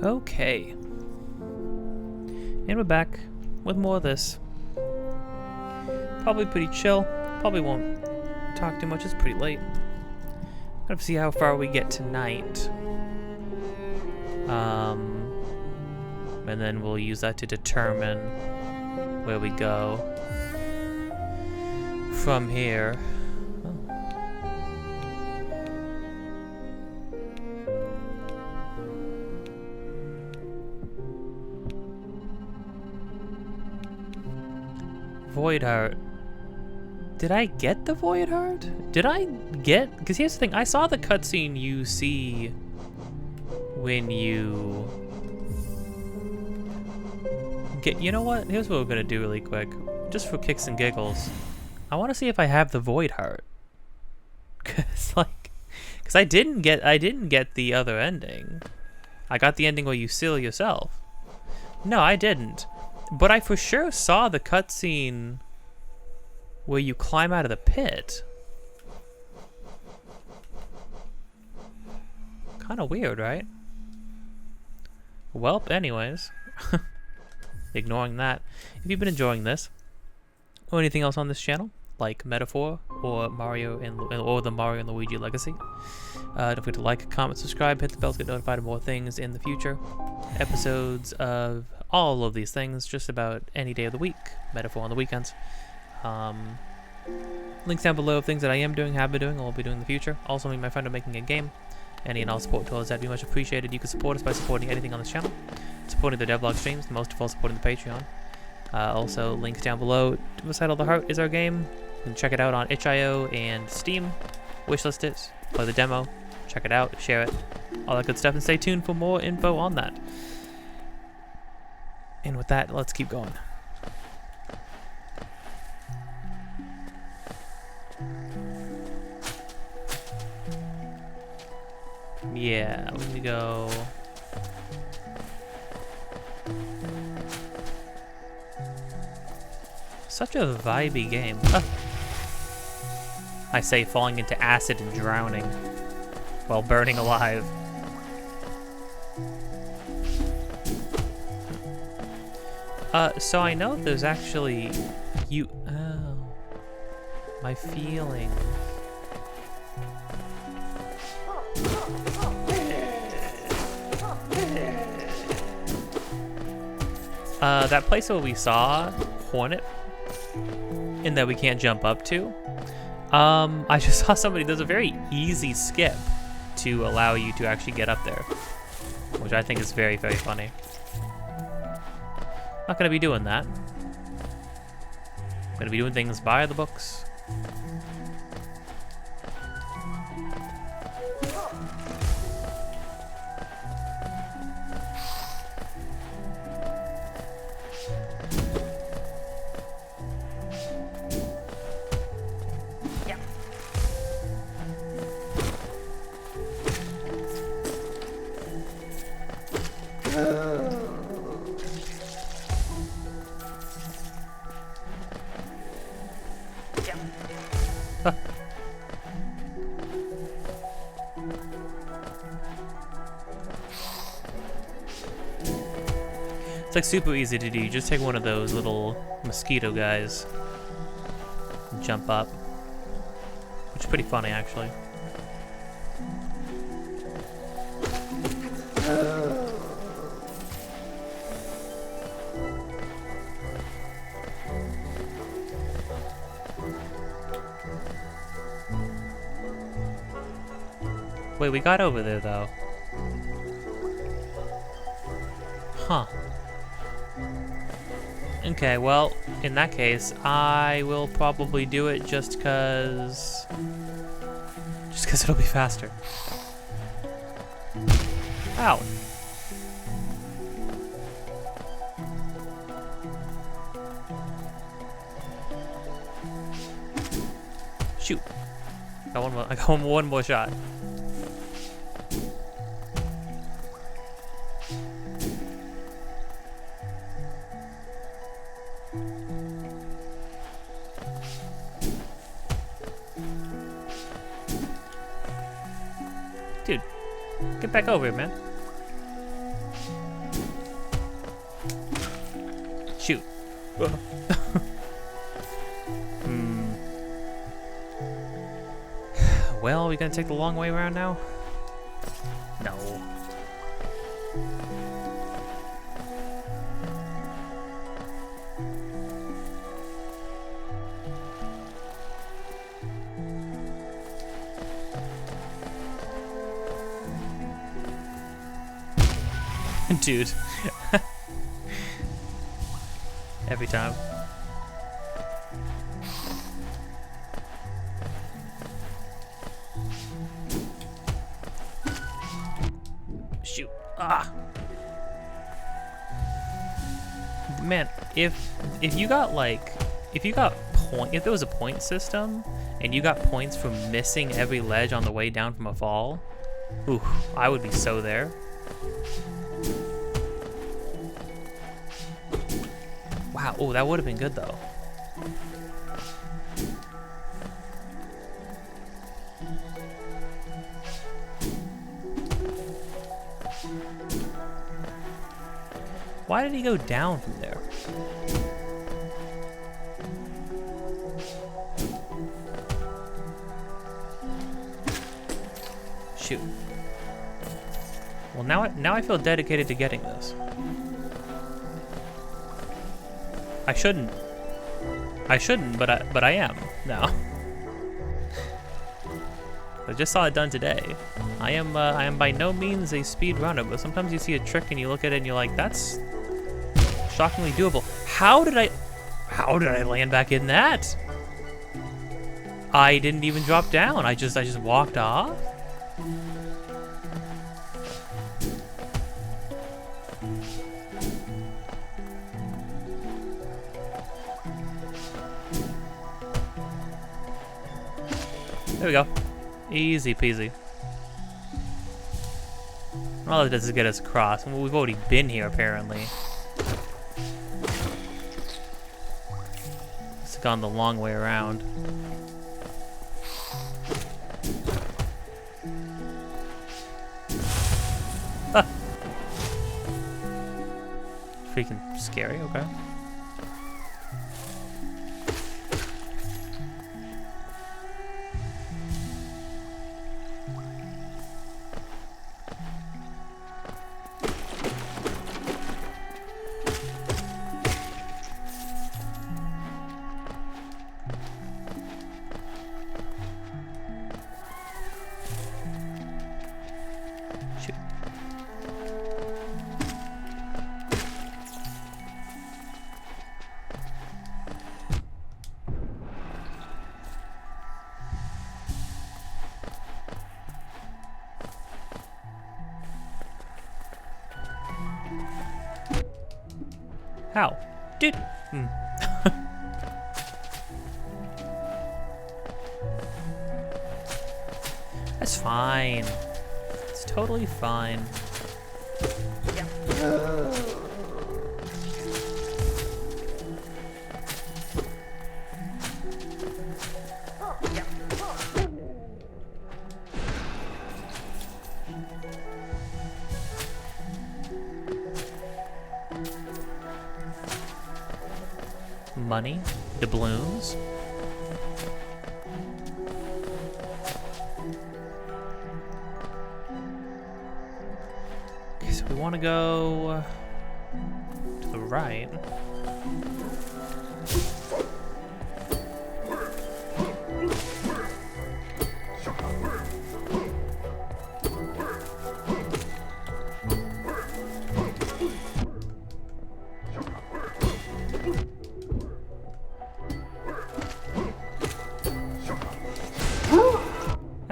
Okay. And we're back with more of this. Probably pretty chill. Probably won't talk too much. It's pretty late. Gonna see how far we get tonight. And then we'll use that to determine where we go from here. Void Heart. Did I get the Void Heart? Did I get... Because here's the thing. I saw the cutscene you see when you... get... You know what? Here's what we're going to do really quick. Just for kicks and giggles. I want to see if I have the Void Heart. Because, like... Because I didn't get the other ending. I got the ending where you seal yourself. No, I didn't. But I for sure saw the cutscene where you climb out of the pit. Kind of weird, right? Well, anyways. Ignoring that. If you've been enjoying this, or anything else on this channel, like Metaphor, or Mario or the Mario and Luigi Legacy, don't forget to like, comment, subscribe, hit the bell to get notified of more things in the future. Episodes of all of these things, just about any day of the week, Metaphor on the weekends. Links down below of things that I am doing, have been doing, or will be doing in the future. Also, me and my friend are making a game. Any and all support towards that would be much appreciated. You can support us by supporting anything on this channel, supporting the devlog streams, and most of all supporting the Patreon. Also, links down below. Recital of the Heart is our game. You can check it out on itch.io and Steam. Wishlist it, play the demo, check it out, share it, all that good stuff, and stay tuned for more info on that. And with that, let's keep going. Yeah, we're gonna go... Such a vibey game. I say falling into acid and drowning while burning alive. So I know there's actually... Oh. My feelings. That place where we saw Hornet, and that we can't jump up to, I just saw somebody, there's a very easy skip to allow you to actually get up there, which I think is very, very funny. Not gonna be doing that. I'm gonna be doing things by the books. It's like super easy to do. You just take one of those little mosquito guys and jump up, which is pretty funny actually. Wait, we got over there though. Huh. Okay, well, in that case, I will probably do it just cause it'll be faster. Ow. Shoot. Got one more, I got one more shot. Dude, get back over here, man. Well, we gonna take the long way around now? No. Dude. Every time. Shoot. Ah. Man, if you got like, if there was a point system and you got points for missing every ledge on the way down from a fall, ooh, I would be so there. Wow, oh, that would have been good though. Why did he go down from there? Shoot. Well, now I feel dedicated to getting this. I shouldn't, but I am now. I just saw it done today. I am by no means a speed runner, but sometimes you see a trick and you look at it and you're like, that's shockingly doable. How did I land back in that? I didn't even drop down. I just walked off. There we go. Easy peasy. All it does is get us across. Well, we've already been here, apparently. It's gone the long way around. Ah. Freaking scary, okay. How? Dude. That's fine. It's totally fine. Money, doubloons. Okay, so we want to go to the right.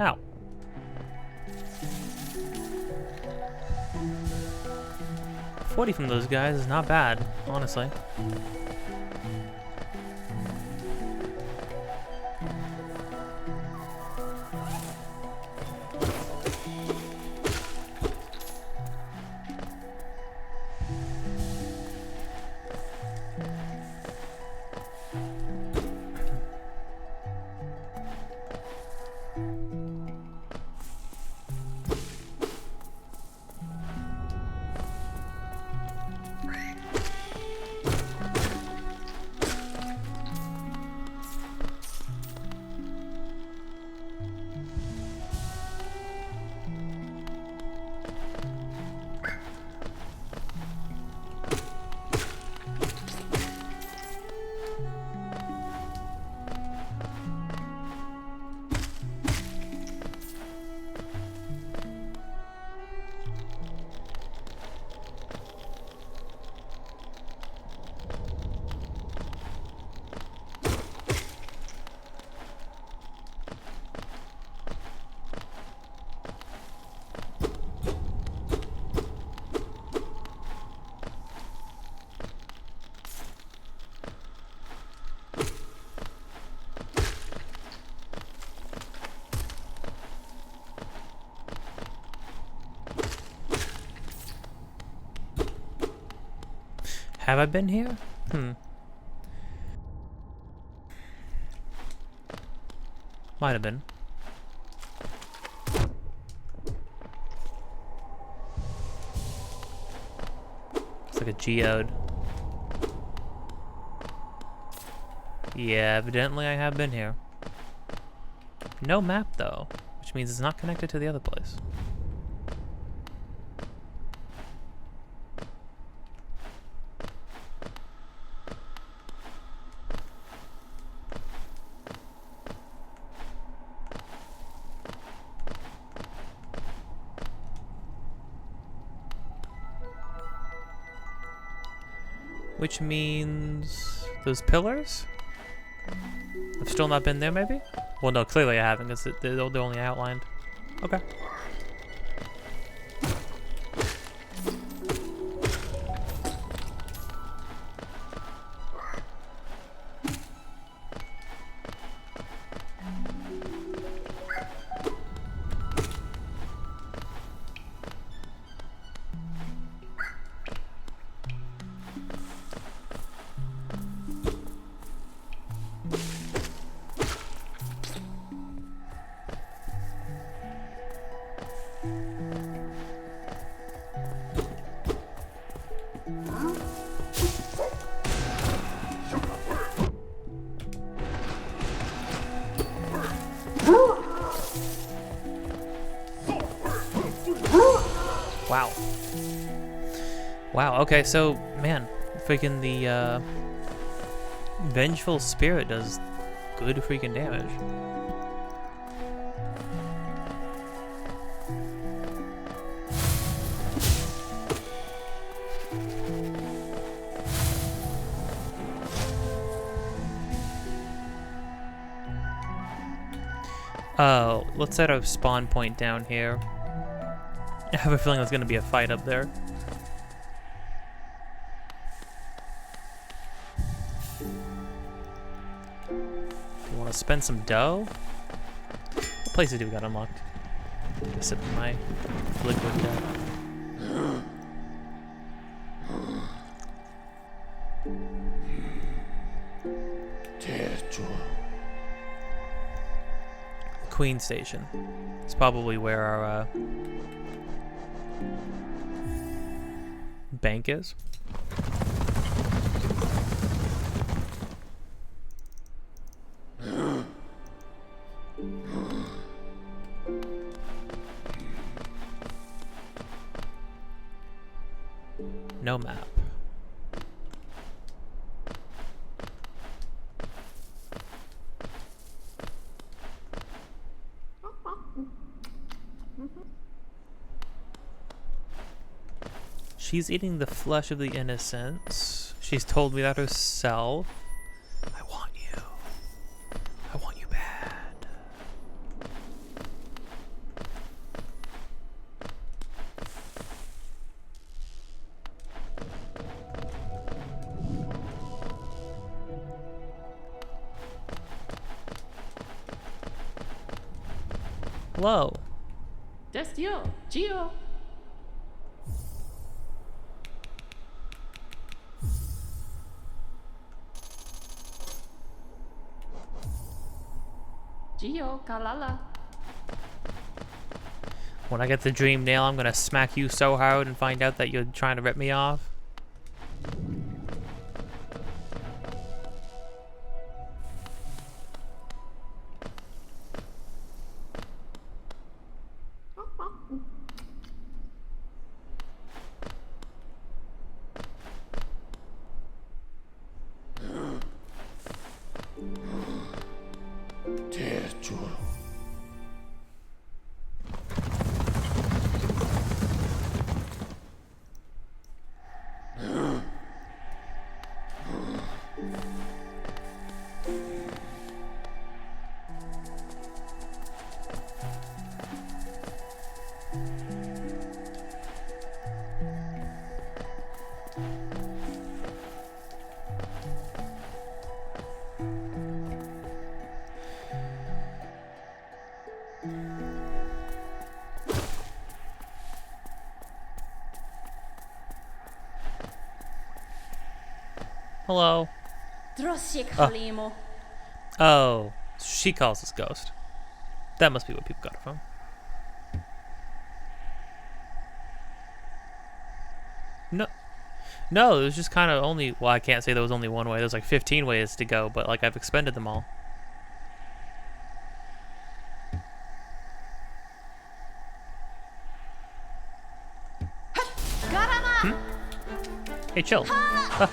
Ow. $40 from those guys is not bad, honestly. Have I been here? Might have been. It's like a geode. Yeah, evidently I have been here. No map though, which means it's not connected to the other place. Which means those pillars? I've still not been there, maybe? Well, no, clearly I haven't, because they're only outlined. Okay. Wow. Wow, okay, so, man, freaking the, Vengeful Spirit does good freaking damage. Oh, let's set a spawn point down here. I have a feeling there's gonna be a fight up there. Do you want to spend some dough? What places do we got unlocked? Just sip my liquid dough. Queen Station. It's probably where our bank is. No map. She's eating the flesh of the innocents. She's told me that herself. I want you. I want you bad. Hello. That's you, Gio. Gio, Kalala. When I get the dream nail, I'm gonna smack you so hard and find out that you're trying to rip me off. Hello. Oh, she calls us ghost. That must be what people got it from. No. No, it was just kind of only... Well, I can't say there was only one way. There's like 15 ways to go, but like I've expended them all. Hmm? Hey, chill. Ah.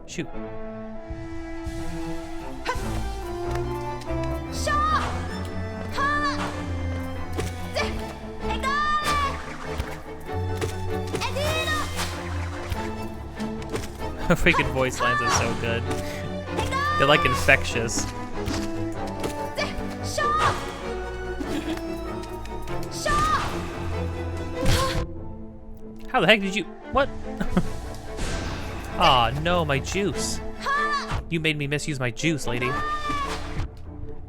Shoot. Freaking voice lines are so good. They're like infectious. How the heck did you... What? Aw, oh, no, my juice. You made me misuse my juice, lady.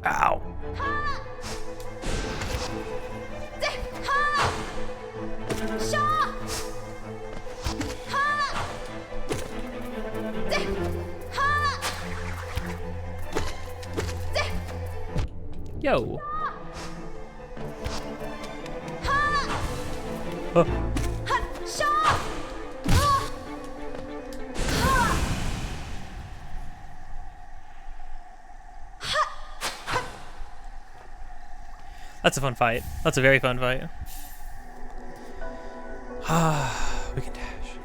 Ow. Yo. Oh. That's a fun fight. That's a very fun fight. We can dash.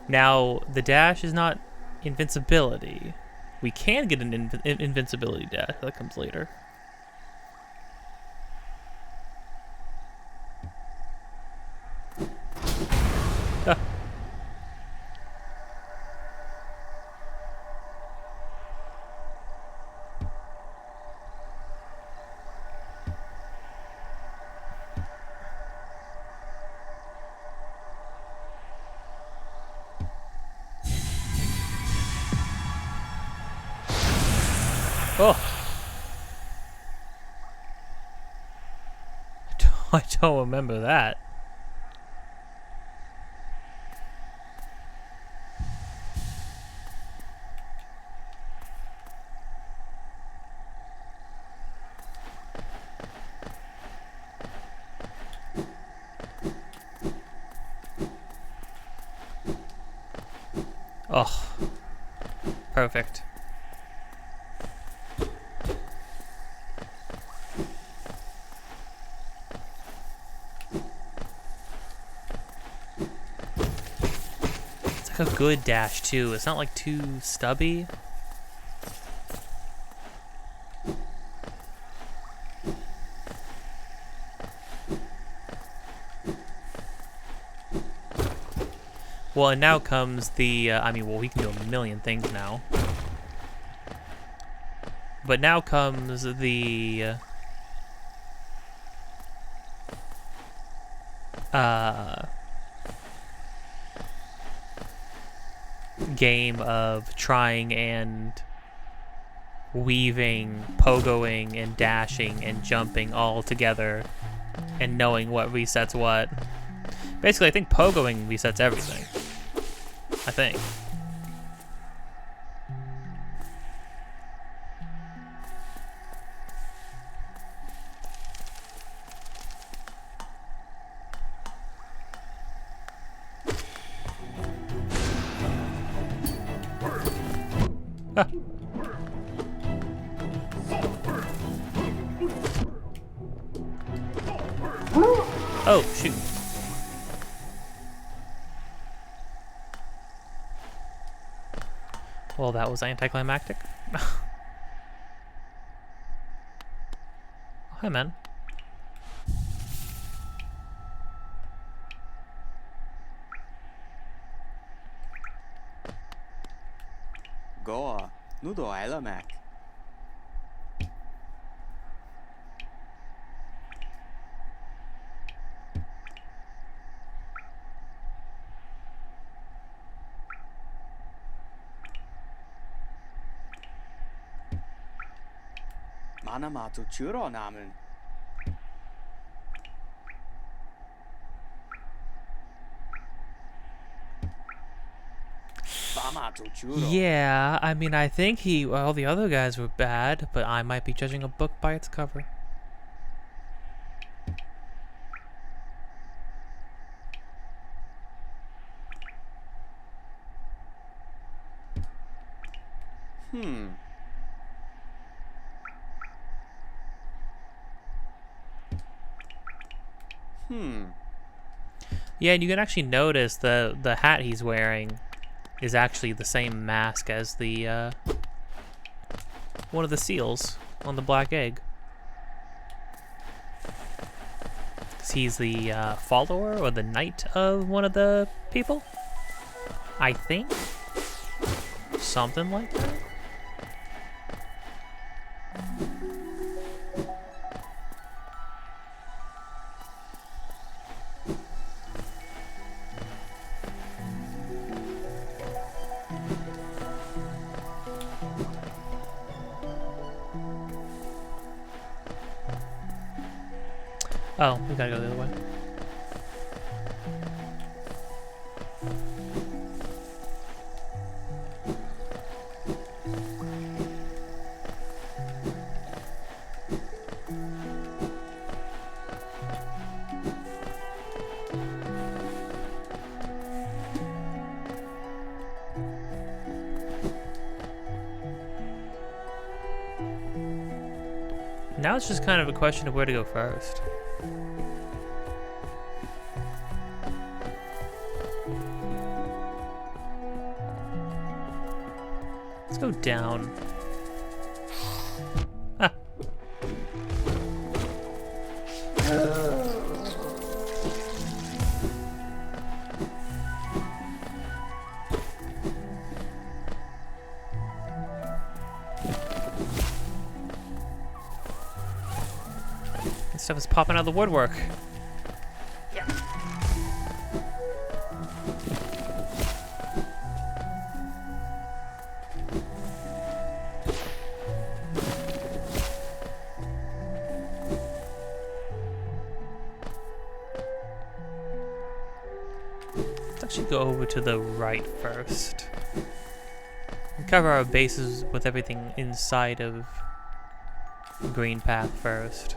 Now, the dash is not invincibility. We can get an invincibility dash. That comes later. Ah. Oh. I don't remember that. Oh. Perfect. A good dash too. It's not like too stubby. Well, and now comes the, I mean, well, we can do a million things now. But now comes the, game of trying and weaving, pogoing, and dashing and jumping all together and knowing what resets what. Basically, I think pogoing resets everything. I think. Ah. Oh, shoot. Well, that was anticlimactic. Oh, hi, man.哥，你都来了没？ Panama to Churo namen. Fama to Churo. Yeah, I mean, I think all the other guys were bad, but I might be judging a book by its cover. Yeah, and you can actually notice the hat he's wearing is actually the same mask as the one of the seals on the black egg. 'Cause he's the follower or the knight of one of the people, I think. Something like that. Oh, we gotta go the other way. Now it's just kind of a question of where to go first. Let's go down. Ah. This stuff is popping out of the woodwork. Let's actually go over to the right first. And cover our bases with everything inside of Green Path first.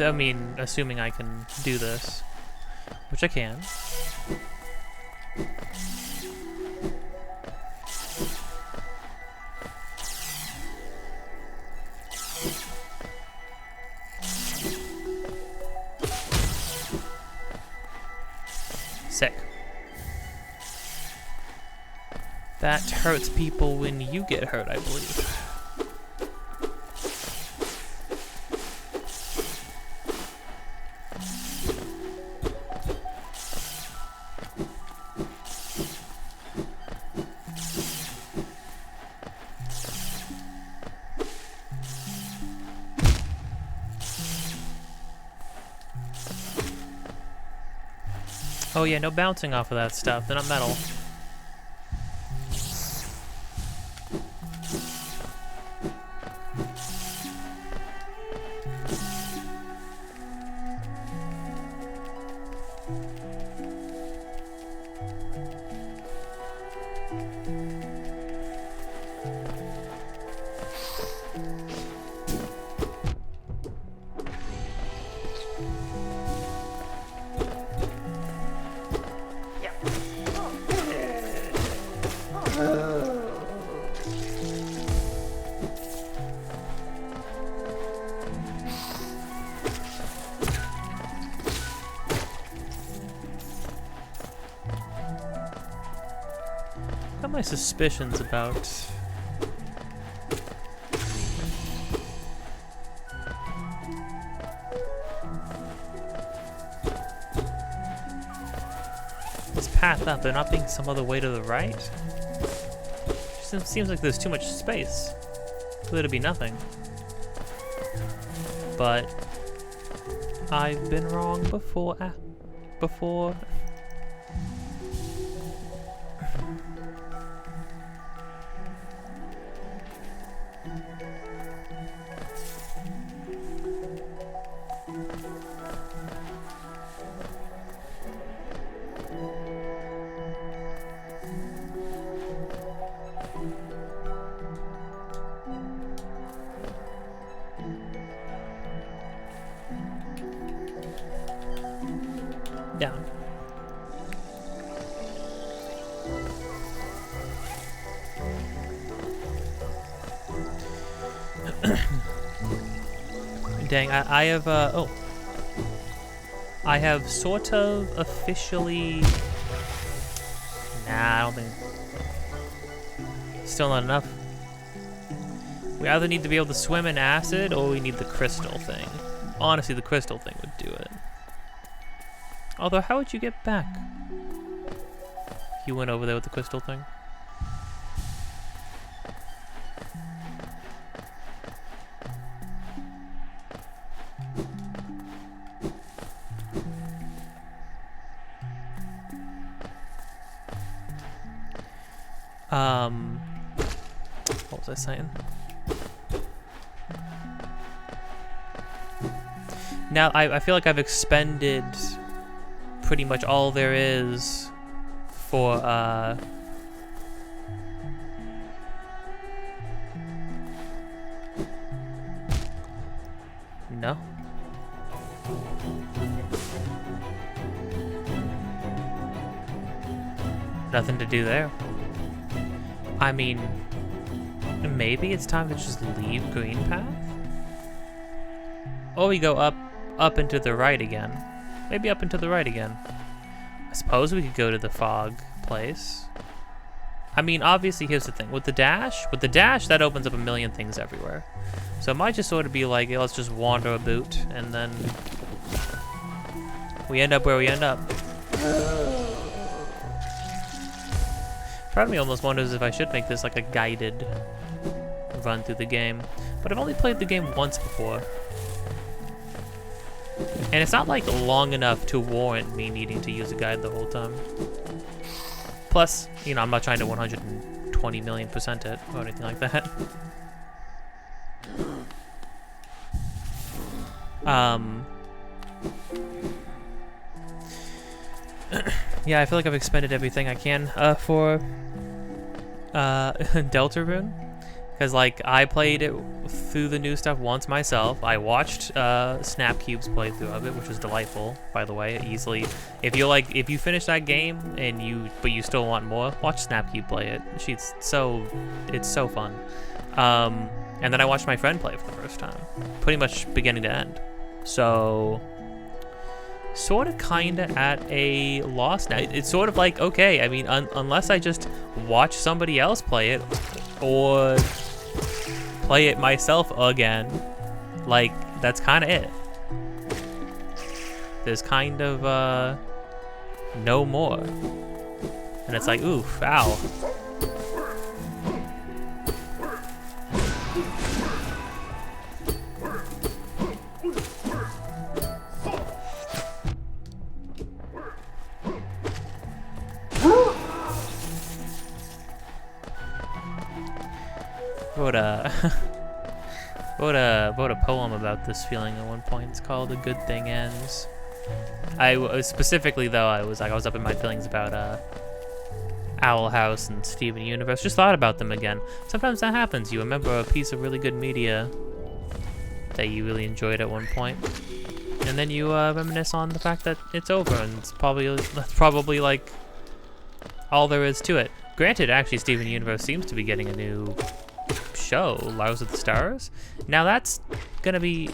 I mean, assuming I can do this, which I can. Sick. That hurts people when you get hurt, I believe. Oh yeah, no bouncing off of that stuff. They're not metal. Got my suspicions about path up, there not being some other way to the right? Seems like there's too much space for there to be nothing. But I've been wrong before. Before. Down. Dang, I have, oh. I have sort of officially... Nah, I don't think... Still not enough. We either need to be able to swim in acid, or we need the crystal thing. Honestly, the crystal thing would do it. Although, how would you get back? You went over there with the crystal thing? What was I saying? Now, I feel like I've expended pretty much all there is for, no? Nothing to do there. I mean, maybe it's time to just leave Green Path? Or we go up and to the right again. Maybe up and to the right again. I suppose we could go to the fog place. I mean, obviously, here's the thing. With the dash, that opens up a million things everywhere. So it might just sort of be like, let's just wander a boot, and then we end up where we end up. Part of me almost wonders if I should make this like a guided run through the game. But I've only played the game once before. And it's not like long enough to warrant me needing to use a guide the whole time. Plus, you know, I'm not trying to 120 million% it or anything like that. Yeah, I feel like I've expended everything I can for Deltarune. Because, like, I played it through the new stuff once myself. I watched Snapcube's playthrough of it, which was delightful, by the way. Easily, if you finish that game but you still want more, watch Snapcube play it. It's so fun. And then I watched my friend play it for the first time, pretty much beginning to end. So, sort of, kind of at a loss now. It's sort of like, okay, I mean, unless I just watch somebody else play it, or play it myself again, like, that's kind of it. There's kind of, no more. And it's like, oof, ow. wrote a poem about this feeling at one point. It's called "A Good Thing Ends." Specifically though, I was up in my feelings about Owl House and Steven Universe. Just thought about them again. Sometimes that happens. You remember a piece of really good media that you really enjoyed at one point, and then you reminisce on the fact that it's over, and that's probably like all there is to it. Granted, actually, Steven Universe seems to be getting a new show, Lives of the Stars. Now that's gonna be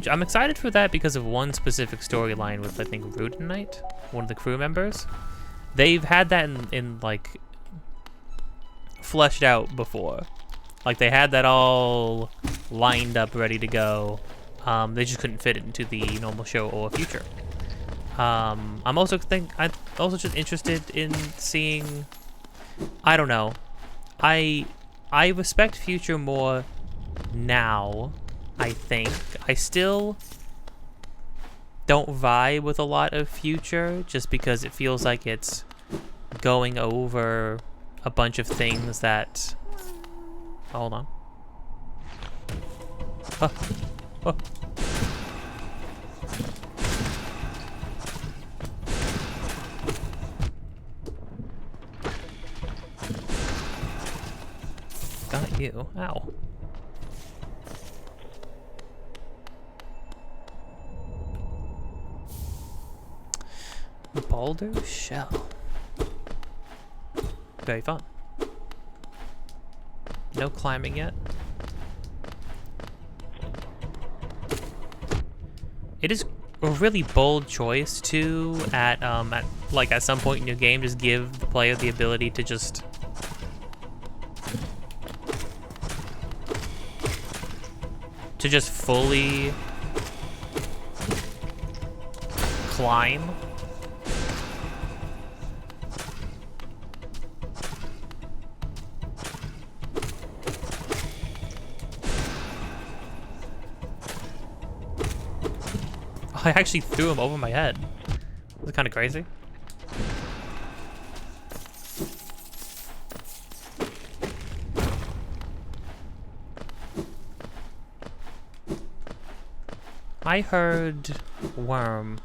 I'm excited for that because of one specific storyline with, I think, Rudinite, one of the crew members. They've had that in like fleshed out before. Like, they had that all lined up, ready to go. They just couldn't fit it into the normal show or future. I'm also just interested in seeing. I don't know. I respect Future more now. I think I still don't vibe with a lot of Future just because it feels like it's going over a bunch of things that. Hold on. Huh. Oh. Got you. Ow. Boulder Shell. Very fun. No climbing yet. It is a really bold choice to at some point in your game just give the player the ability to just fully climb. I actually threw him over my head. That's kind of crazy. I heard worm.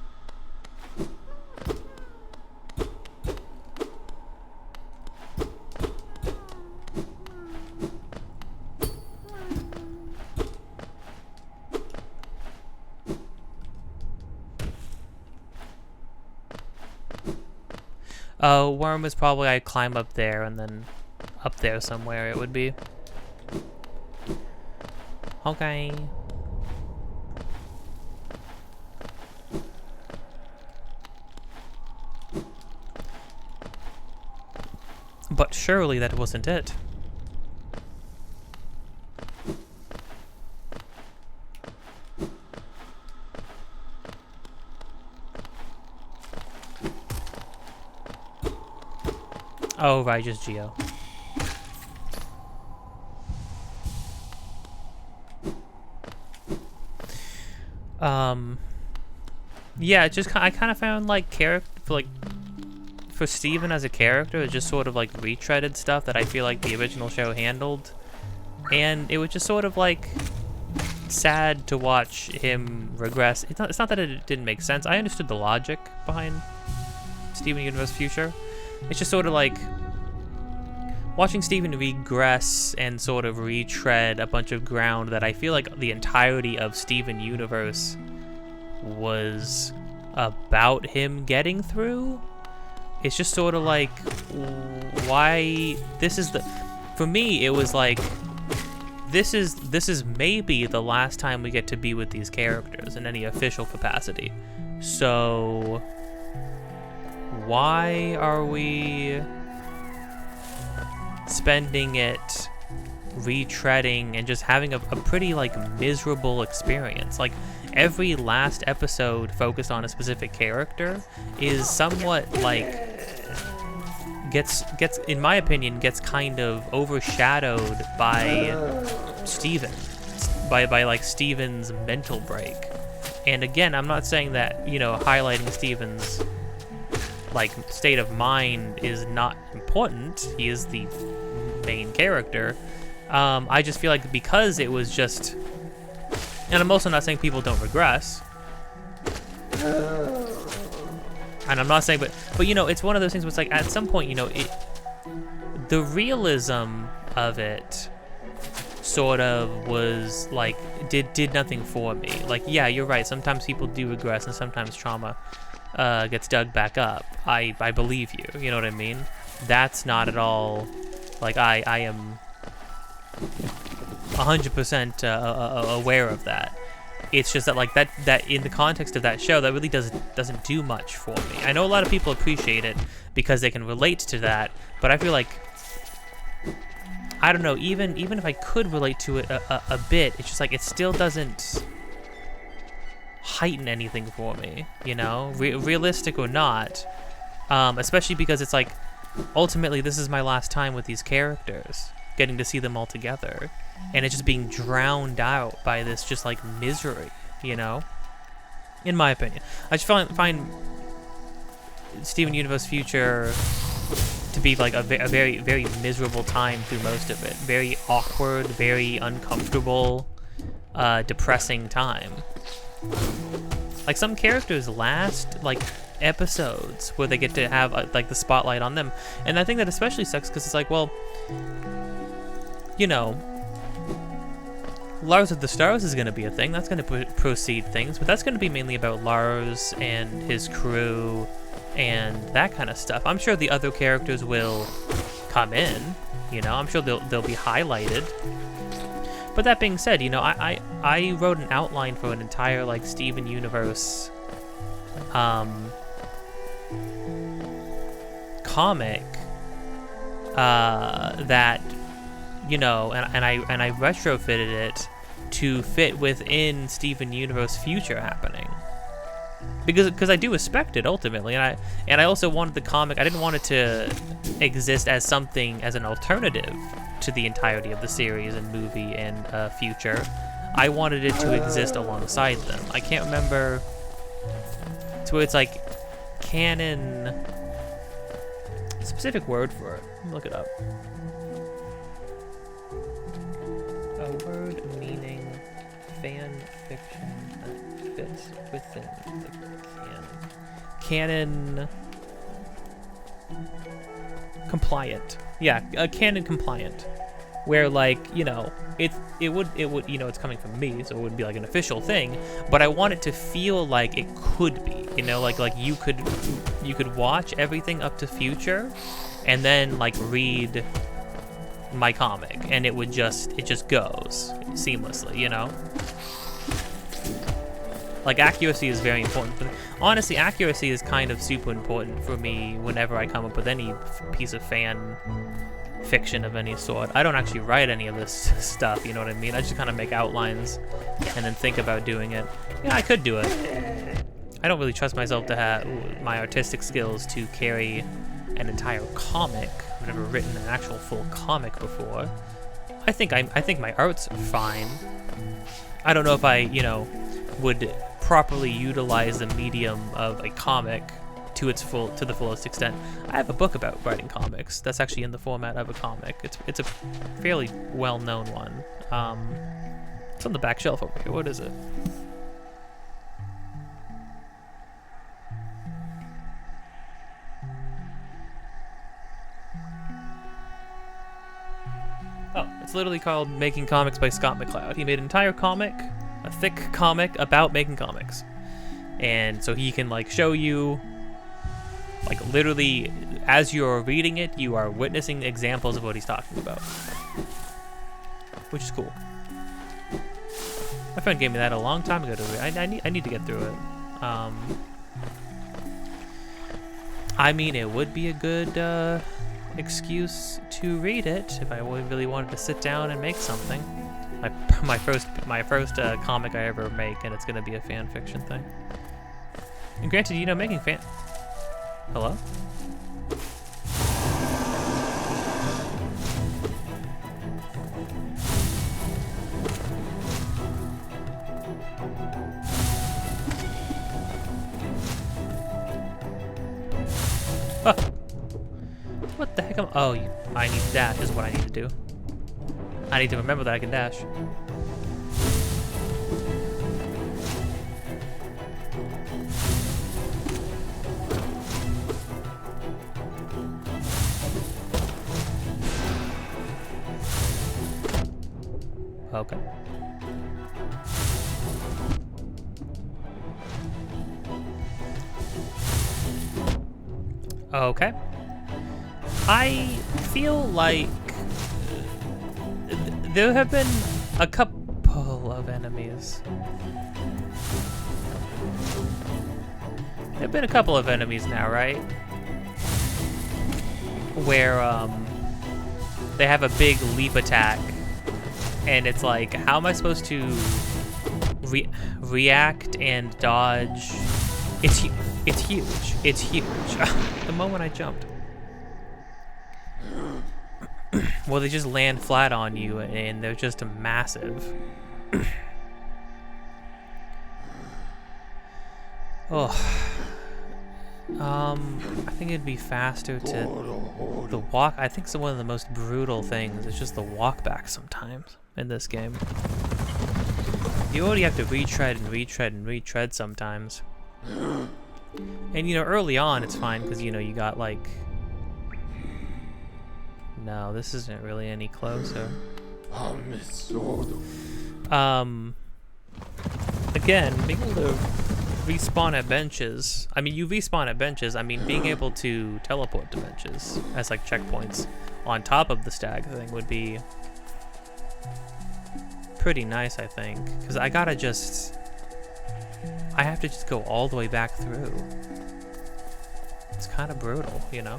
Worm is probably I'd climb up there and then up there somewhere it would be. Okay. But surely that wasn't it. Oh, right, just Geo. Yeah, it just I kind of found like for Steven as a character, it just sort of like retreaded stuff that I feel like the original show handled, and it was just sort of like sad to watch him regress. It's not that it didn't make sense. I understood the logic behind Steven Universe Future. It's just sort of like watching Steven regress and sort of retread a bunch of ground that I feel like the entirety of Steven Universe was about him getting through. It's just sort of like, why this is the, for me it was like, this is maybe the last time we get to be with these characters in any official capacity. So why are we spending it retreading and just having a pretty like miserable experience? Like every last episode focused on a specific character is somewhat like gets in my opinion gets kind of overshadowed by Steven, by like Steven's mental break. And again, I'm not saying that, you know, highlighting Steven's like state of mind is not important. He is the main character. I just feel like because it was just, and I'm also not saying people don't regress, and I'm not saying, but you know, it's one of those things where it's like at some point, you know, the realism of it sort of was like did nothing for me. Like, yeah, you're right. Sometimes people do regress, and sometimes trauma gets dug back up. I believe you. You know what I mean? That's not at all like I am 100% aware of that. It's just that like that in the context of that show, that really doesn't do much for me. I know a lot of people appreciate it because they can relate to that, but I feel like, I don't know, even if I could relate to it a bit, it's just like it still doesn't heighten anything for me, you know, realistic or not. Especially because it's like, ultimately, this is my last time with these characters, getting to see them all together, and it's just being drowned out by this just like misery, you know. In my opinion, I just find Steven Universe Future to be like a very, very miserable time through most of it. Very awkward, very uncomfortable, depressing time. Like, some characters last like episodes where they get to have like the spotlight on them, and I think that especially sucks because it's like, well, you know, Lars of the Stars is going to be a thing. That's going to proceed things, but that's going to be mainly about Lars and his crew and that kind of stuff. I'm sure the other characters will come in, you know, I'm sure they'll be highlighted. But that being said, you know, I wrote an outline for an entire like Steven Universe comic that, you know, and I retrofitted it to fit within Steven Universe Future happening. Because I do respect it ultimately, and I also wanted the comic. I didn't want it to exist as something, as an alternative to the entirety of the series and movie and Future. I wanted it to exist alongside them. I can't remember. It's where it's like canon. Specific word for it. Let me look it up. A word meaning fan fiction that fits within the canon compliant. Yeah, canon compliant. Where, like, you know, it would, you know, it's coming from me, so it wouldn't be like an official thing, but I want it to feel like it could be, you know, like you could watch everything up to Future and then like read my comic and it just goes seamlessly, you know? Like, accuracy is very important. But honestly, accuracy is kind of super important for me whenever I come up with any piece of fan fiction of any sort. I don't actually write any of this stuff, you know what I mean? I just kind of make outlines and then think about doing it. Yeah, I could do it. I don't really trust myself to have my artistic skills to carry an entire comic. I've never written an actual full comic before. I think my art's fine. I don't know if I, you know, would properly utilize the medium of a comic to the fullest extent. I have a book about writing comics that's actually in the format of a comic. It's a fairly well-known one. It's on the back shelf over here. What is it? Oh, it's literally called Making Comics by Scott McCloud. He made an entire comic, a thick comic about making comics. And so he can like show you, like, literally as you're reading it, you are witnessing examples of what he's talking about. Which is cool. My friend gave me that a long time ago to read. I need to get through it. I mean, it would be a good excuse to read it if I really wanted to sit down and make something. My first comic I ever make, and it's gonna be a fan fiction thing. And granted, you know, making fan. Hello? Huh. What the heck oh, I need to dash is what I need to do. I need to remember that I can dash. Okay. Okay. I feel like there have been a couple of enemies. There have been a couple of enemies now, right? Where they have a big leap attack. And it's like, how am I supposed to react and dodge. It's huge. It's huge. The moment I jumped. Well, they just land flat on you, and they're just massive. Oh. I think it'd be faster to the walk. I think it's one of the most brutal things. It's just the walk back sometimes in this game. You already have to retread and retread and retread sometimes. And you know, early on it's fine because you know you got like. No, this isn't really any closer. Again, being able to respawn at benches. I mean, you respawn at benches. I mean, being able to teleport to benches as like checkpoints on top of the stag thing would be pretty nice, I think. Because I have to just go all the way back through. It's kind of brutal, you know?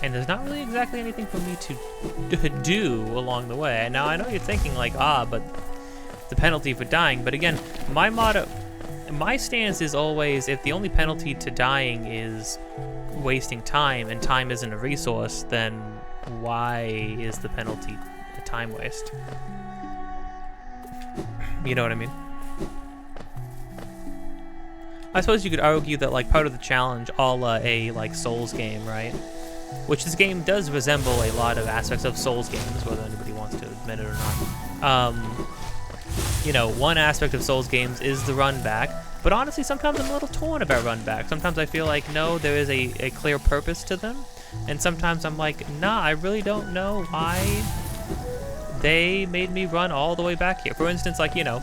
And there's not really exactly anything for me to do along the way. Now, I know you're thinking like, but the penalty for dying. But again, my stance is always, if the only penalty to dying is wasting time, and time isn't a resource, then why is the penalty a time waste? You know what I mean? I suppose you could argue that like part of the challenge, a la a like Souls game, right? Which this game does resemble a lot of aspects of Souls games, whether anybody wants to admit it or not. You know, one aspect of Souls games is the run back, but honestly, sometimes I'm a little torn about run back. Sometimes I feel like, no, there is a clear purpose to them, and sometimes I'm like, nah, I really don't know why they made me run all the way back here. For instance, like, you know,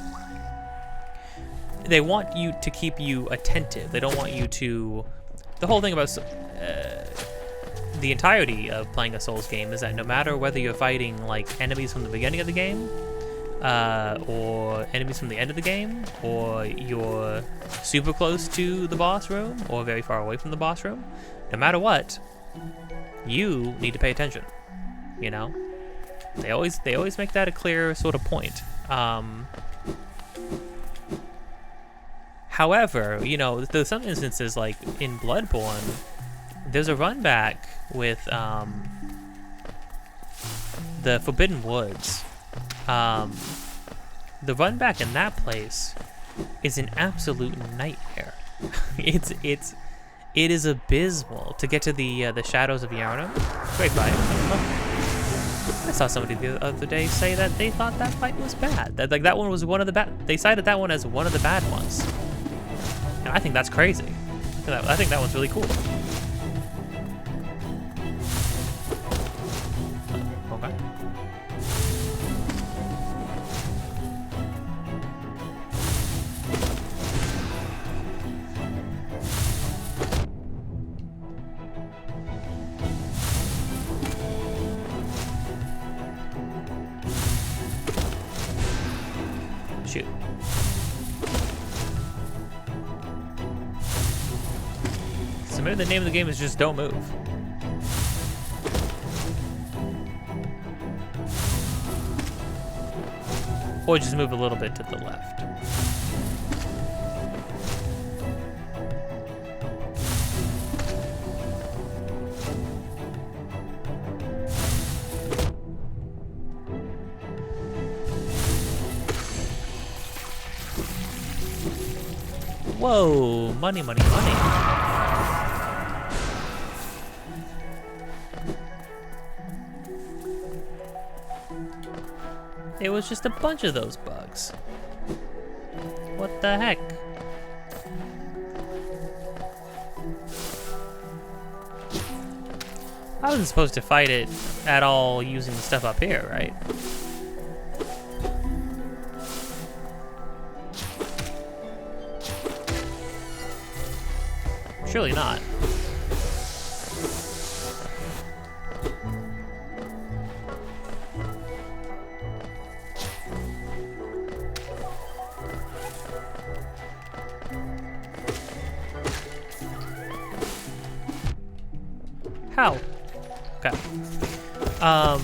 they want you to keep you attentive. They don't want you to... The whole thing about... the entirety of playing a Souls game is that no matter whether you're fighting like enemies from the beginning of the game, or enemies from the end of the game, or you're super close to the boss room, or very far away from the boss room, no matter what, you need to pay attention. You know, they always make that a clear sort of point. However, you know, there's some instances like in Bloodborne. There's a run back with the Forbidden Woods. The run back in that place is an absolute nightmare. It is abysmal to get to the Shadows of Yharnam. Great fight. I saw somebody the other day say that they thought that fight was bad. That one was one of the bad. They cited that one as one of the bad ones, and I think that's crazy. I think that one's really cool. Shoot. So maybe the name of the game is just don't move. Or just move a little bit to the left. Whoa, money, money, money. It was just a bunch of those bugs. What the heck? I wasn't supposed to fight it at all using the stuff up here, right? Surely not. How? Okay. Got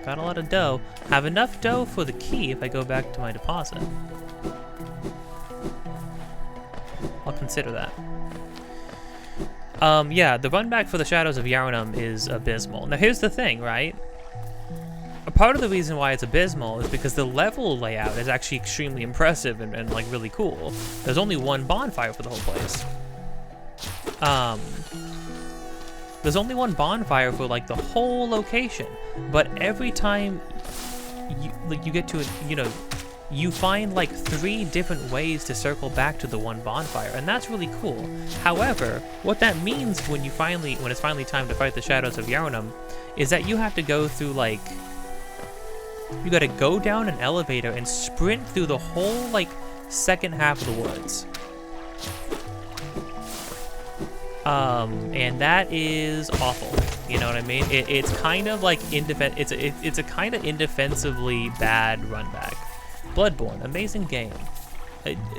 a lot of dough. Have enough dough for the key if I go back to my deposit. I'll consider that. Yeah, the run back for the Shadows of Yharnam is abysmal. Now here's the thing, right? A part of the reason why it's abysmal is because the level layout is actually extremely impressive and like really cool. There's only one bonfire for the whole place. There's only one bonfire for like the whole location, but every time you get to it, you know, you find like 3 different ways to circle back to the one bonfire, and that's really cool. However, what that means when it's finally time to fight the Shadows of Yharnam is that you have to go through like, you gotta go down an elevator and sprint through the whole like second half of the woods. And that is awful. You know what I mean? It's kind of like it's a kind of indefensively bad run back. Bloodborne, amazing game.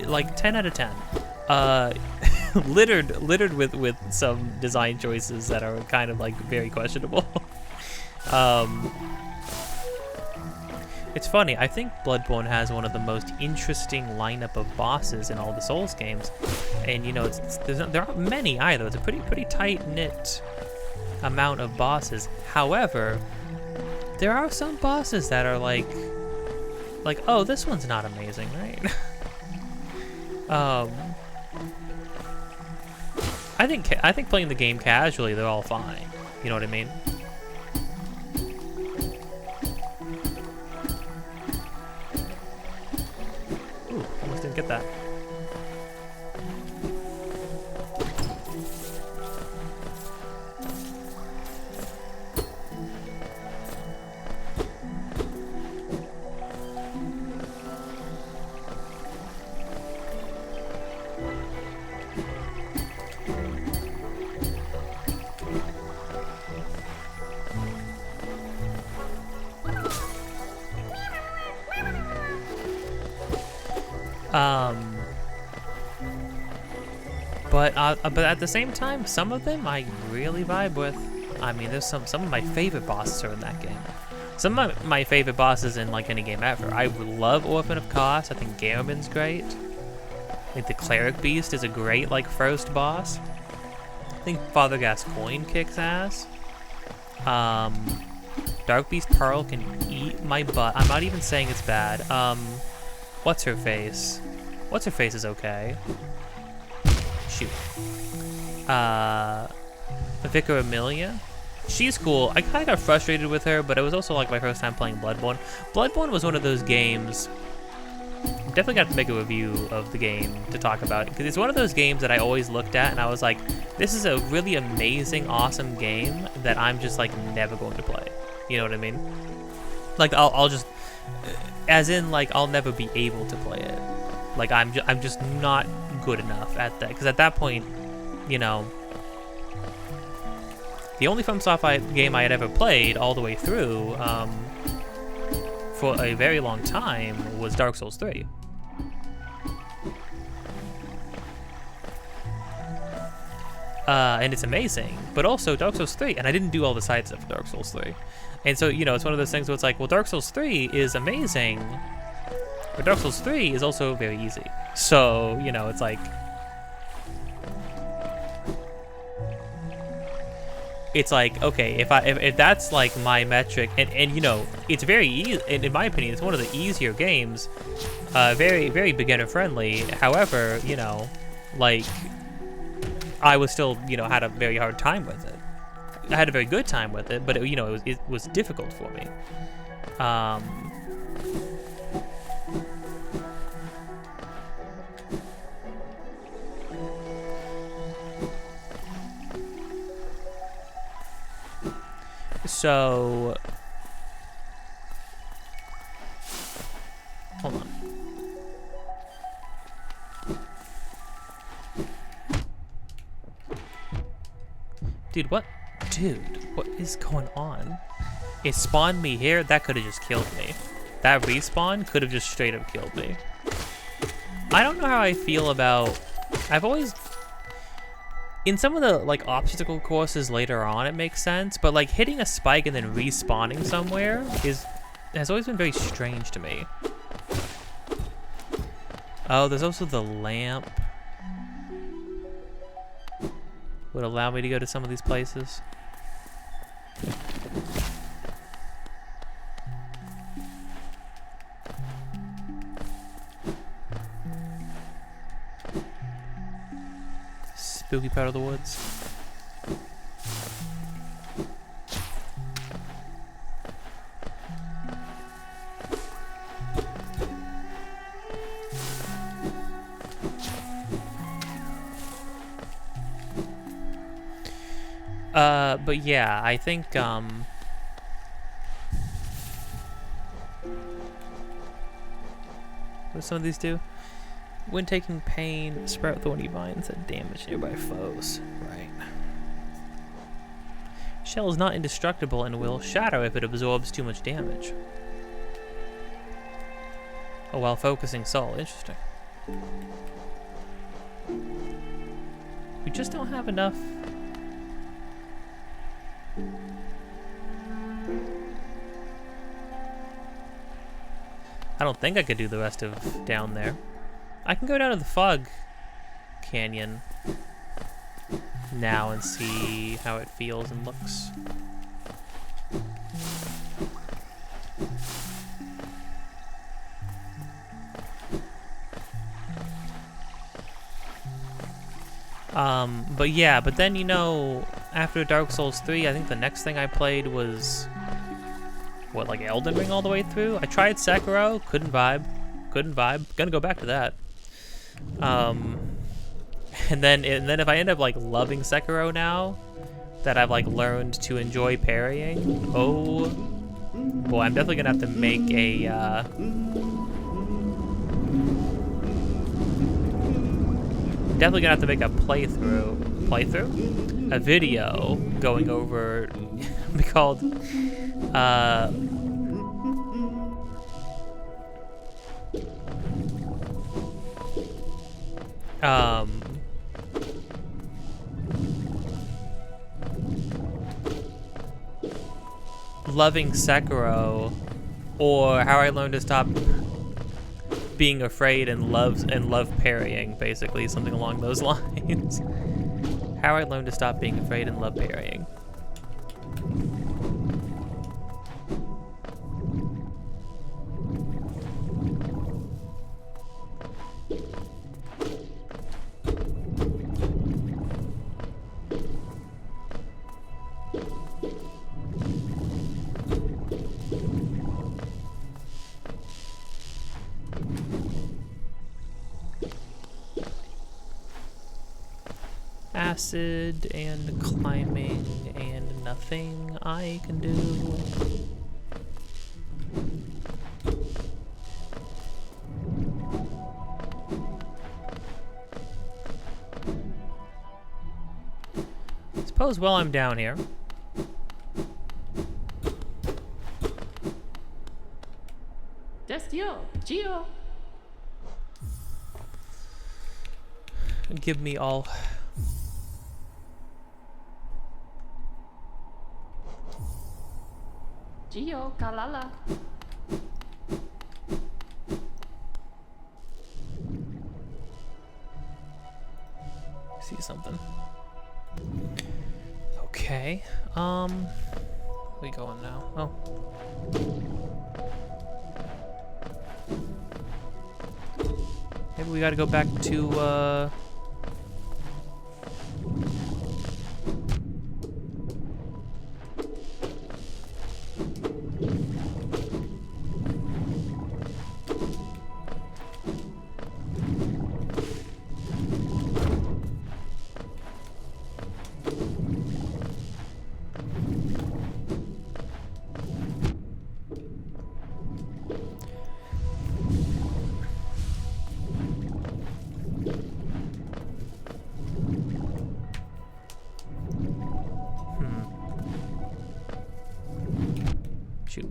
Like 10 out of 10. Littered with some design choices that are kind of like very questionable. It's funny, I think Bloodborne has one of the most interesting lineup of bosses in all the Souls games. And you know, there aren't many either. It's a pretty tight-knit amount of bosses. However, there are some bosses that are like, oh, this one's not amazing, right? I think playing the game casually, they're all fine. You know what I mean? Ooh, almost didn't get that. But at the same time, some of them I really vibe with. I mean, there's some of my favorite bosses are in that game. Some of my favorite bosses in like any game ever. I love Orphan of Kos. I think Garuman's great. I think the Cleric Beast is a great like first boss. I think Father Gascoigne kicks ass. Dark Beast Pearl can eat my butt. I'm not even saying it's bad. What's her face? What's her face is okay. Shoot. Vicar Amelia. She's cool. I kind of got frustrated with her, but it was also like my first time playing Bloodborne. Bloodborne was one of those games. Definitely got to make a review of the game to talk about it, because it's one of those games that I always looked at and I was like, this is a really amazing, awesome game that I'm just like never going to play. You know what I mean? Like I'll just, as in like I'll never be able to play it. Like I'm just not good enough at that, because at that point, you know, the only FromSoft game I had ever played all the way through for a very long time was Dark Souls 3. And it's amazing, but also Dark Souls 3, and I didn't do all the side stuff for Dark Souls 3. And so, you know, it's one of those things where it's like, well, Dark Souls 3 is amazing, but Dark Souls 3 is also very easy. So, you know, it's like, okay, if that's like my metric, and you know, it's very easy, in my opinion, it's one of the easier games, very, very beginner friendly. However, you know, like, I was still, you know, had a very hard time with it. I had a very good time with it, but it, you know, it was difficult for me. So, hold on. Dude, what? Dude, what is going on? It spawned me here? That could have just killed me. That respawn could have just straight up killed me. I don't know how I feel about... In some of the like obstacle courses later on, it makes sense, but like hitting a spike and then respawning somewhere has always been very strange to me. Oh, there's also the lamp. Would allow me to go to some of these places. Spooky part of the woods. But yeah, I think, what do some of these do? When taking pain, sprout thorny vines that damage nearby foes. Right. Shell is not indestructible and will shatter if it absorbs too much damage. Oh, while focusing soul. Interesting. We just don't have enough. I don't think I could do the rest of down there. I can go down to the Fog Canyon now and see how it feels and looks. But yeah, but then, you know, after Dark Souls 3, I think the next thing I played was, what, like Elden Ring all the way through? I tried Sekiro, couldn't vibe. Gonna go back to that. And then if I end up like loving Sekiro now, that I've like learned to enjoy parrying, oh boy, I'm definitely gonna have to make a a video going over, be called, loving Sekiro, or how I learned to stop being afraid and love parrying, basically, something along those lines. How I learned to stop being afraid and love parrying. Acid and climbing and nothing I can do. Suppose while I'm down here, That's you, Gio. give me all. Gio, Kalala. See something. Okay. Where we going now? Oh. Maybe we gotta go back to, shoot.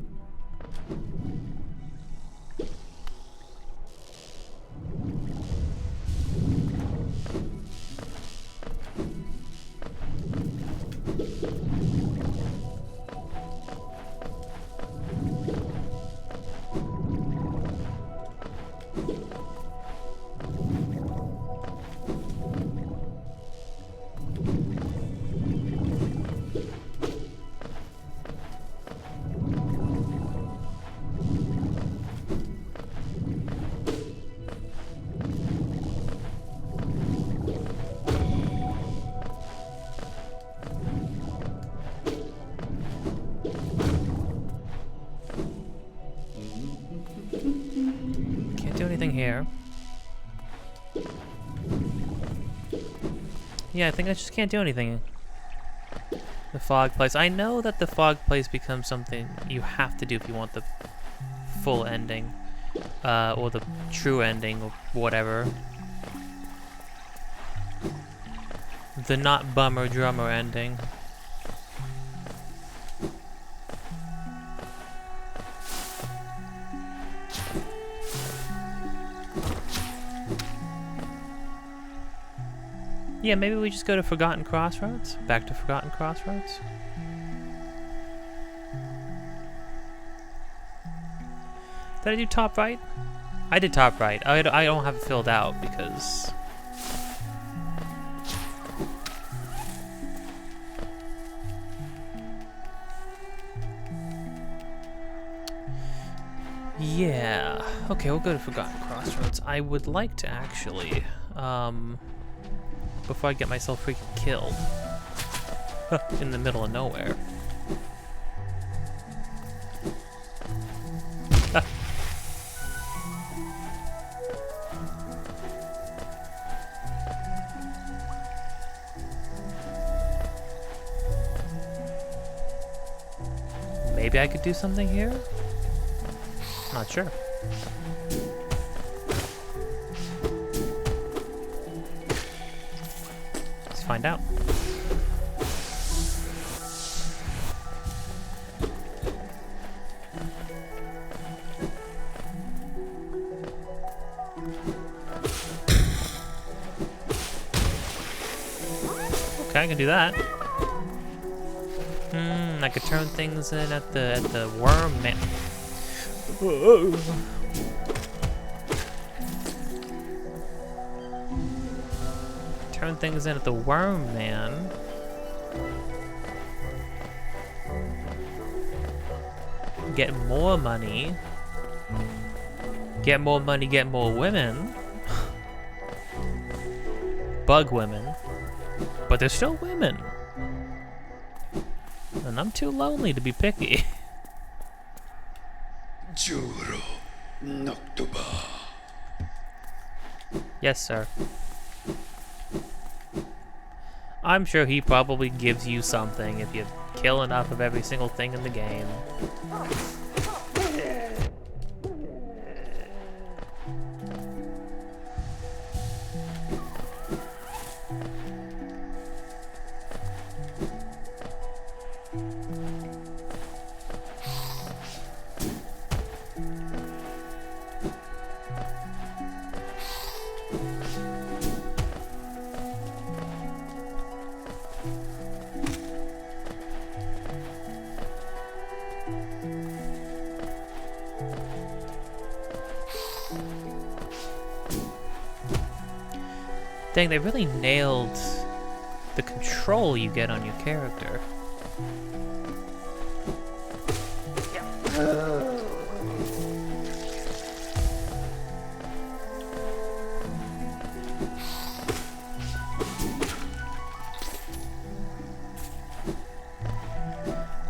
here. Yeah, I think I just can't do anything. The fog place. I know that the fog place becomes something you have to do if you want the full ending. Or the true ending, or whatever. The not bummer drummer ending. Yeah, maybe we just go to Forgotten Crossroads? Back to Forgotten Crossroads? Did I do top right? I did top right. I don't have it filled out because... Yeah. Okay, we'll go to Forgotten Crossroads. I would like to actually, before I get myself freaking killed in the middle of nowhere. Maybe I could do something here? Not sure. Let's find out. Okay, I can do that. I could turn things in at the worm man. Whoa. Turn things in at the worm man. Get more money. Get more money, get more women. Bug women. But they're still women. And I'm too lonely to be picky. Juro Noctuba. Yes, sir. I'm sure he probably gives you something if you kill enough of every single thing in the game. Dang, they really nailed the control you get on your character.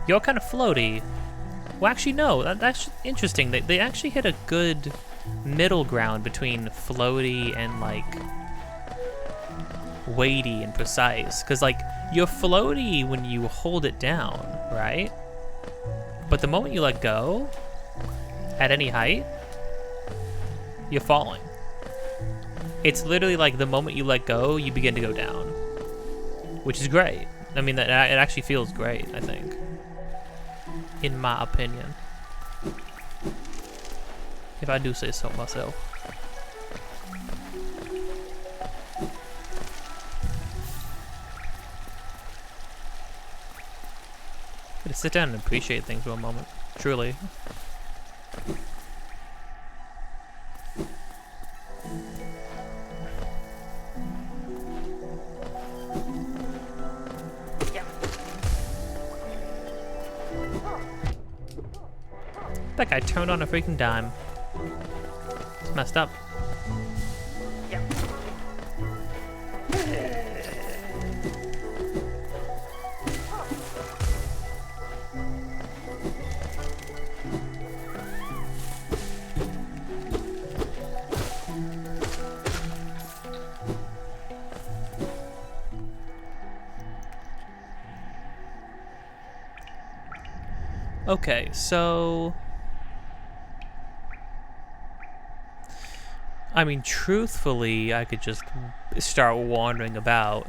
You're kind of floaty. Well, actually, no. That's interesting. They actually hit a good middle ground between floaty and, like, weighty and precise. Because, like, you're floaty when you hold it down, right? But the moment you let go, at any height, you're falling. It's literally like the moment you let go, you begin to go down. Which is great. I mean, it actually feels great, I think. In my opinion. If I do say so myself. Gotta sit down and appreciate things for a moment. Truly. That guy turned on a freaking dime. It's messed up. Okay, so... I mean, truthfully, I could just start wandering about.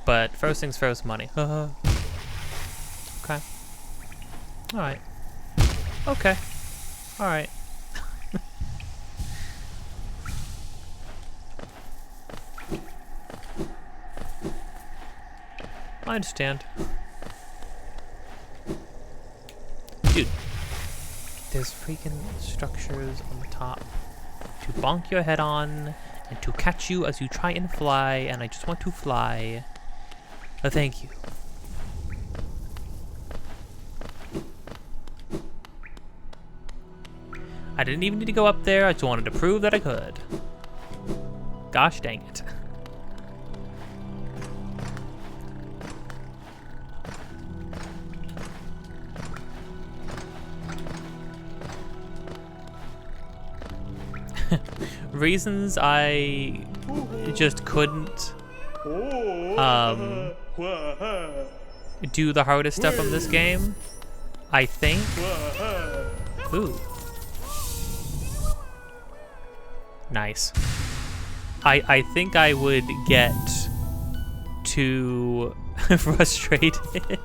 But first things first, money. Okay. Alright. Okay. Alright. I understand. Dude. There's freaking structures on the top to bonk your head on and to catch you as you try and fly, and I just want to fly. Thank you. I didn't even need to go up there, I just wanted to prove that I could. Gosh dang it. Reasons I just couldn't do the hardest stuff of this game, I think. Ooh. Nice. I think I would get too frustrated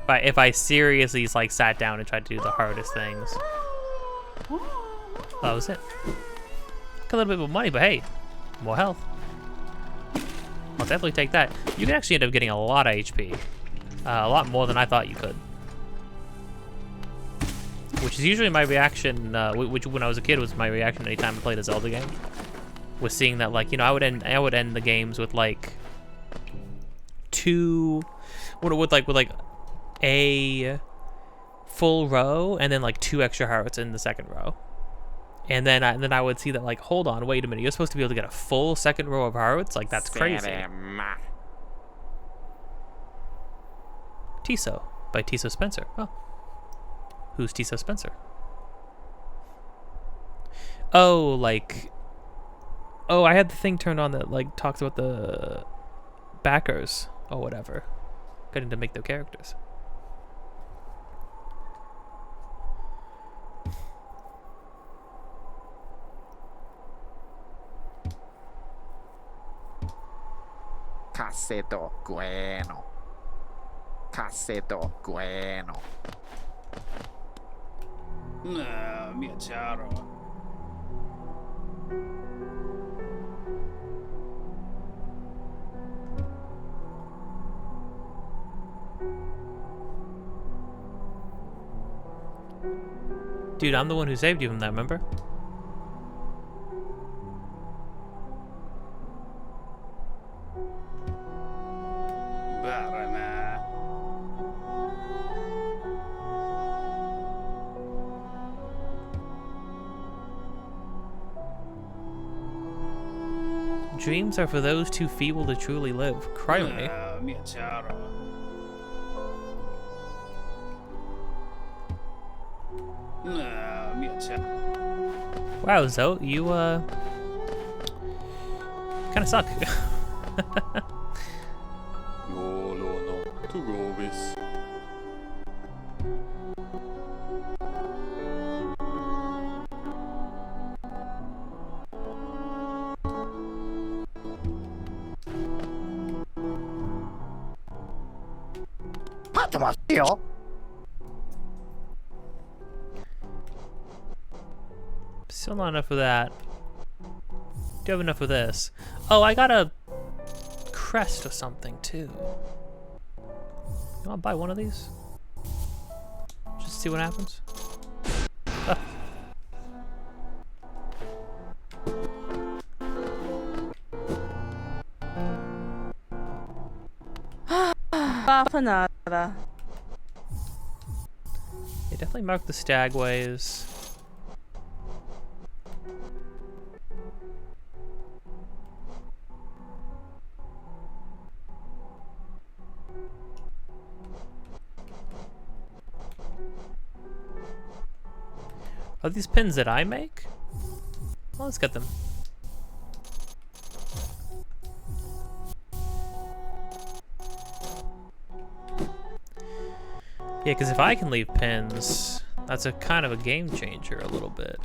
if I seriously like sat down and tried to do the hardest things. That was it. Got a little bit more money, but hey, more health. I'll definitely take that. You can actually end up getting a lot of HP. A lot more than I thought you could. Which is usually my reaction, which when I was a kid was my reaction anytime I played a Zelda game. Was seeing that, like, you know, I would end the games with like with a full row and then like 2 extra hearts in the second row. And then I would see that, like, hold on, wait a minute, you're supposed to be able to get a full second row of hearts? Like, that's crazy. Tiso, by Tiso Spencer. Oh. Who's Tiso Spencer? Oh, like... Oh, I had the thing turned on that, like, talks about the backers or whatever. Getting to make their characters. Cassetto bueno. Cassetto bueno. Mia caro. Dude, I'm the one who saved you from that, remember? Dreams are for those too feeble to truly live. Cry with me. Mia caro. Mia caro. Wow, Zo, you kind of suck. Yolo no to Grovis. Still not enough of that. Do have enough of this. Oh, I got a crest or something too. You wanna buy one of these? Just to see what happens. Nada. They definitely mark the stagways. Are these pins that I make? Well, let's get them. Yeah, because if I can leave pins, that's a kind of a game changer a little bit.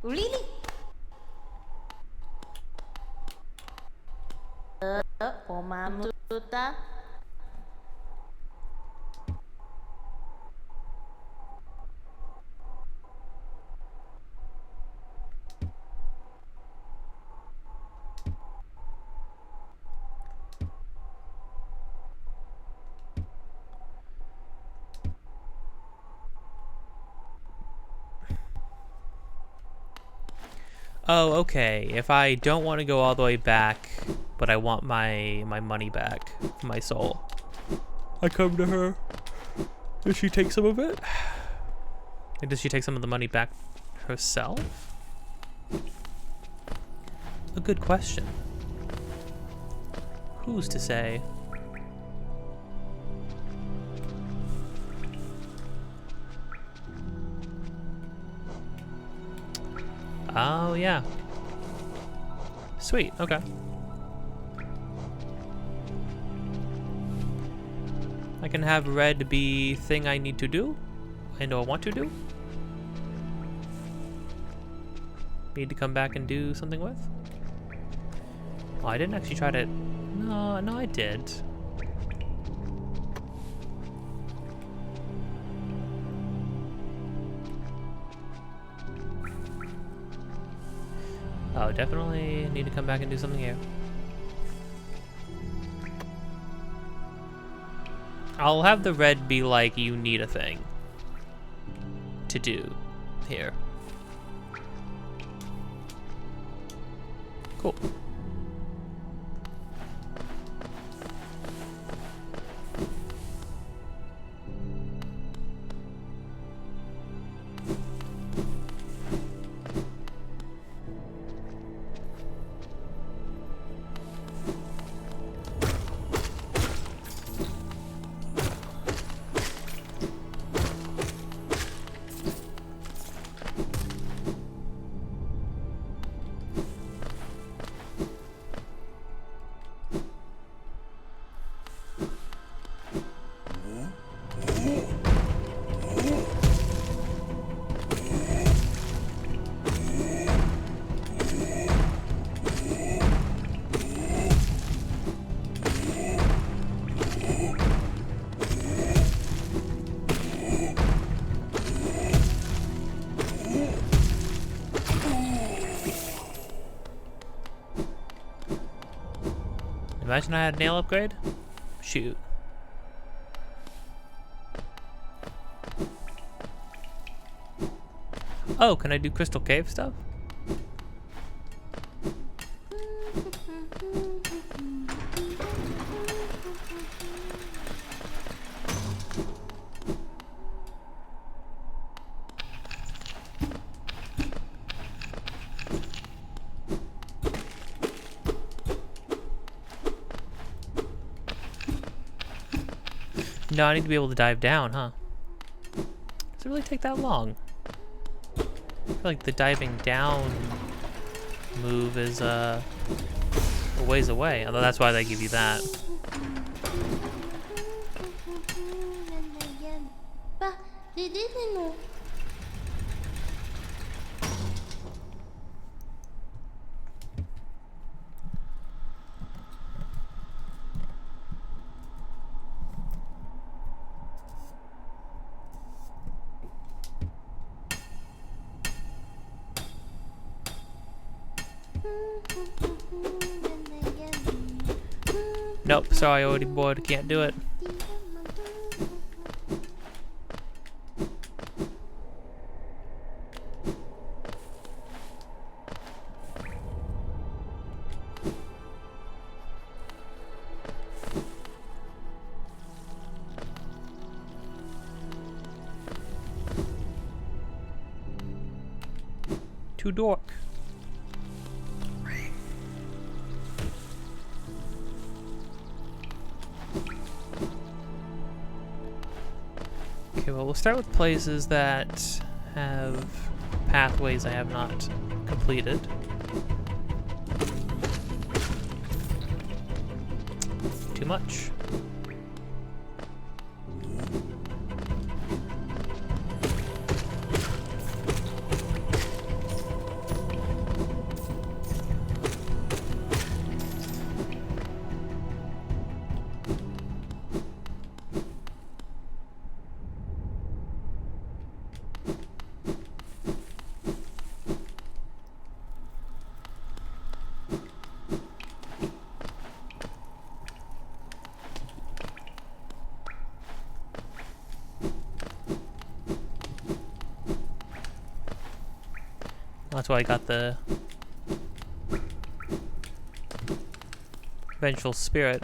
Really? 我妈妈知道。Oh, okay. If I don't want to go all the way back, but I want my money back, my soul, I come to her. Does she take some of it? Like, does she take some of the money back herself? A good question. Who's to say? Oh, yeah. Sweet, okay. I can have red be thing I need to do. I know I want to do. Need to come back and do something with. Oh, I didn't actually try to... No, I did. Oh, definitely need to come back and do something here. I'll have the red be like, you need a thing to do here. Cool. Imagine I had a nail upgrade? Shoot. Oh, can I do Crystal Cave stuff? No, I need to be able to dive down, huh? Does it really take that long? I feel like the diving down move is a ways away, although that's why they give you that. Nope, sorry, already bored, can't do it. Too dork. Okay, well, we'll start with places that have pathways I have not completed. Too much. That's why I got the vengeful spirit.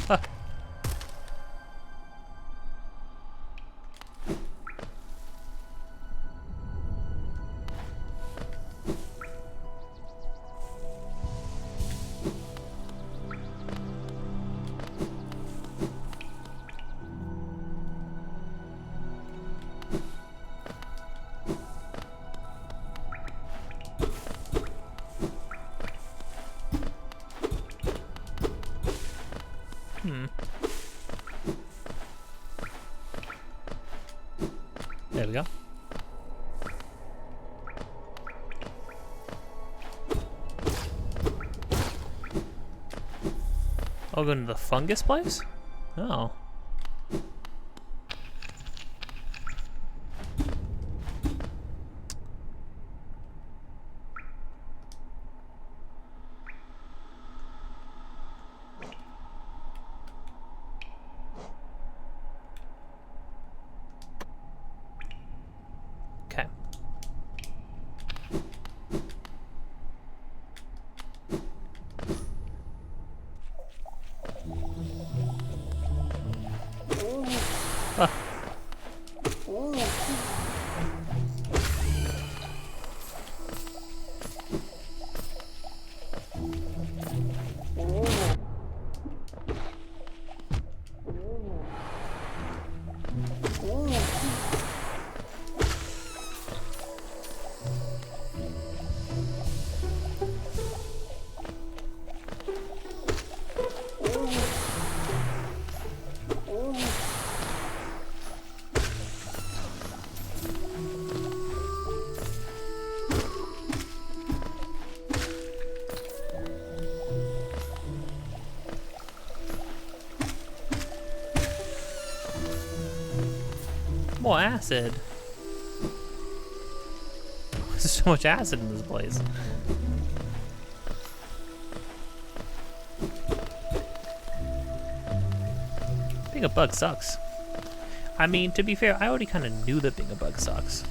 Huh. There we go. I'll go to the fungus place? Oh. Okay. Ah. More acid. There's so much acid in this place. Being a bug sucks. I mean, to be fair, I already kind of knew that being a bug sucks.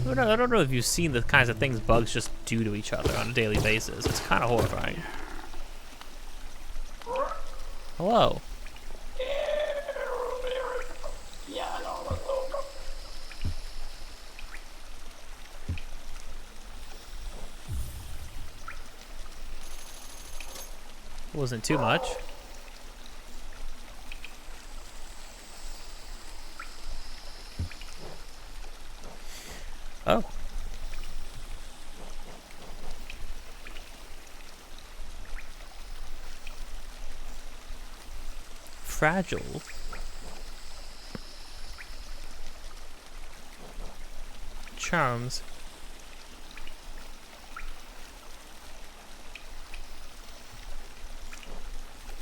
I don't know if you've seen the kinds of things bugs just do to each other on a daily basis. It's kind of horrifying. Hello. Wasn't too much. Oh. Fragile. Charms.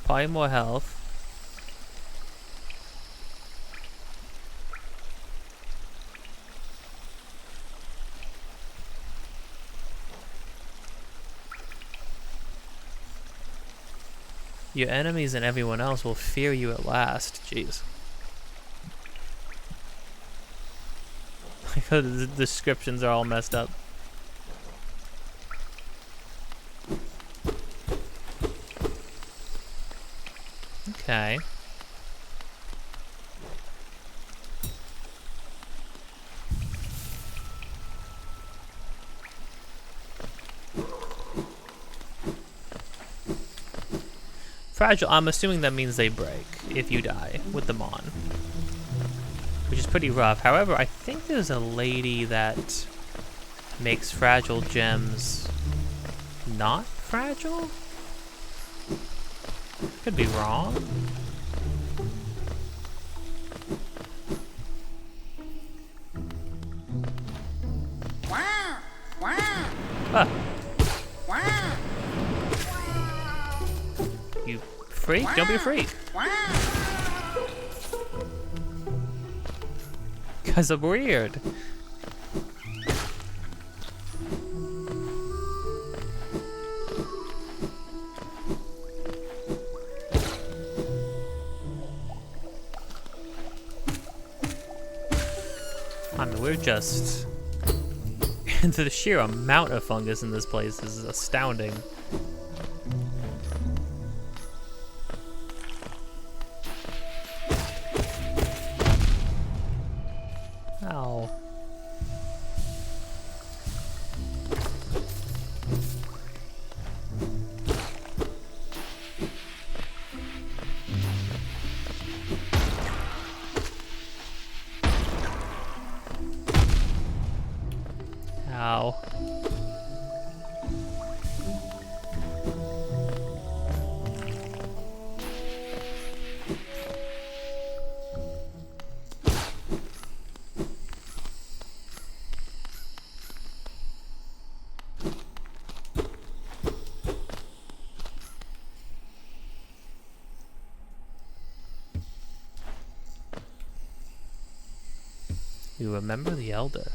Buy more health. Your enemies and everyone else will fear you at last. Jeez. The descriptions are all messed up. Okay. Fragile, I'm assuming that means they break if you die with them on. Which is pretty rough. However, I think there's a lady that makes fragile gems not fragile? Could be wrong. Ah. You freak? Don't be a freak. Guys are weird. I mean, we're just... the sheer amount of fungus in this place is astounding. Ow. Ow. You remember the Elder.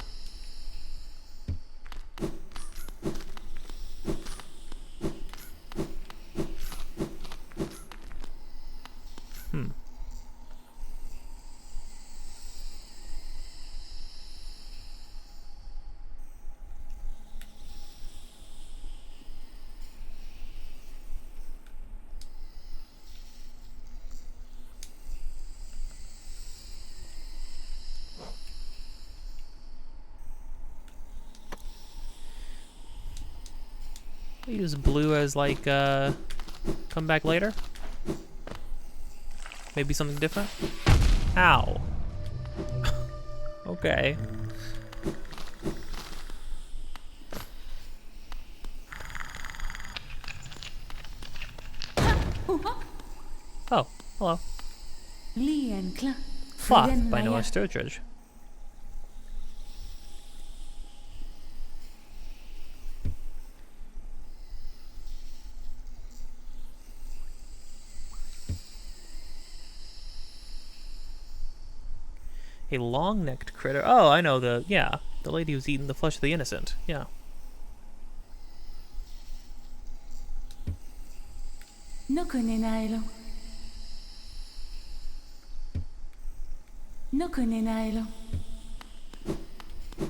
We use blue as like come back later. Maybe something different. Ow. Okay. Oh, hello. Cloth by Noah Sturridge. A long-necked critter. Oh, I know the lady who's eating the flesh of the innocent. Yeah.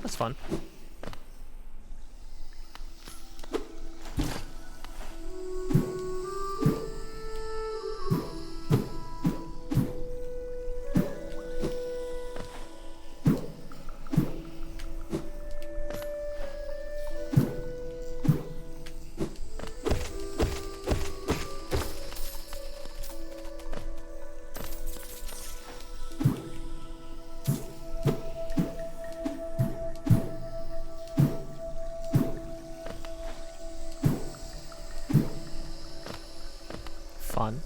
That's fun. Fun.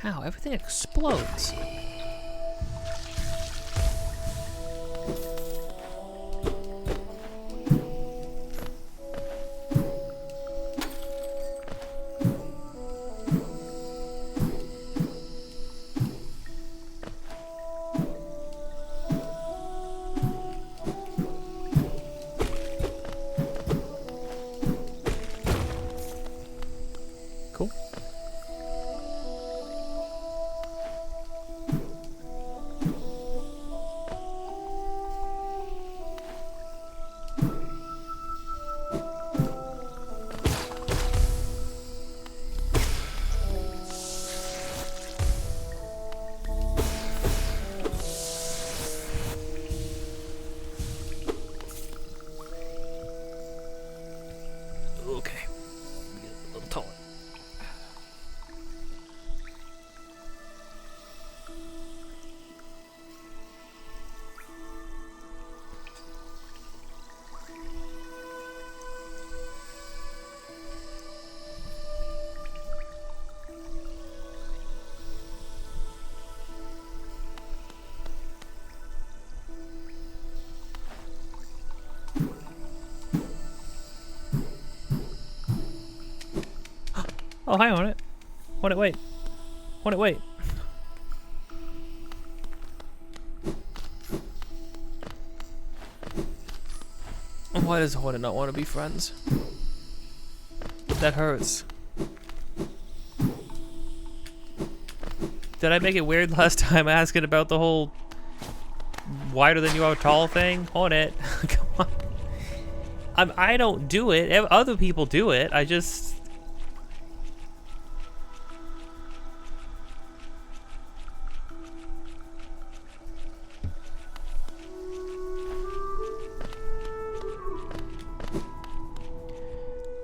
How everything explodes. Cool. Oh, hi, on it. On it, wait. On it, wait. Why does Hornet not want to be friends? That hurts. Did I make it weird last time asking about the whole wider than you are tall thing? Hornet, come on. I don't do it. Other people do it. I just...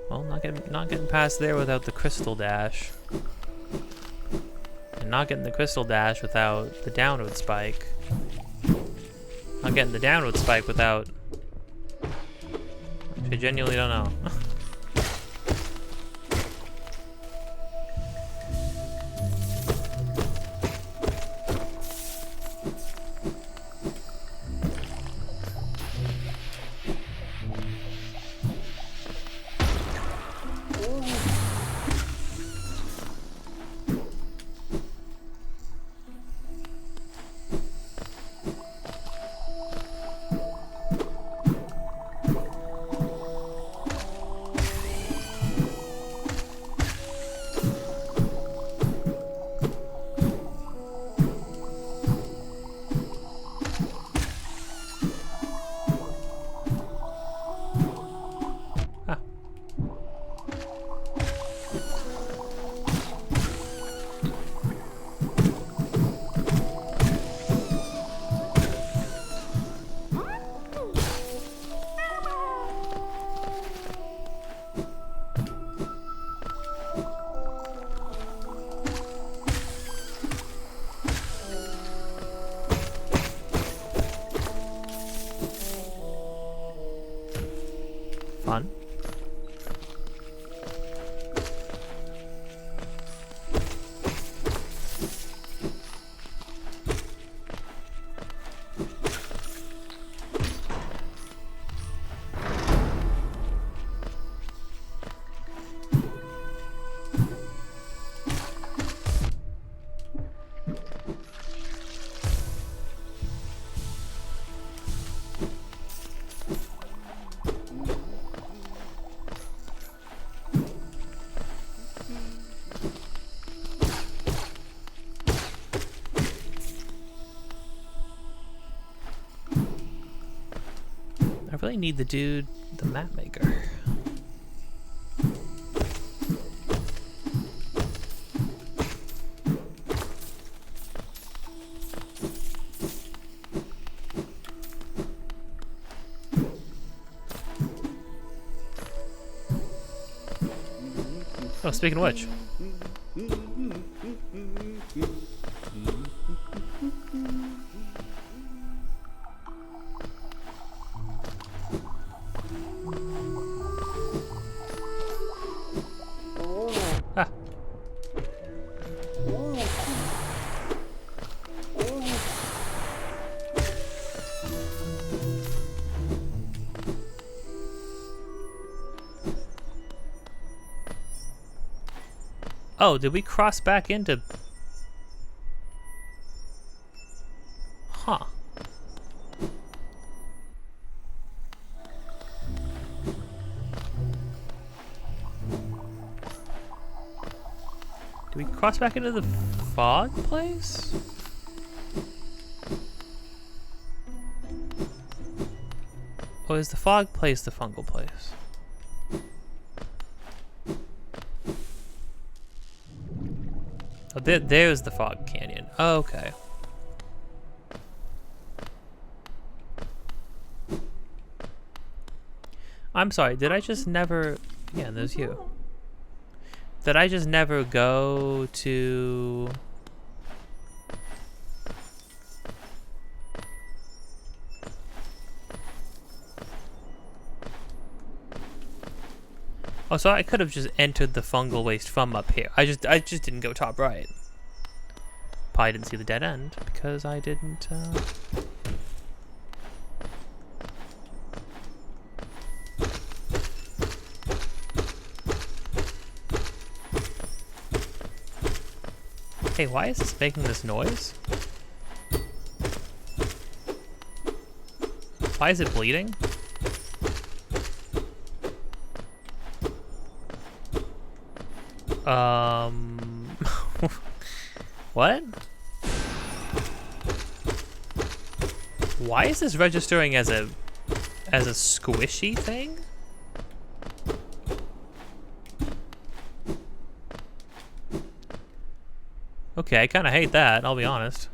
Well, not getting past there without the crystal dash. And not getting the crystal dash without the downward spike. Not getting the downward spike without... I genuinely don't know. Fun. I really need the map maker. Oh, speaking of which. Ah. Oh, did we cross back into... Huh. Did we cross back into the fog place? Or is the fog place the fungal place? Oh, there's the fog canyon. Oh, okay. I'm sorry, did I just never... Yeah, there's you. Did I just never go to... Oh, so I could have just entered the fungal waste from up here. I just didn't go top right. Probably didn't see the dead end because I didn't. Hey, why is this making this noise? Why is it bleeding? What? Why is this registering as a squishy thing? Okay, I kind of hate that, I'll be honest.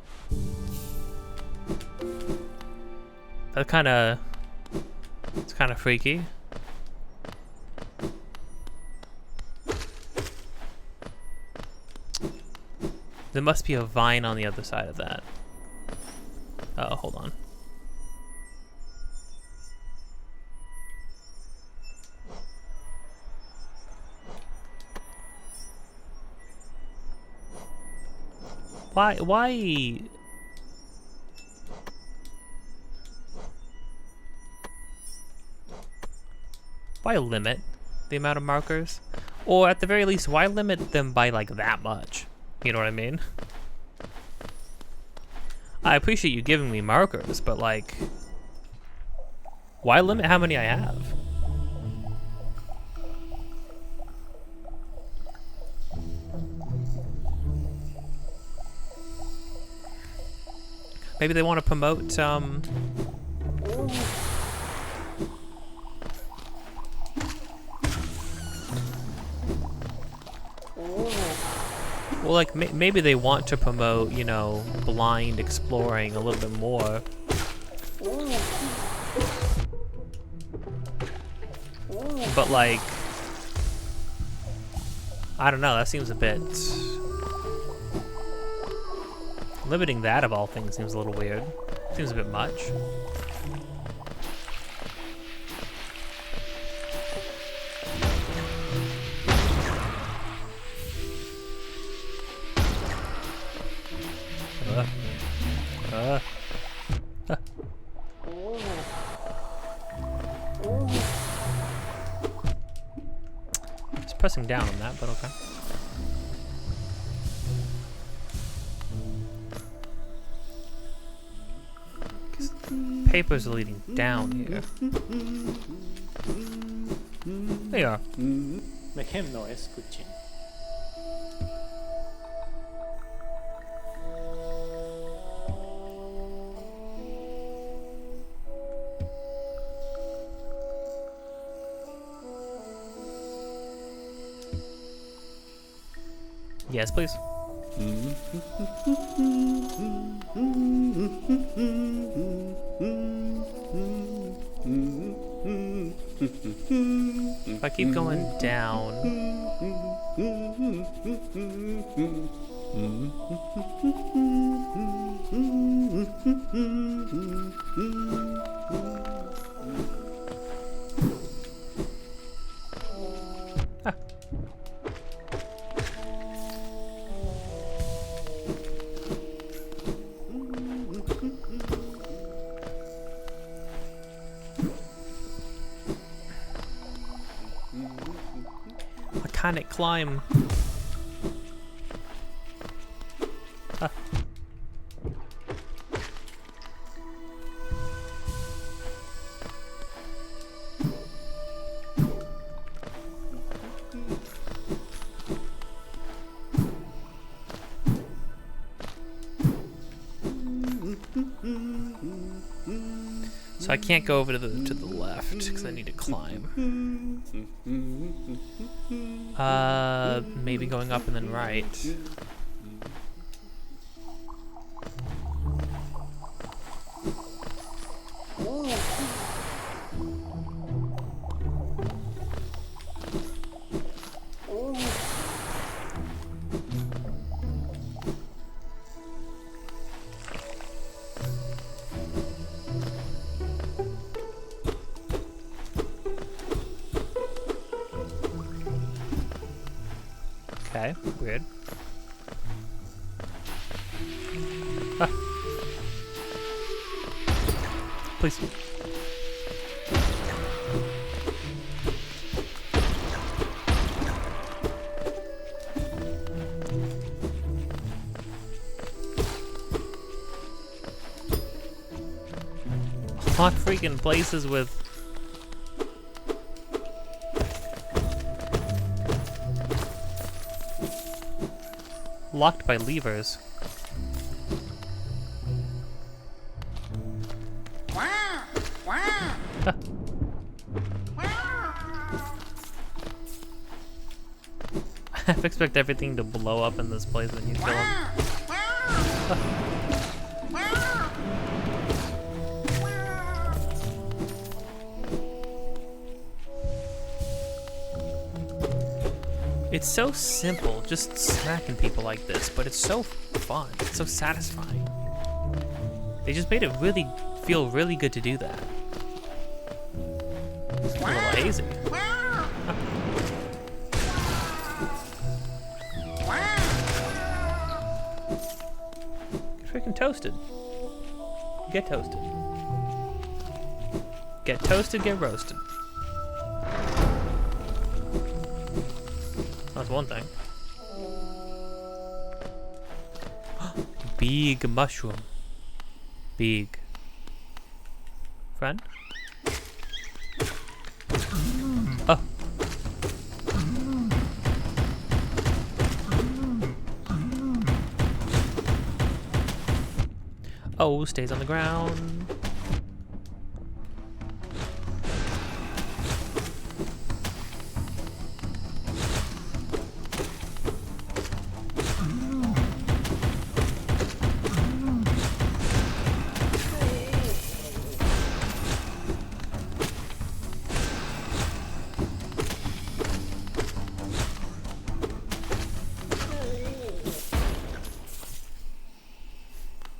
It's kind of freaky. There must be a vine on the other side of that. Oh, hold on. Why limit the amount of markers? Or at the very least, why limit them by like that much? You know what I mean? I appreciate you giving me markers, but like, why limit how many I have? Maybe they want to promote, well, like, maybe they want to promote, you know, blind exploring a little bit more. But, like, I don't know, that seems a bit... Limiting that, of all things, seems a little weird. Seems a bit much. Just pressing down on that, but okay. Papers are leading down here. They are. Make him know escuchen. Yes, please. If I keep going down... Ah. I can't climb. Ah. So I can't go over to the left because I need to climb. Maybe going up and then right. Okay, weird. Ah. Please. lot of freaking places with... locked by levers. I expect everything to blow up in this place when you kill him. It's so simple, just smacking people like this, but it's so fun. It's so satisfying. They just made it really feel really good to do that. It's a little hazy. Get freaking toasted. Get toasted. Get toasted, get roasted. That's one thing. Big mushroom. Big. Friend? Oh. Oh, stays on the ground.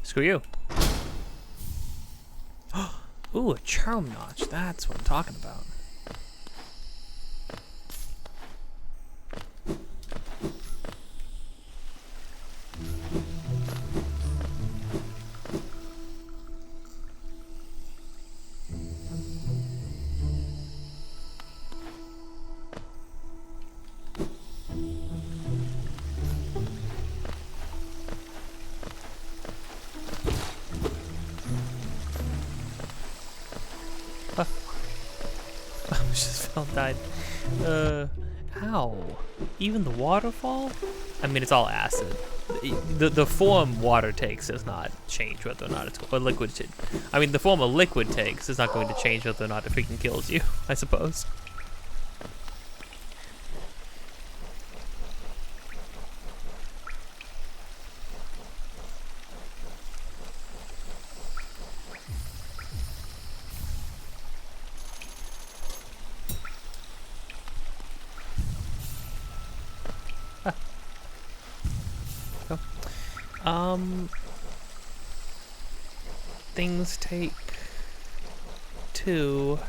Screw you. Ooh, a charm notch. That's what I'm talking about. Just fell, died. Ow. Even the waterfall? I mean, it's all acid. The form water takes does not change whether or not it's... Or liquid... I mean, the form a liquid takes is not going to change whether or not it freaking kills you, I suppose. Things take 2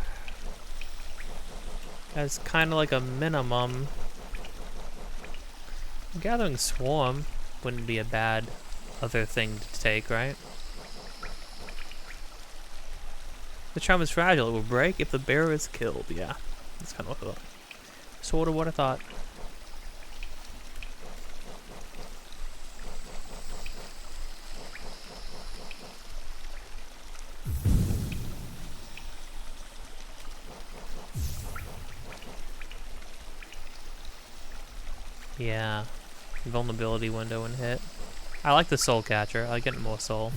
as kind of like a minimum. Gathering swarm wouldn't be a bad other thing to take, right? The charm is fragile. It will break if the bearer is killed. Yeah, that's kind of what I thought. Sort of what I thought. Yeah, vulnerability window and hit. I like the soul catcher. I like getting more soul.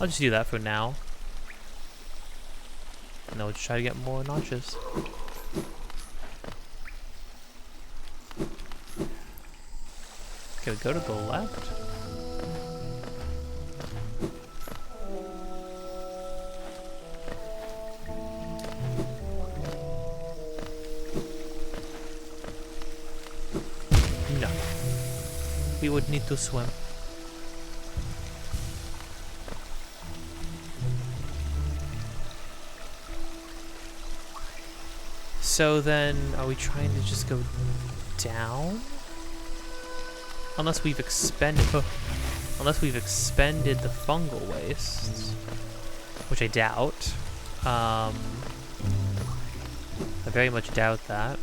I'll just do that for now. And then we'll just try to get more notches. Okay, we go to the left. No. We would need to swim. So then, are we trying to just go down? Unless we've expended, unless we've expended the fungal wastes, which I doubt. I very much doubt that.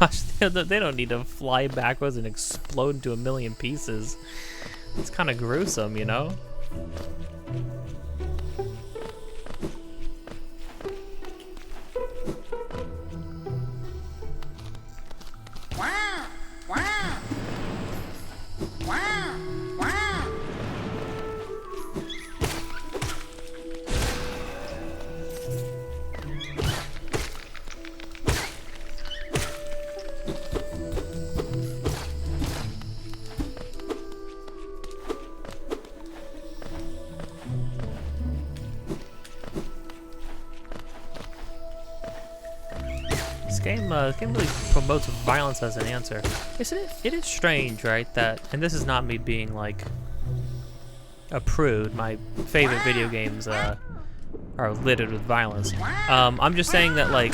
gosh, they don't need to fly backwards and explode into a million pieces. It's kind of gruesome, you know? This game really promotes violence as an answer. Isn't it? It is strange, right? That, and this is not me being like a prude. My favorite video games are littered with violence. I'm just saying that, like,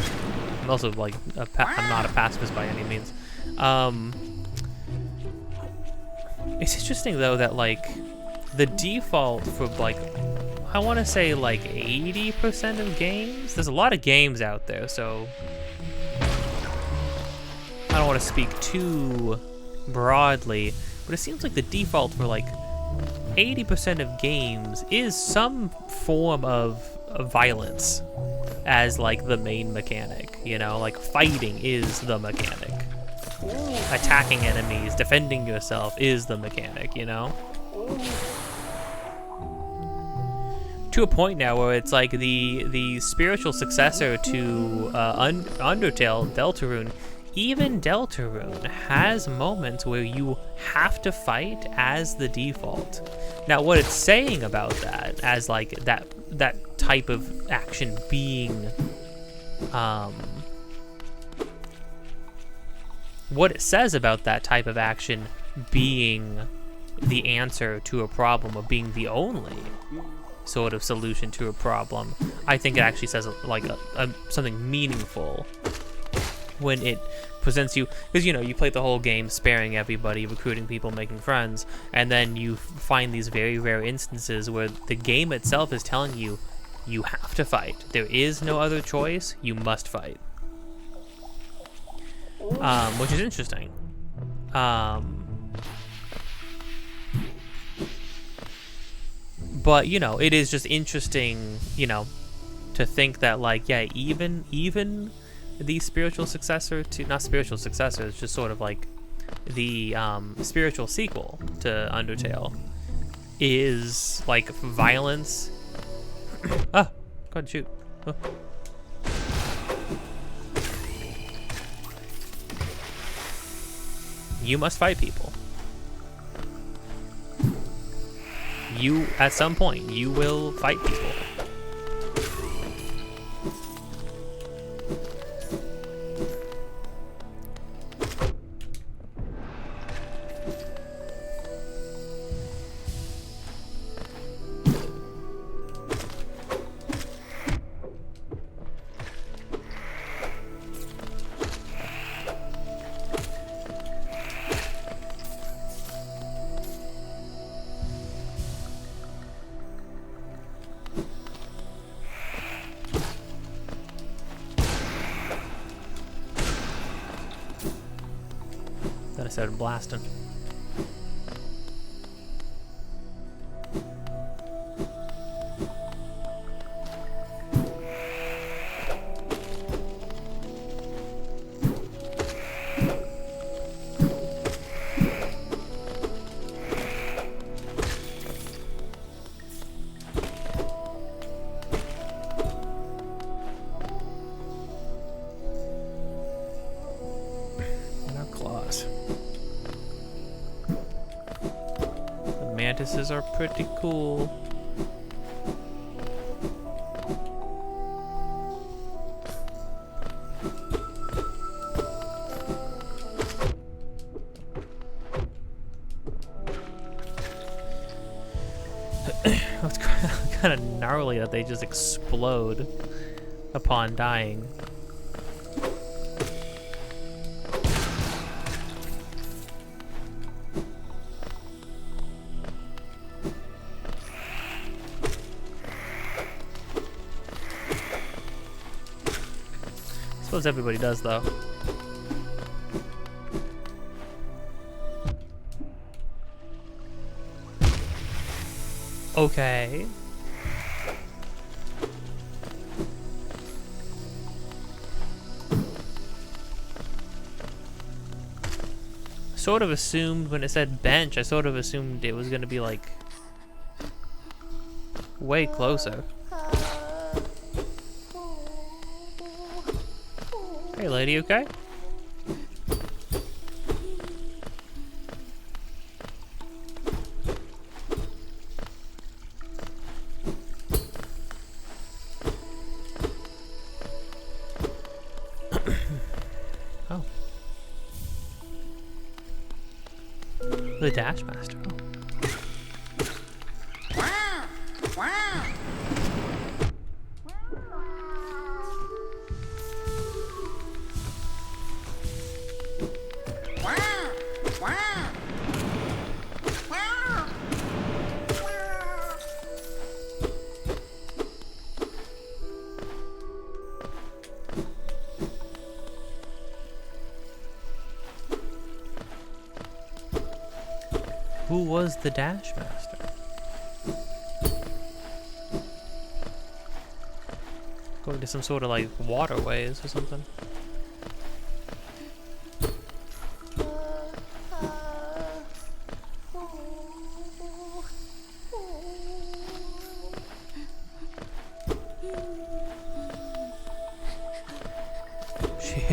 I'm also like I'm not a pacifist by any means. It's interesting though that like the default for like, I want to say like 80% of games. There's a lot of games out there, so I don't want to speak too broadly, but it seems like the default for like 80% of games is some form of violence as like the main mechanic, you know, like fighting is the mechanic. Attacking enemies, defending yourself is the mechanic, you know? To a point now where it's like the spiritual successor to Undertale, Deltarune. Even Deltarune has moments where you have to fight as the default. Now, what it's saying about that, as like that type of action being, what it says about that type of action being the answer to a problem, or being the only sort of solution to a problem, I think it actually says like something meaningful when it presents you, because you know, you play the whole game sparing everybody, recruiting people, making friends, and then you find these very rare instances where the game itself is telling you you have to fight. There is no other choice. You must fight, which is interesting. But you know, it is just interesting, you know, to think that like, yeah, even the spiritual successor to, not spiritual successor, it's just sort of like the spiritual sequel to Undertale is like violence. Ah, go ahead, shoot. Oh. You must fight people. You, at some point, you will fight people. Then I started blasting. Mantises are pretty cool. It's kind of gnarly that they just explode upon dying. Everybody does, though. Okay. Sort of assumed when it said bench, I sort of assumed it was gonna be like way closer. Hey lady, okay? Oh. The Dash Master. Oh. Who was the Dash Master? Going to some sort of like waterways or something.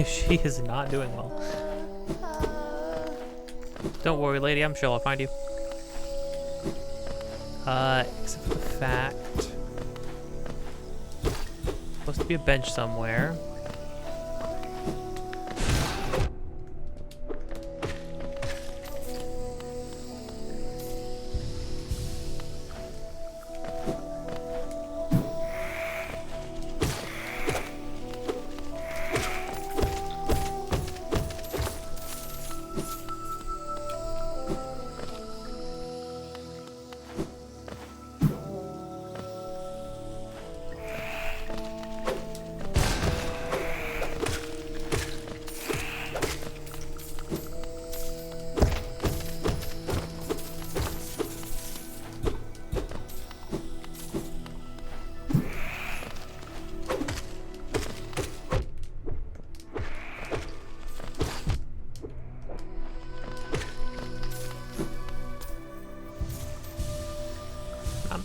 She is not doing well. Don't worry, lady. I'm sure I'll find you. Except for the fact... supposed to be a bench somewhere.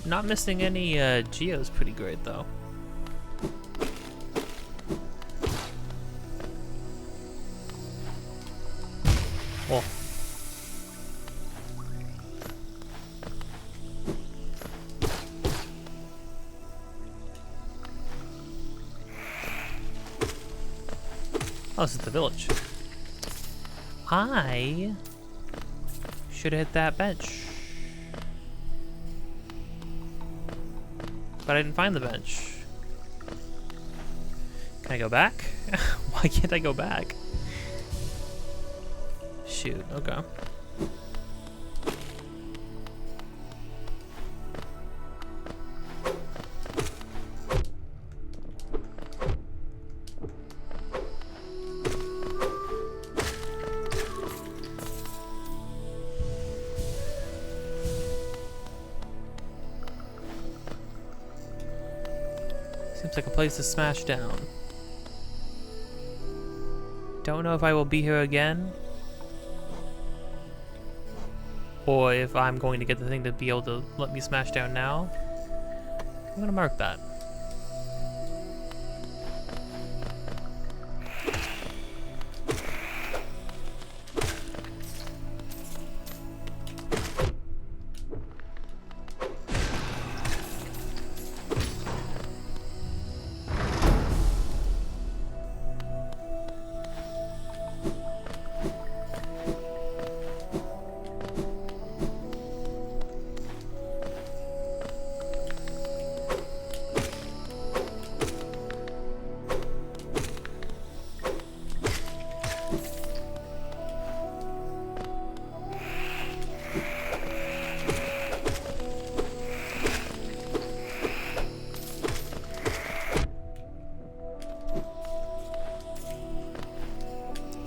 Not missing any geos, pretty great though. Oh. Oh, this is the village. I should have hit that bench. But I didn't find the bench. Can I go back? Why can't I go back? Shoot, okay. Seems like a place to smash down. Don't know if I will be here again, or if I'm going to get the thing to be able to let me smash down now. I'm gonna mark that.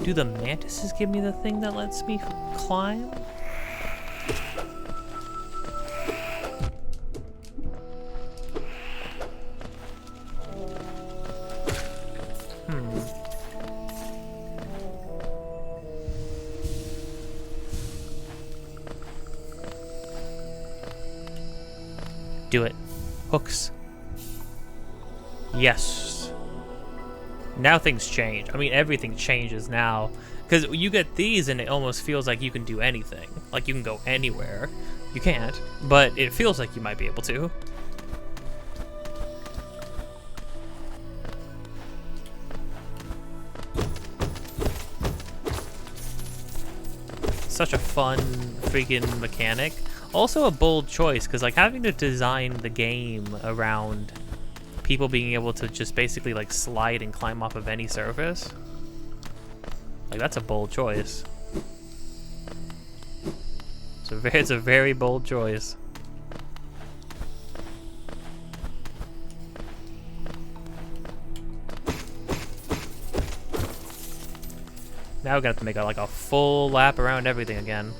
Do the mantises give me the thing that lets me climb? Do it. Hooks. Yes. Now things change. I mean, everything changes now. Because you get these and it almost feels like you can do anything. Like you can go anywhere. You can't, but it feels like you might be able to. Such a fun freaking mechanic. Also a bold choice, because like having to design the game around people being able to just basically like slide and climb off of any surface. Like that's a bold choice. It's a very bold choice. Now we're gonna have to make like a full lap around everything again.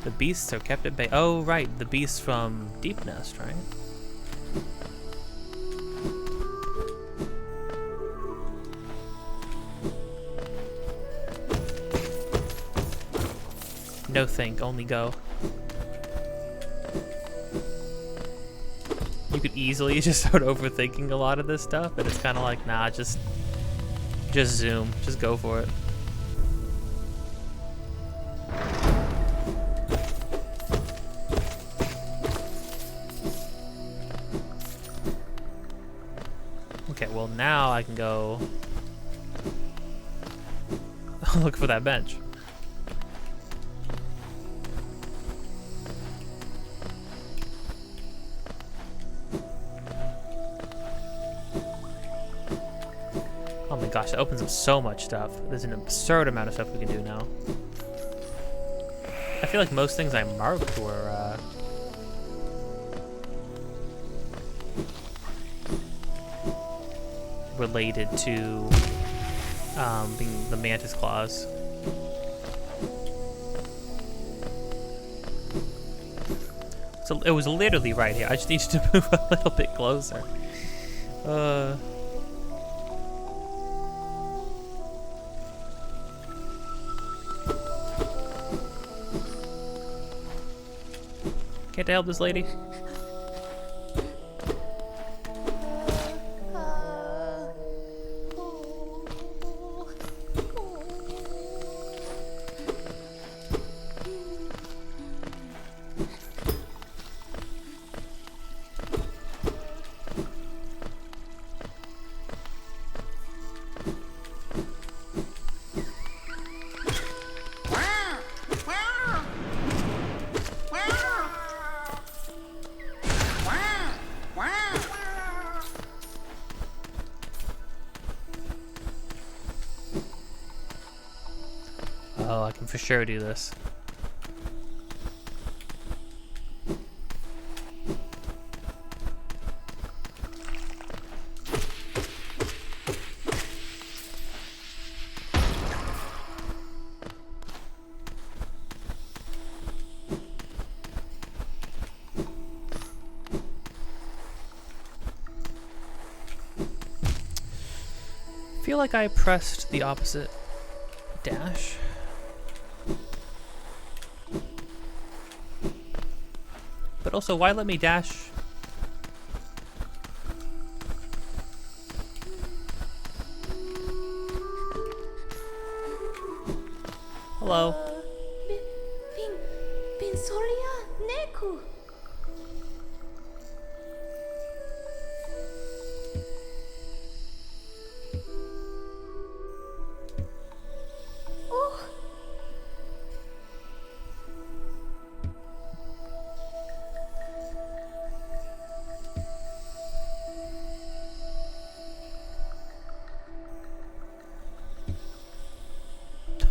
The beasts are kept at bay. Oh, right, the beasts from Deep Nest, right? No think, only go. You could easily just start overthinking a lot of this stuff, and it's kind of like, nah, just zoom, just go for it. Okay, well now I can go look for that bench. Oh my gosh, that opens up so much stuff. There's an absurd amount of stuff we can do now. I feel like most things I marked were related to being the mantis claws. So it was literally right here. I just need you to move a little bit closer. Can't I help this lady? Oh, I can for sure do this. I feel like I pressed the opposite dash. But also, why let me dash? Hello. Bin solia neku. Oh.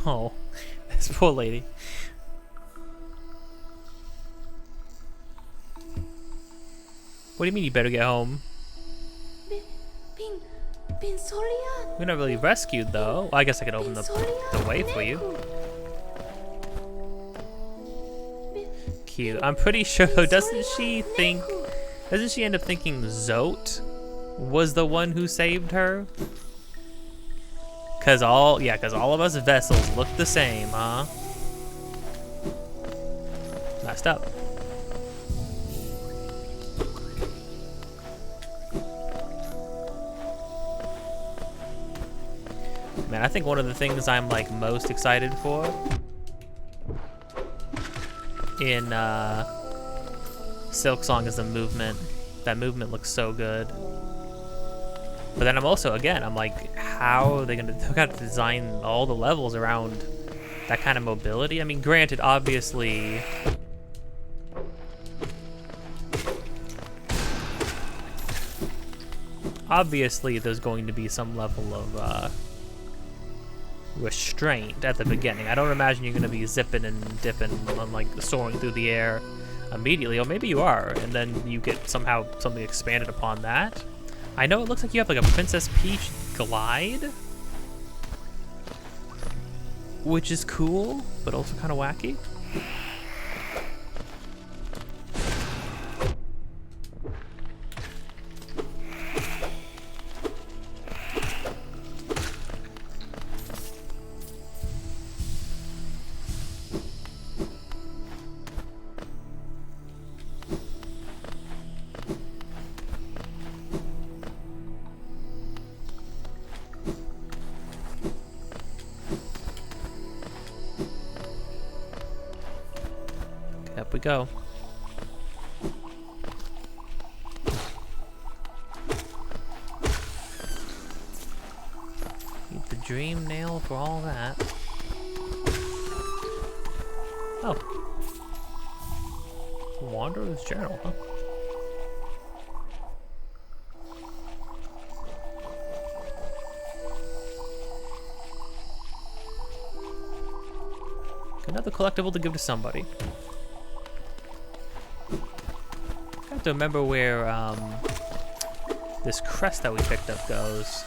Oh, this poor lady. What do you mean you better get home? Bin solia. We're not really rescued though. Well, I guess I could open the way for you. Cute. I'm pretty sure though, doesn't she end up thinking Zote was the one who saved her? Cause all of us vessels look the same, huh? Messed up. Man, I think one of the things I'm like most excited for in Silk Song is the movement. That movement looks so good. But then I'm also, again, I'm like, how are they gonna, they've got to design all the levels around that kind of mobility? I mean, granted, obviously, there's going to be some level of restraint at the beginning. I don't imagine you're going to be zipping and dipping and like soaring through the air immediately, or maybe you are, and then you get somehow something expanded upon that. I know it looks like you have like a Princess Peach glide, which is cool, but also kind of wacky. Up we go. Need the dream nail for all that. Oh. Wanderer's Journal, huh? Another collectible to give to somebody. To remember where this crest that we picked up goes.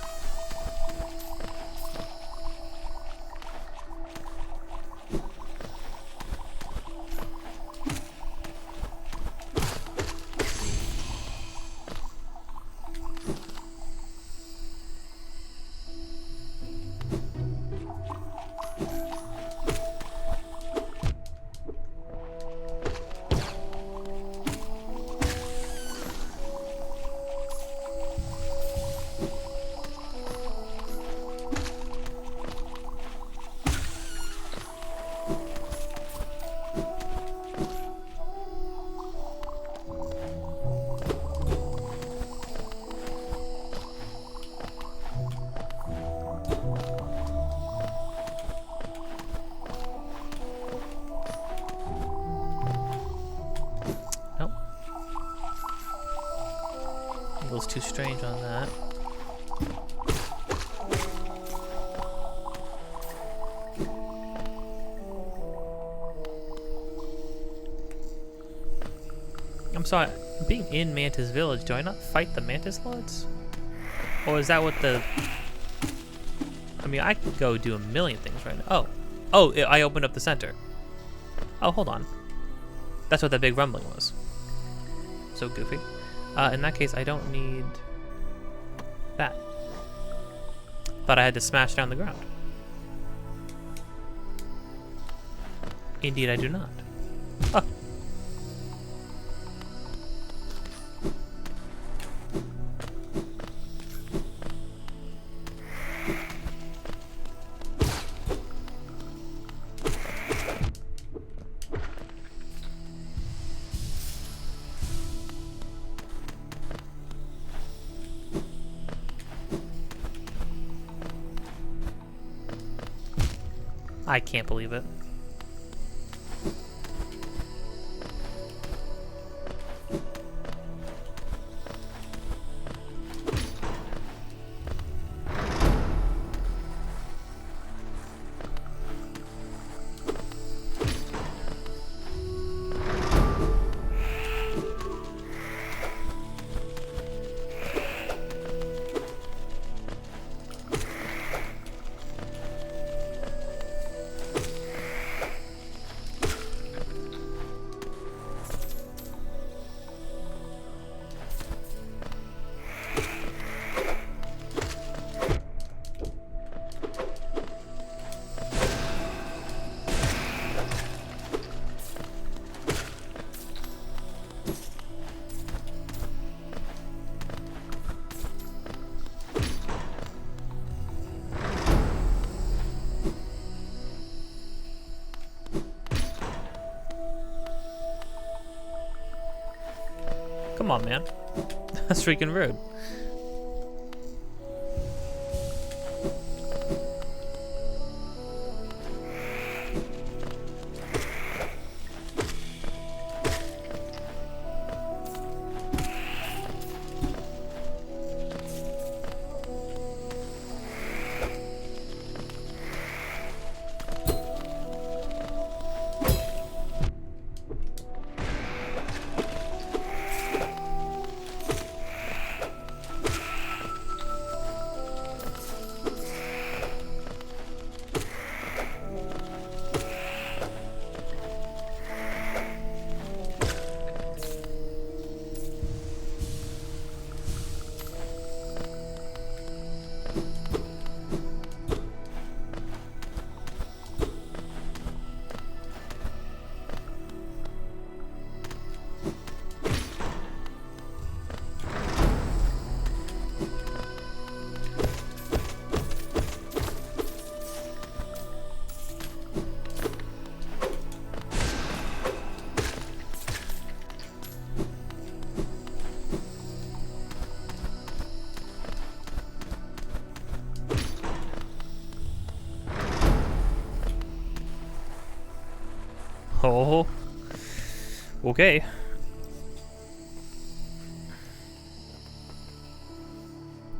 Angle's too strange on that. I'm sorry, being in Mantis Village, do I not fight the Mantis Lords? Or is that what the... I mean, I could go do a million things right now. Oh, I opened up the center. Oh, hold on. That's what that big rumbling was. So goofy. In that case, I don't need that. Thought I had to smash down the ground. Indeed, I do not. Oh. I can't believe it. Come on, man. That's freaking rude. Oh. Okay.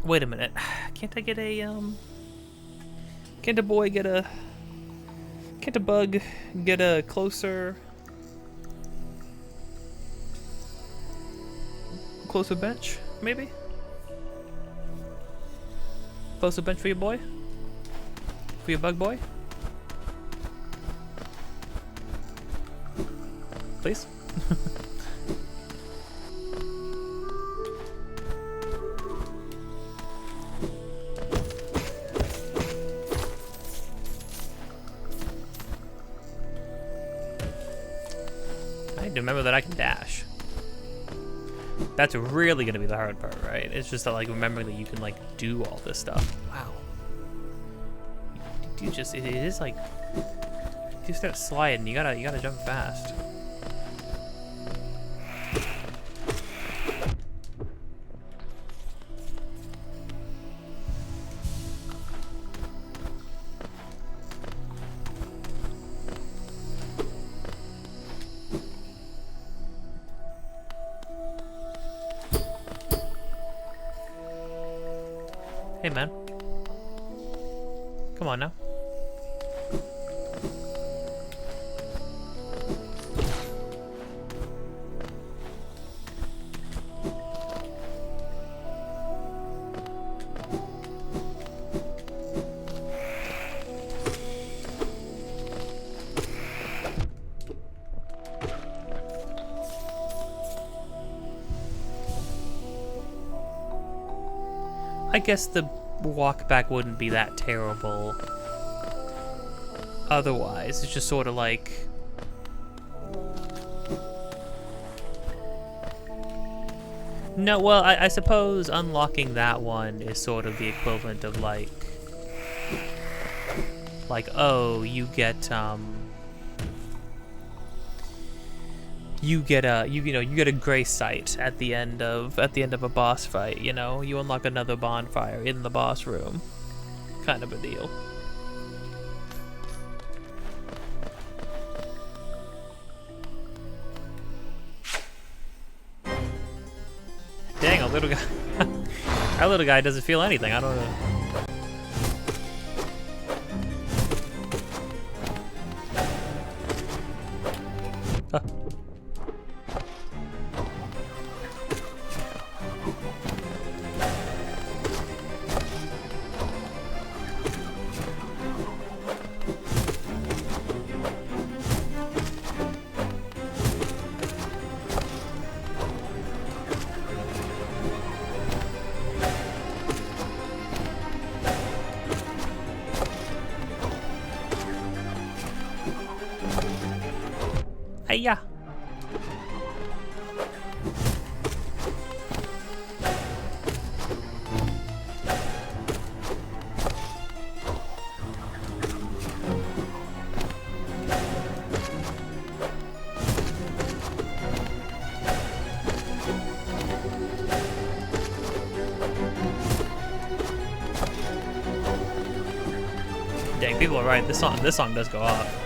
Wait a minute. Can't I get a, Can't a boy get a... Can't a bug get a closer... Closer bench, maybe? Closer bench for your boy? For your bug boy? Please? I need to remember that I can dash. That's really gonna be the hard part, right? It's just that, like, remembering that you can, like, do all this stuff. Wow. You just, it is like, if you start sliding, you gotta jump fast. Hey, man. Come on now. I guess the walk back wouldn't be that terrible otherwise. It's just sort of like... No, well, I suppose unlocking that one is sort of the equivalent of like, oh, you get you get a gray sight at the end of a boss fight, you know? You unlock another bonfire in the boss room. Kind of a deal. Dang, a little guy. Our little guy doesn't feel anything. I don't know. Yeah. people are right. This song does go off.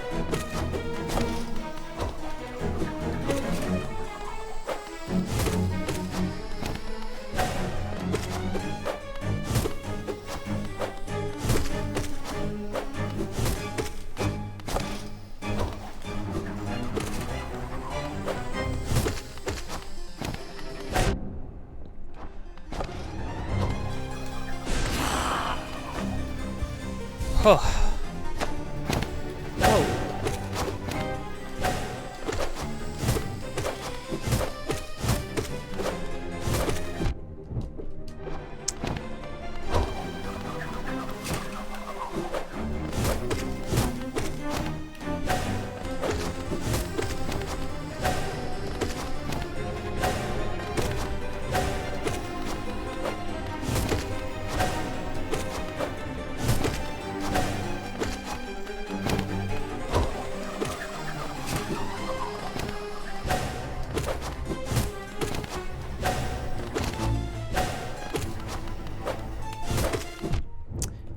Oh. Whoa.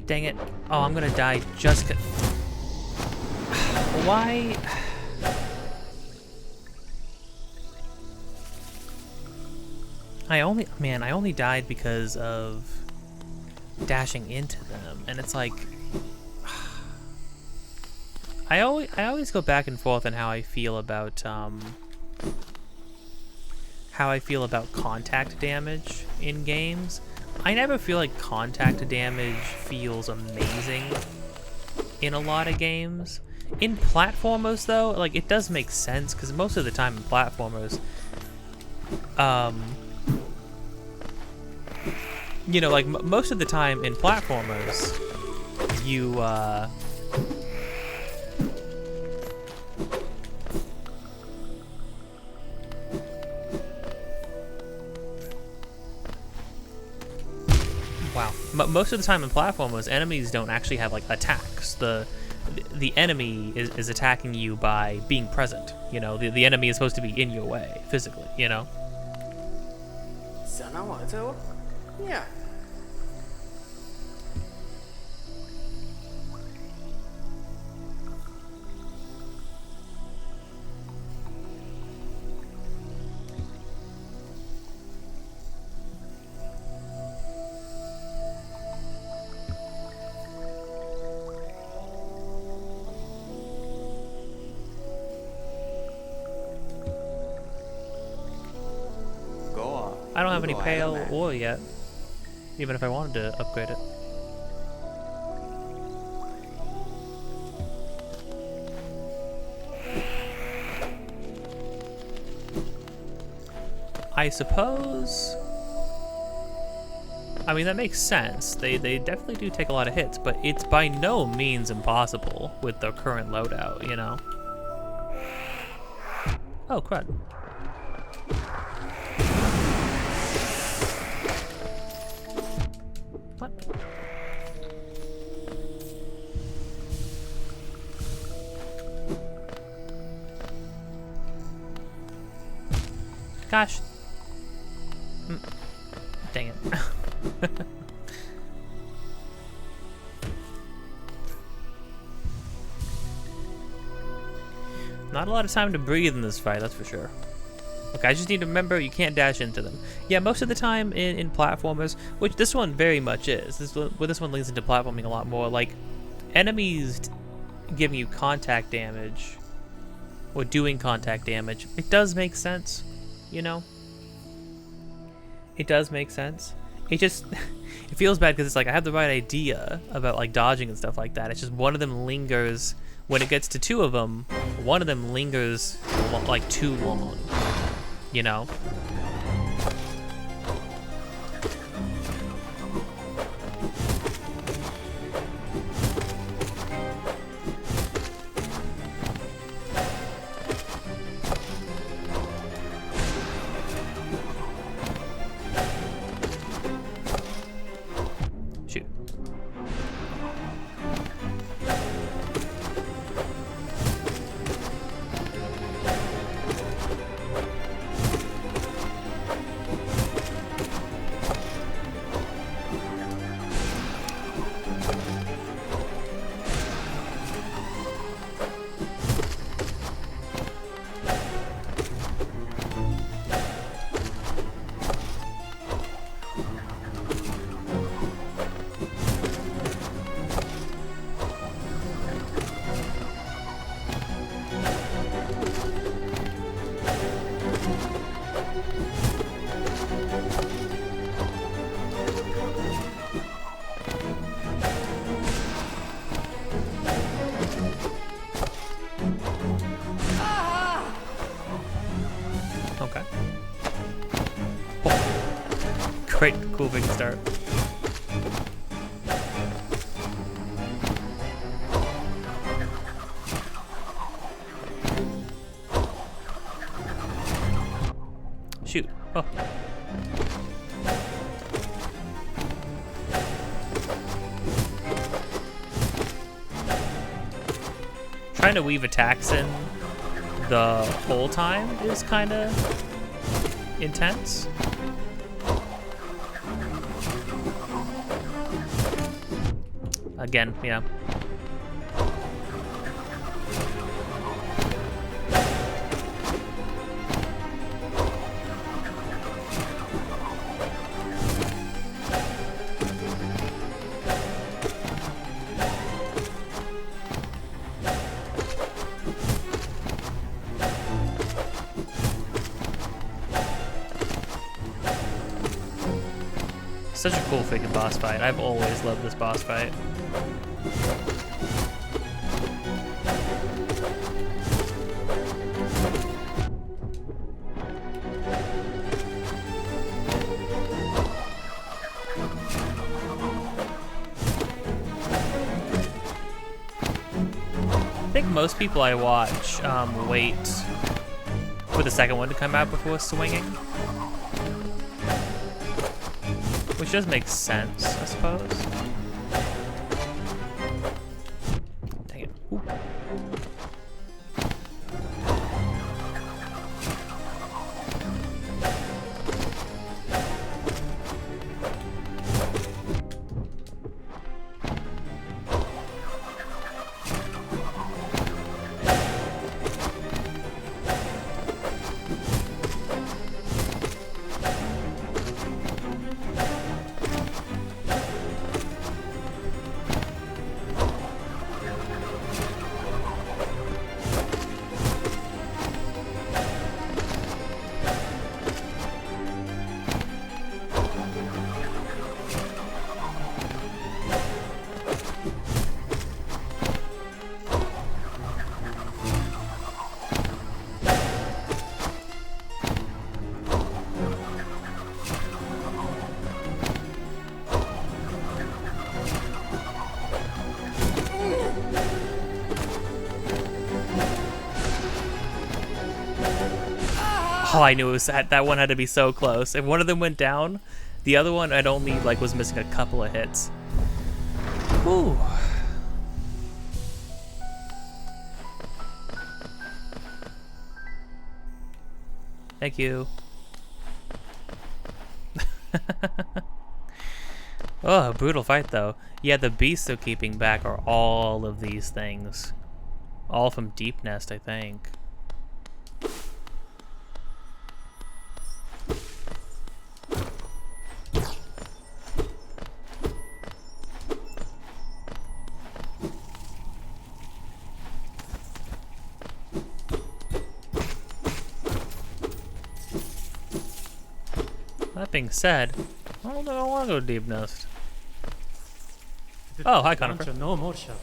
Dang it. Oh, I'm gonna die just 'cause... Why? I only died because of dashing into them, and it's like... I always go back and forth on how I feel about contact damage in games. I never feel like contact damage feels amazing in a lot of games. In platformers, though, like, it does make sense, because most of the time in platformers, you know, like, most of the time in platformers, you, wow. Most of the time in platformers, enemies don't actually have, like, attacks. The enemy is attacking you by being present. You know, the enemy is supposed to be in your way, physically, you know? Yeah. I don't have any pale oil yet, even if I wanted to upgrade it. I suppose... I mean, that makes sense. They definitely do take a lot of hits, but it's by no means impossible with the current loadout, you know? Oh, crud. What? Gosh. Dang it. Not a lot of time to breathe in this fight, that's for sure. Okay, I just need to remember you can't dash into them. Yeah, most of the time in platformers, which this one very much is. This one leans into platforming a lot more. Like, enemies giving you contact damage, or doing contact damage, it does make sense, you know? It does make sense. It just, it feels bad because it's like I have the right idea about like dodging and stuff like that. It's just one of them lingers, when it gets to two of them, one of them lingers like too long, you know? Shoot. Okay. Oh. Great, cool big start. Shoot. Oh. Trying to weave attacks in the whole time is kind of intense. Again, yeah. Such a cool freaking boss fight. I've always loved this boss fight. I think most people I watch wait for the second one to come out before swinging. Which does make sense, I suppose. Dang it. Ooh. Oh, I knew it was that one had to be so close. If one of them went down, the other one I'd only was missing a couple of hits. Whew. Thank you. Oh, brutal fight though. Yeah, the beasts they're keeping back are all of these things. All from Deep Nest, I think. That being said, I don't think I want to go to Deep Nest. Oh, hi, Conifer. No more shot.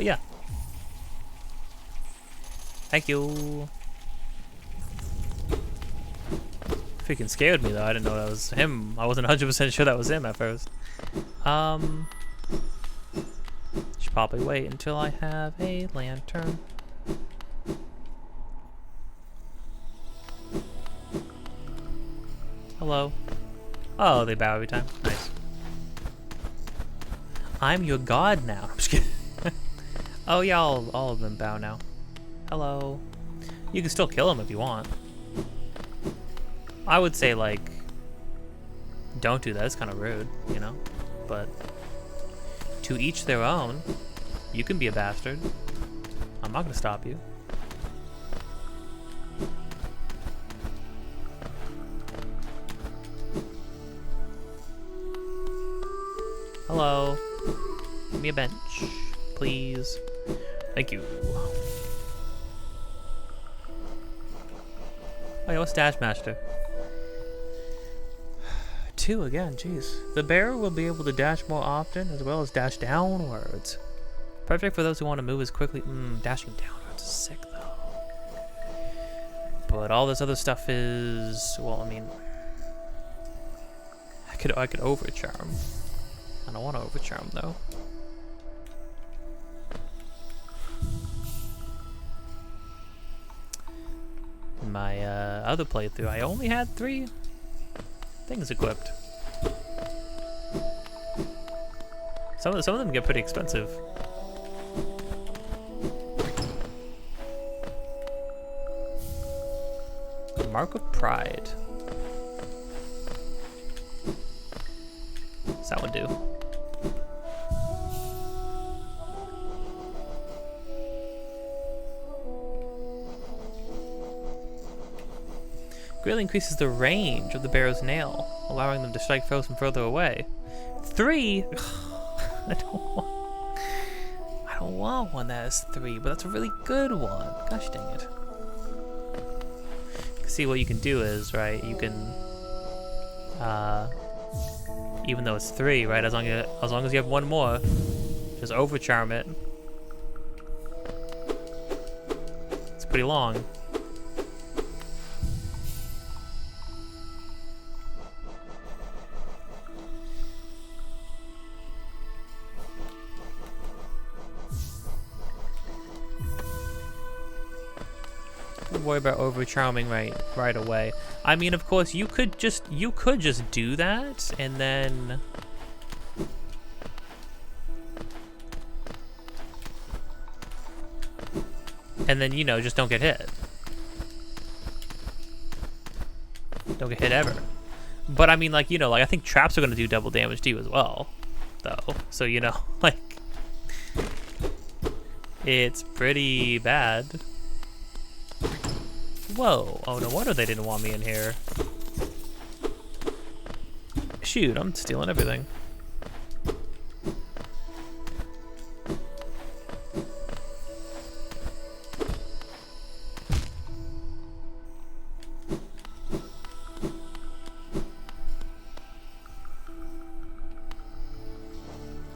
Yeah. Thank you. Freaking scared me though. I didn't know that was him. I wasn't 100% sure that was him at first. Should probably wait until I have a lantern. Hello. Oh, they bow every time. Nice. I'm your god now. I'm just kidding. Oh yeah, all of them bow now. Hello. You can still kill them if you want. I would say like, don't do that. It's kind of rude, you know. But to each their own. You can be a bastard. I'm not gonna stop you. Hello. Give me a bench, please. Thank you. Oh, yeah, what's Dash Master? 2 again, jeez. The bear will be able to dash more often, as well as dash downwards. Perfect for those who want to move as quickly. Dashing downwards is sick, though. But all this other stuff is, well, I mean, I could overcharm. I don't want to overcharm, though. In my other playthrough, I only had 3 things equipped. Some of them get pretty expensive. Mark of Pride. What's that one do? Greatly increases the range of the barrow's nail, allowing them to strike foes from further away. 3? I don't want one that has 3, but that's a really good one. Gosh dang it. See, what you can do is, right, you can, even though it's 3, right, as long as you have 1 more, just overcharm it. It's pretty long. Worry about overcharming right away. I mean, of course, you could just do that and then you know, just don't get hit. Don't get hit ever. But I mean, like, you know, like I think traps are gonna do double damage to you as well, though. So you know, like, it's pretty bad. Whoa, oh, no wonder they didn't want me in here. Shoot, I'm stealing everything.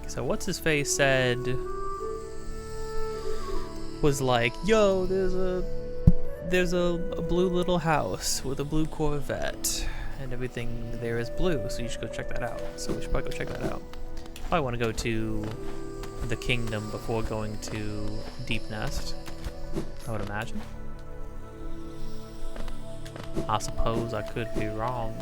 So what's his face said was like, yo, there's a blue little house with a blue Corvette, and everything there is blue, so you should go check that out. So we should probably go check that out. Probably want to go to the kingdom before going to Deep Nest, I would imagine. I suppose I could be wrong.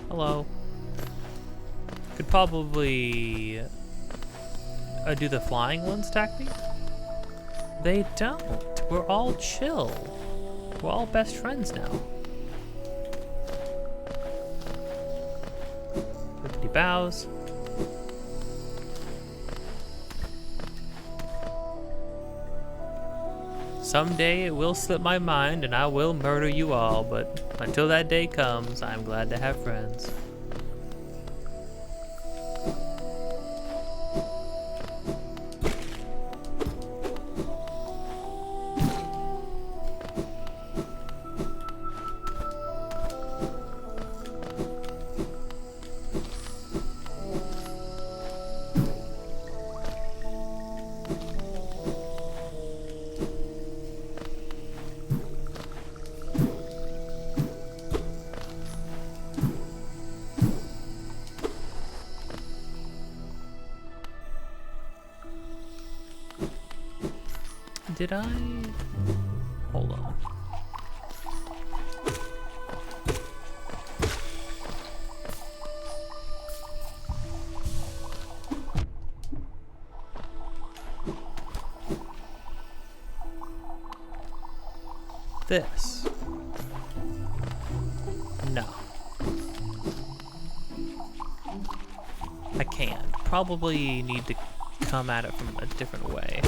Hello. Could probably do the flying ones attack me? They don't. We're all chill. We're all best friends now. Flippity bows. Someday it will slip my mind and I will murder you all, but until that day comes, I'm glad to have friends. Did I? Hold on. This. No. I can't. Probably need to come at it from a different way.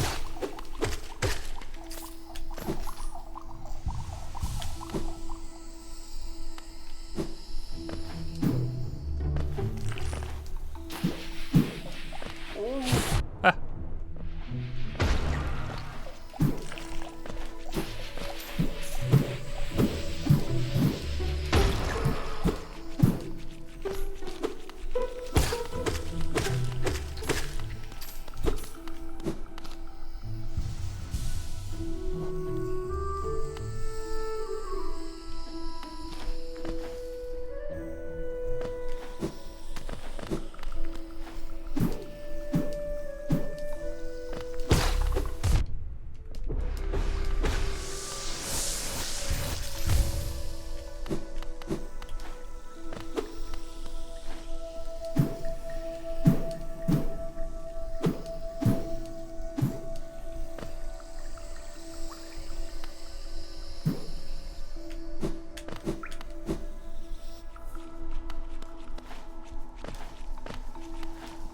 Ah.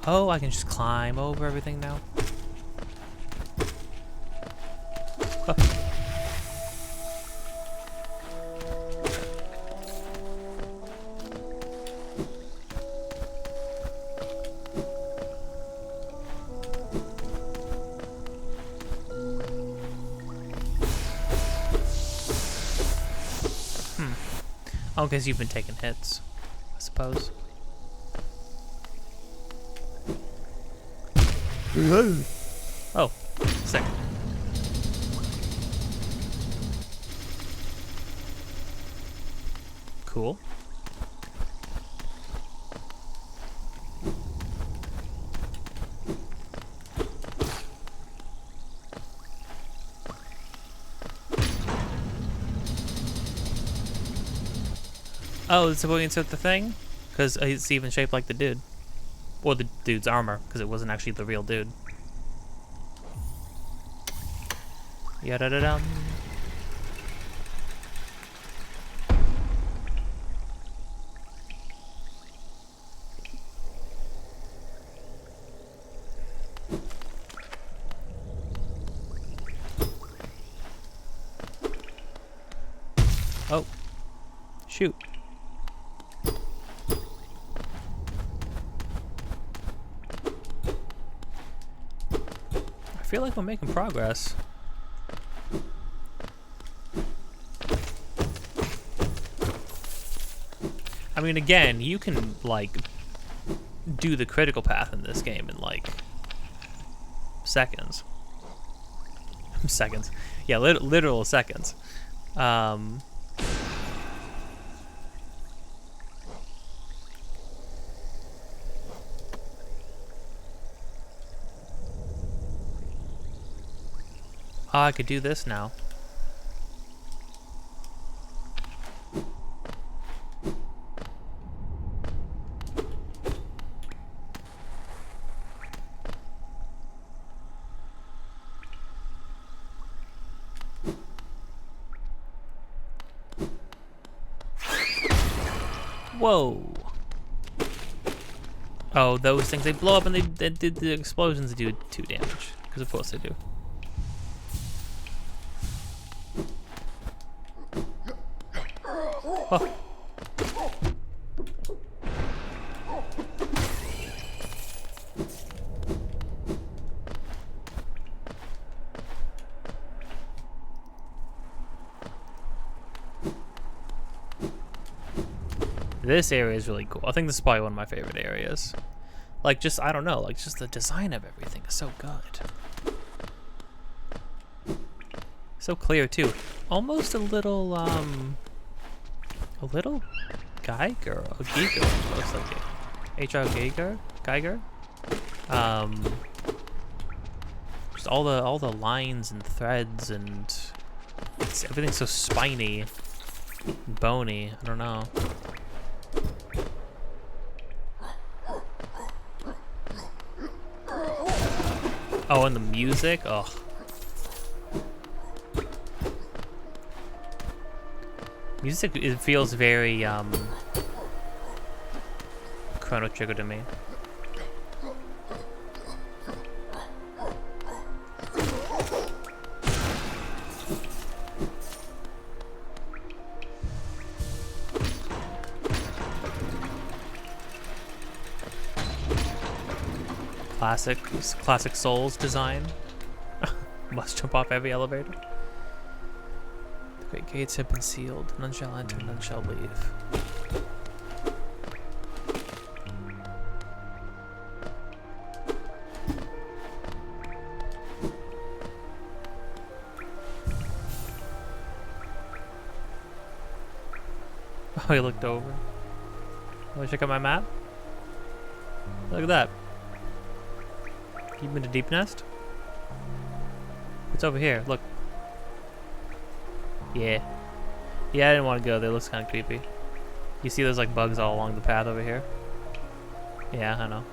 Oh, I can just climb over everything now. Huh. Oh, because you've been taking hits, I suppose. Oh, sick. Cool. Oh, it's supposed to insert the thing? Because it's even shaped like the dude. Or the dude's armor, because it wasn't actually the real dude. Yada-da-dum. Oh. Shoot. I feel like we're making progress. I mean, again, you can, like, do the critical path in this game in, like, seconds. Seconds. Yeah, literal seconds. Oh, I could do this now. Whoa. Oh, those things, they blow up and the explosions do 2 damage. Because of course they do. Oh. This area is really cool. I think this is probably one of my favorite areas. Like, just, I don't know, like, just the design of everything is so good. So clear, too. Almost a little Geiger, or Geiger, looks like it. H.R. Geiger? Just all the lines and threads and everything's so spiny, bony, I don't know. Oh, and the music, oh. Music, it feels very, Chrono Trigger to me. classic Souls design. Must jump off every elevator. The great gates have been sealed. None shall enter, none shall leave. Oh, he looked over. Want to check out my map? Look at that. You been to Deep Nest? It's over here, look. Yeah. Yeah, I didn't want to go there, it looks kind of creepy. You see there's like bugs all along the path over here? Yeah, I know.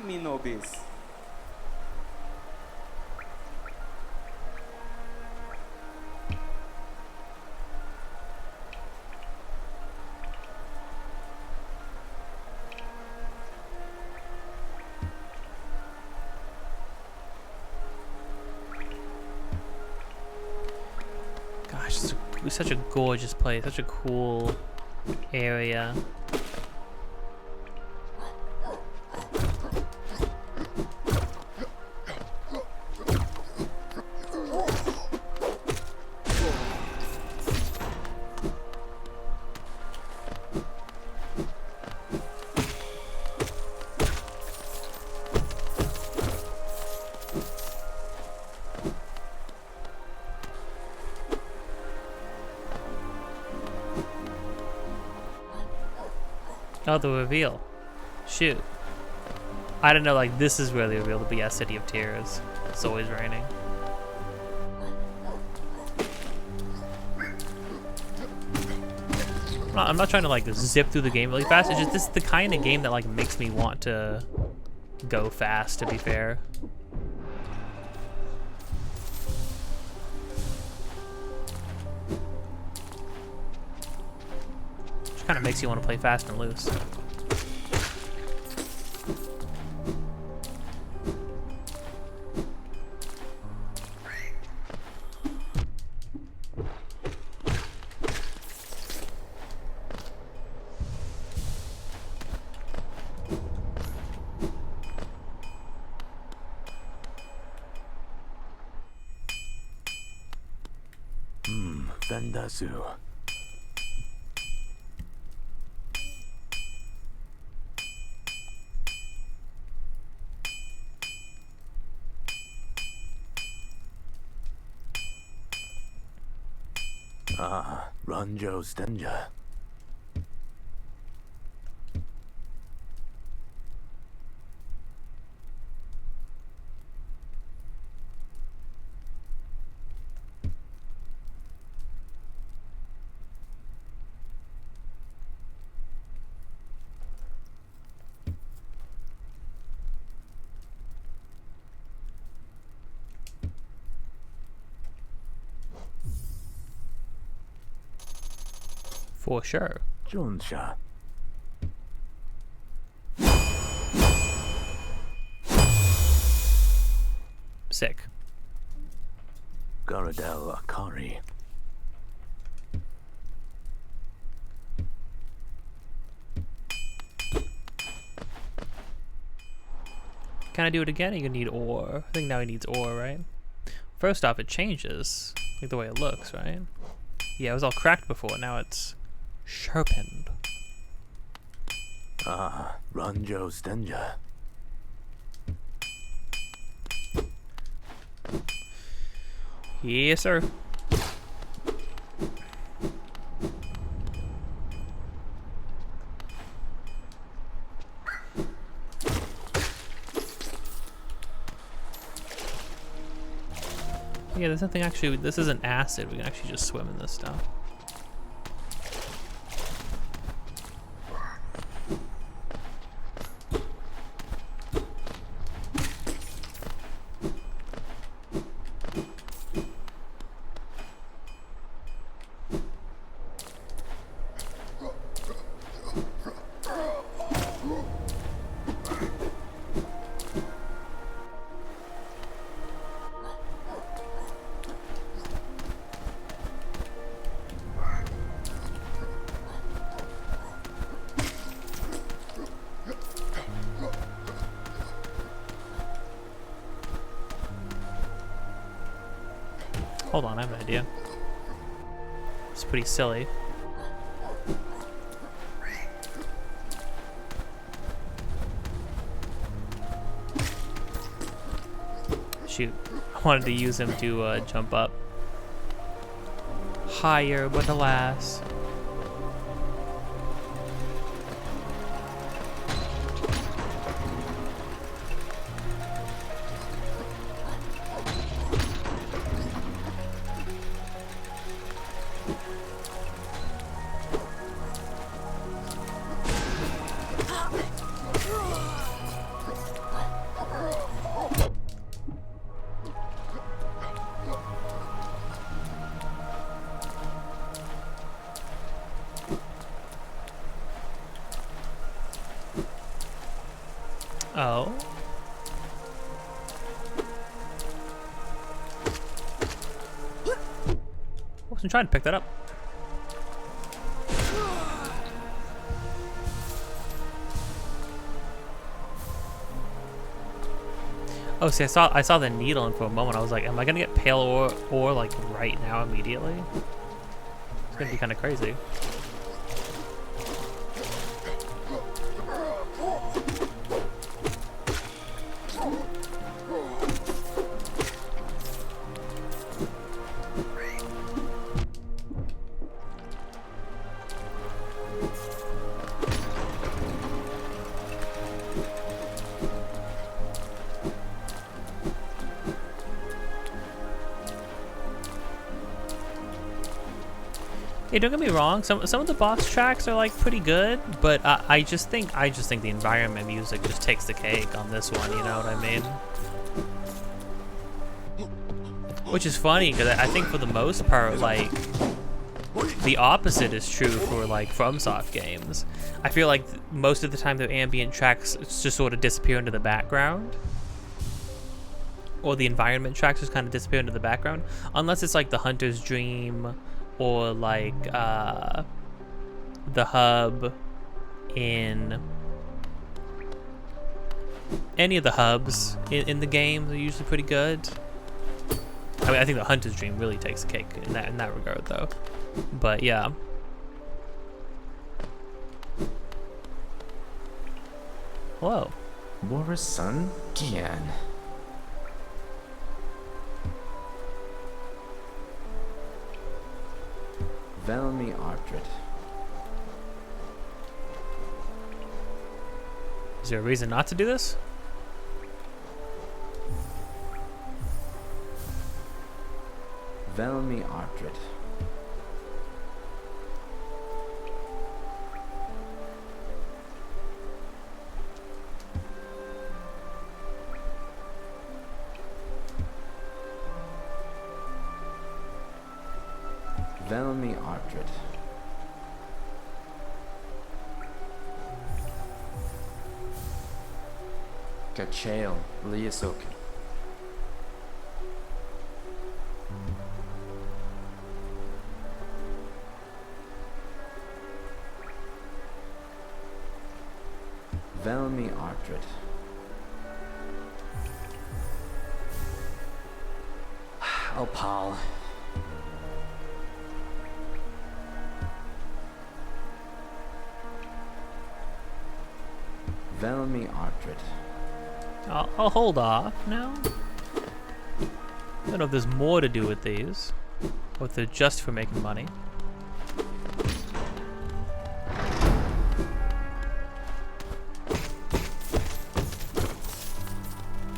Minobis. Gosh, it's such a gorgeous place, such a cool area. Oh, the reveal. Shoot. I don't know, like, this is where they reveal the BS City of Tears. It's always raining. I'm not trying to, like, zip through the game really fast. It's just, this is the kind of game that, like, makes me want to go fast, to be fair. Kind of makes you want to play fast and loose. Vendasu. Ah, Ranjo Stenja. For sure. Jonsha. Sick. Garadel Akari. Can I do it again? Are you gonna need ore? I think now he needs ore, right? First off, it changes, like the way it looks, right? Yeah, it was all cracked before, now it's sharpened. Ah, Ranjo Stenja. Yes, sir. Yeah, there's nothing actually, this isn't acid, we can actually just swim in this stuff. Hold on, I have an idea. It's pretty silly. Shoot, I wanted to use him to jump up higher, but alas. Oh. I wasn't trying to pick that up. Oh, see, I saw the needle, and for a moment I was like, am I gonna get pale ore like right now immediately? It's gonna be kind of crazy. Hey, don't get me wrong. Some of the boss tracks are like pretty good, but I just think the environment music just takes the cake on this one. You know what I mean? Which is funny because I think for the most part, like the opposite is true for like FromSoft games. I feel like most of the time the ambient tracks just sort of disappear into the background, or the environment tracks just kind of disappear into the background, unless it's like the Hunter's Dream. Or like the hub in any of the hubs in the game are usually pretty good. I mean, I think the Hunter's Dream really takes the cake in that regard, though. But yeah. Hello. Boris' son, Gian. Velmi Ardred. Is there a reason not to do this? Velmi Ardred. Velmi Ardred. Kachael Liasok. Velmi Ardred. Oh, Paul. Velmi Ardred. I'll hold off now. I don't know if there's more to do with these, or if they're just for making money.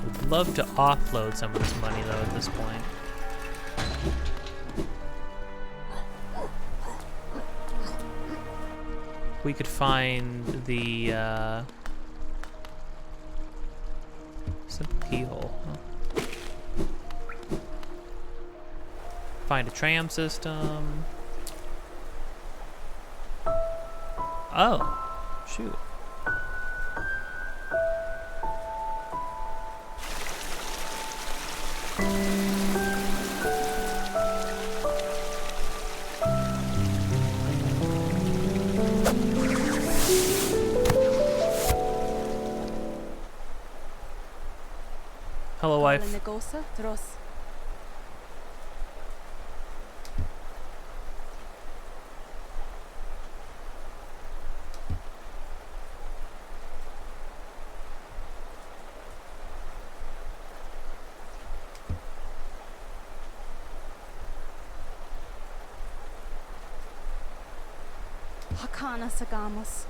Would love to offload some of this money though at this point. We could find the simple keyhole. Huh? Find a tram system. Oh, shoot. Hello, wife. Hakana Sagamos.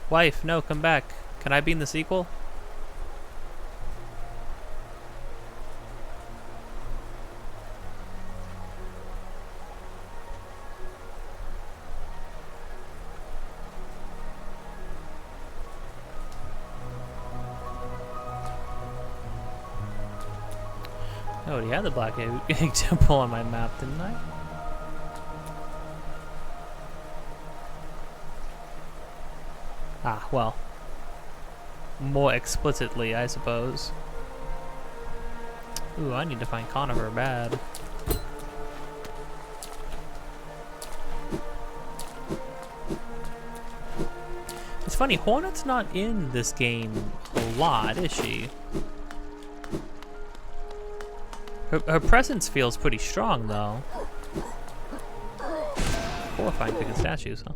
Wife, no, come back. Can I be in the sequel? I already had the Black Egg Temple on my map, didn't I? Ah, well. More explicitly, I suppose. Ooh, I need to find Conifer bad. It's funny, Hornet's not in this game a lot, is she? Her presence feels pretty strong, though. Horrifying picking statues, huh?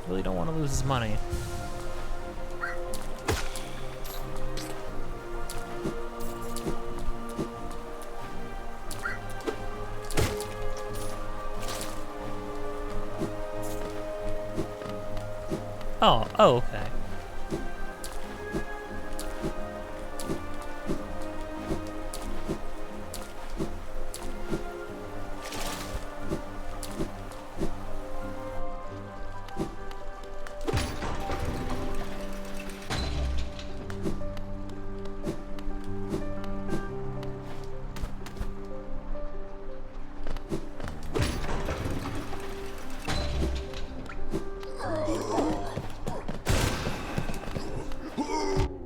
Really don't want to lose his money. Oh, okay.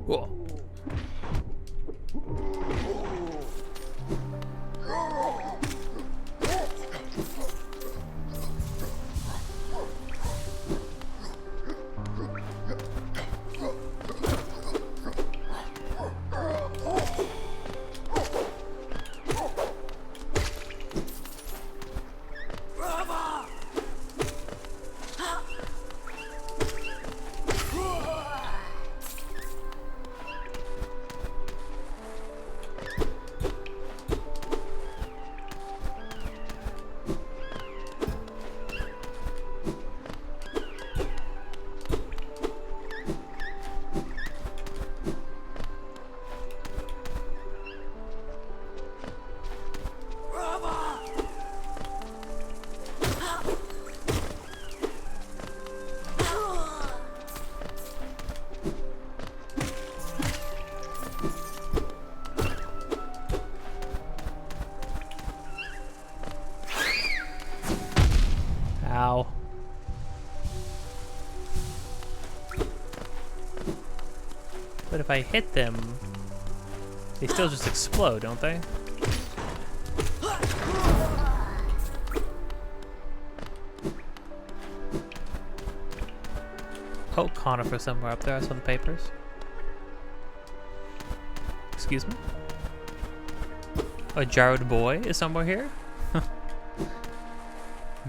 Whoa. Ow. But if I hit them, they still just explode, don't they? Oh, Conifer somewhere up there. I saw the papers. Excuse me? A jarred boy is somewhere here?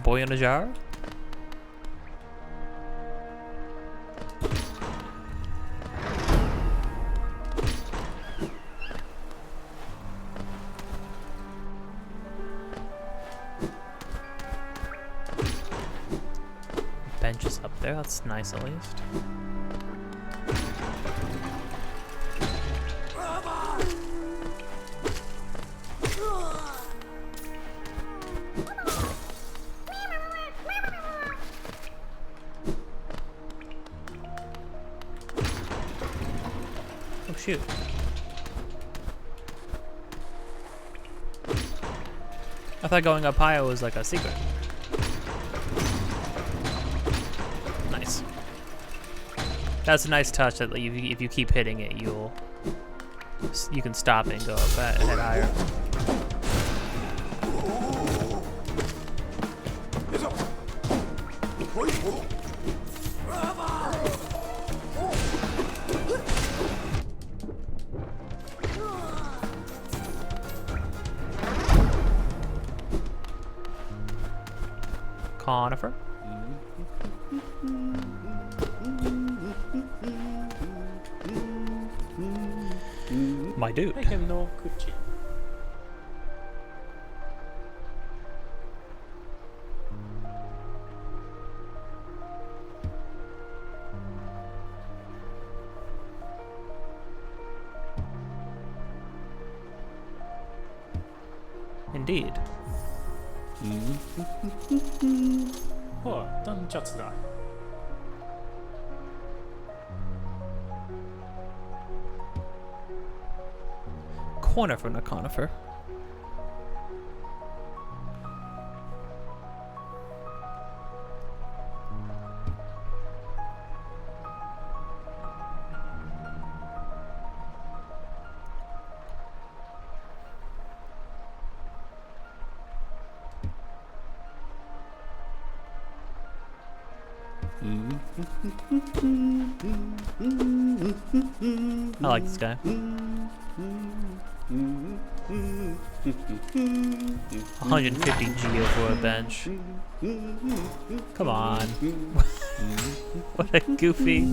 Boy in a jar? Bench is up there, that's nice at least. Oh shoot. I thought going up higher was like a secret. Nice. That's a nice touch that if you keep hitting it, you can stop it and go up head higher. Conifer. My dude. I have no cookie. Indeed. おい、ダンジャツだ。Conifer, not conifer. I like this guy. 150 geo for a bench. Come on. What a goofy.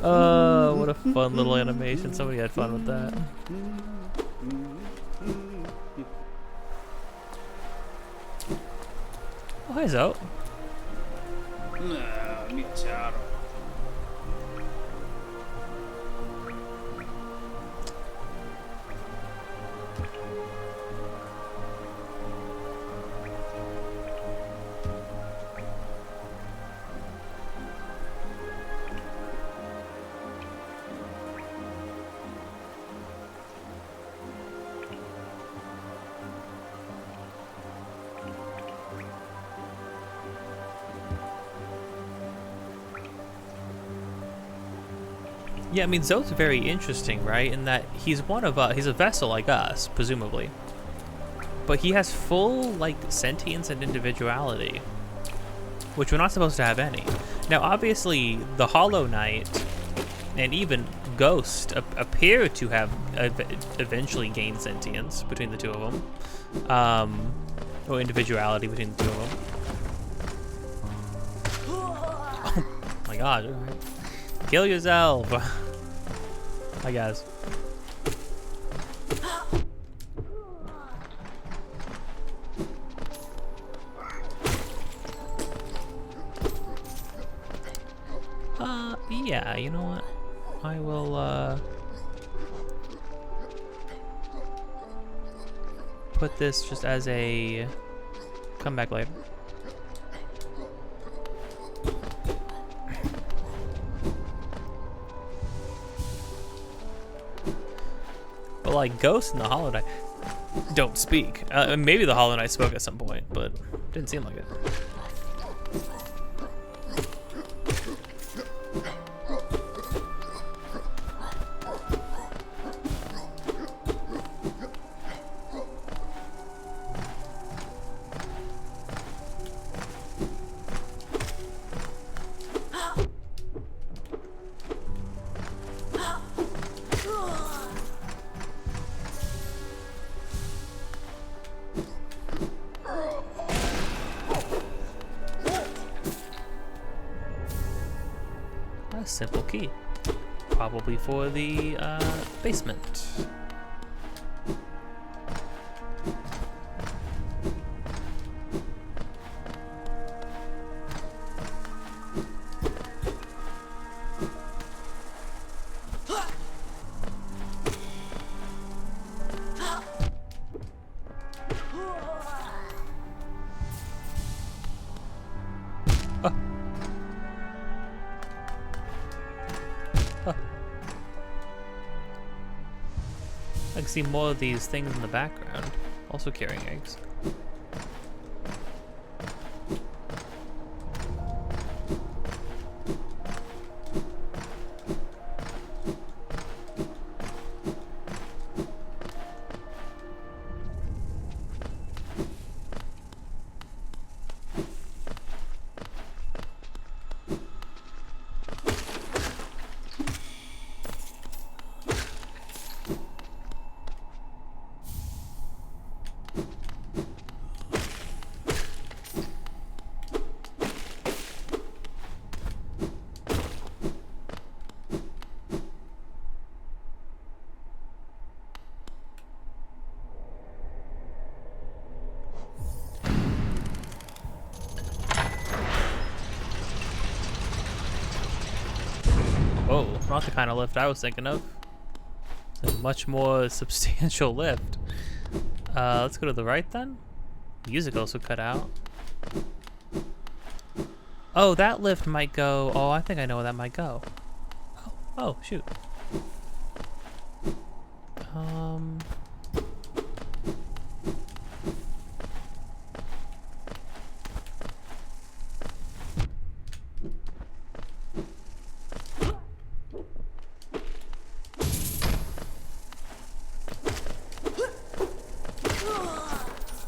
Oh, what a fun little animation. Somebody had fun with that. Oh, hi, Zoe. Yeah, I mean, Zoe's very interesting, right? In that he's one of us. He's a vessel like us, presumably. But he has full, like, sentience and individuality, which we're not supposed to have any. Now, obviously, the Hollow Knight and even Ghost appear to have eventually gained sentience between the two of them. Or individuality between the two of them. Oh my god. Alright. Kill yourself! Hi guys. Yeah, you know what? I will, put this just as a come back later. But like Ghost and the Hollow Knight don't speak. Maybe the Hollow Knight spoke at some point, but didn't seem like it. A simple key, probably for the basement. I can see more of these things in the background, also carrying eggs. not the kind of lift I was thinking of. It's a much more substantial lift. Let's go to the right then. Music also cut out. Oh, that lift might go. Oh, I think I know where that might go. Oh, shoot.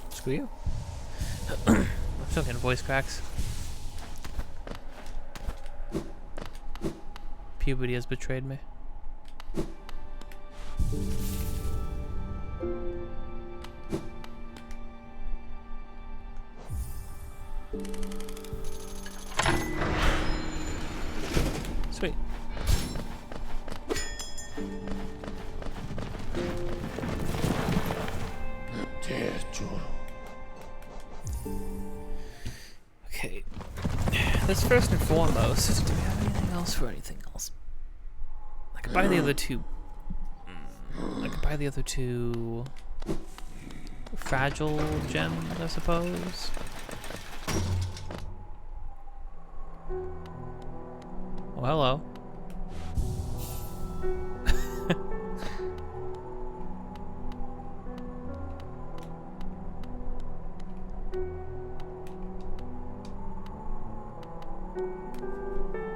Screw you. I'm still getting voice cracks. Puberty has betrayed me. Sweet. Okay. That's first and foremost. Do we have anything else for anything else? I could buy the other two. I could buy the other two fragile gems, I suppose. Oh, hello.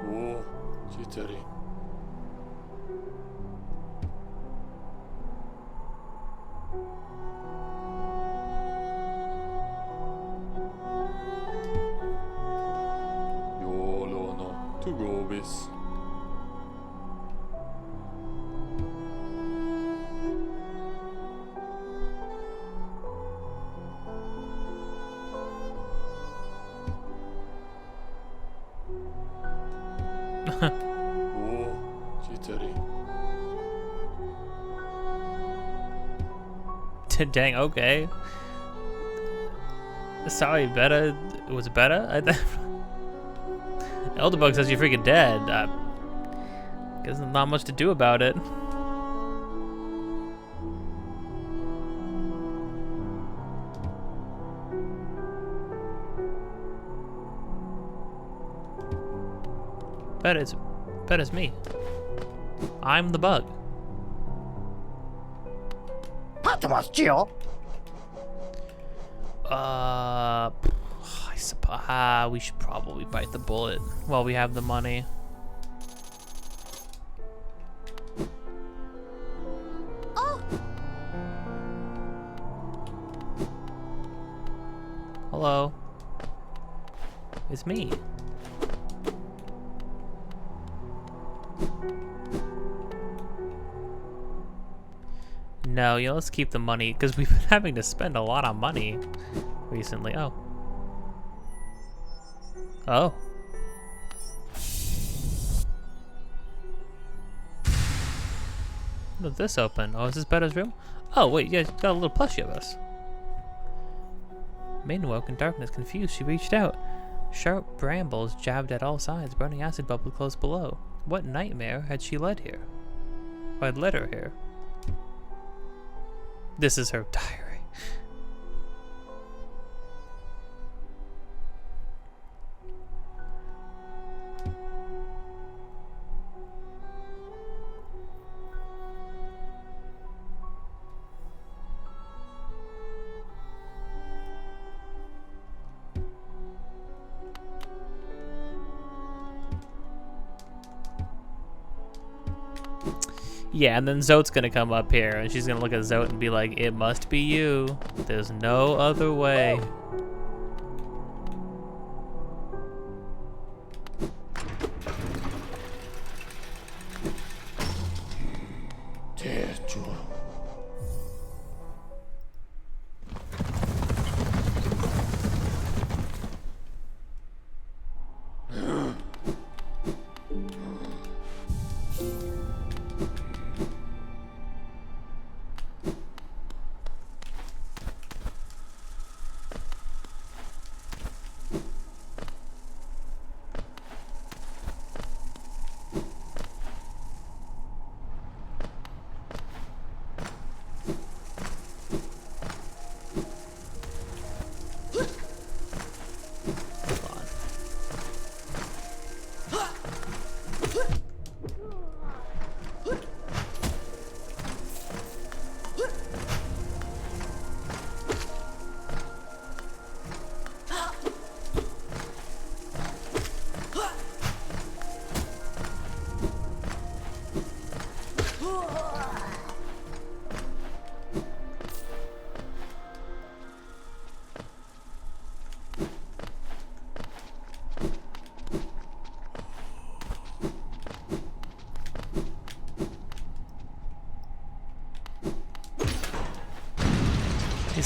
Whoa, jittery. Yolo no to go with. Whoa, jittery. Dang, okay. Sorry, Beta. Was it Beta? Elderbug says you're freaking dead. Guess there's not much to do about it. Beta's me. I'm the bug. I suppose we should probably bite the bullet while we have the money. Hello. It's me. No, let's keep the money because we've been having to spend a lot of money recently. Oh. Oh. What did this open? Oh, is this Beta's room? Oh, wait, yeah, got a little plushie of us. Maiden woke in darkness, confused. She reached out. Sharp brambles jabbed at all sides. Burning acid bubbled close below. What nightmare had she led here? Or had led her here? This is her diary. Yeah, and then Zote's gonna come up here, and she's gonna look at Zote and be like, "It must be you. There's no other way."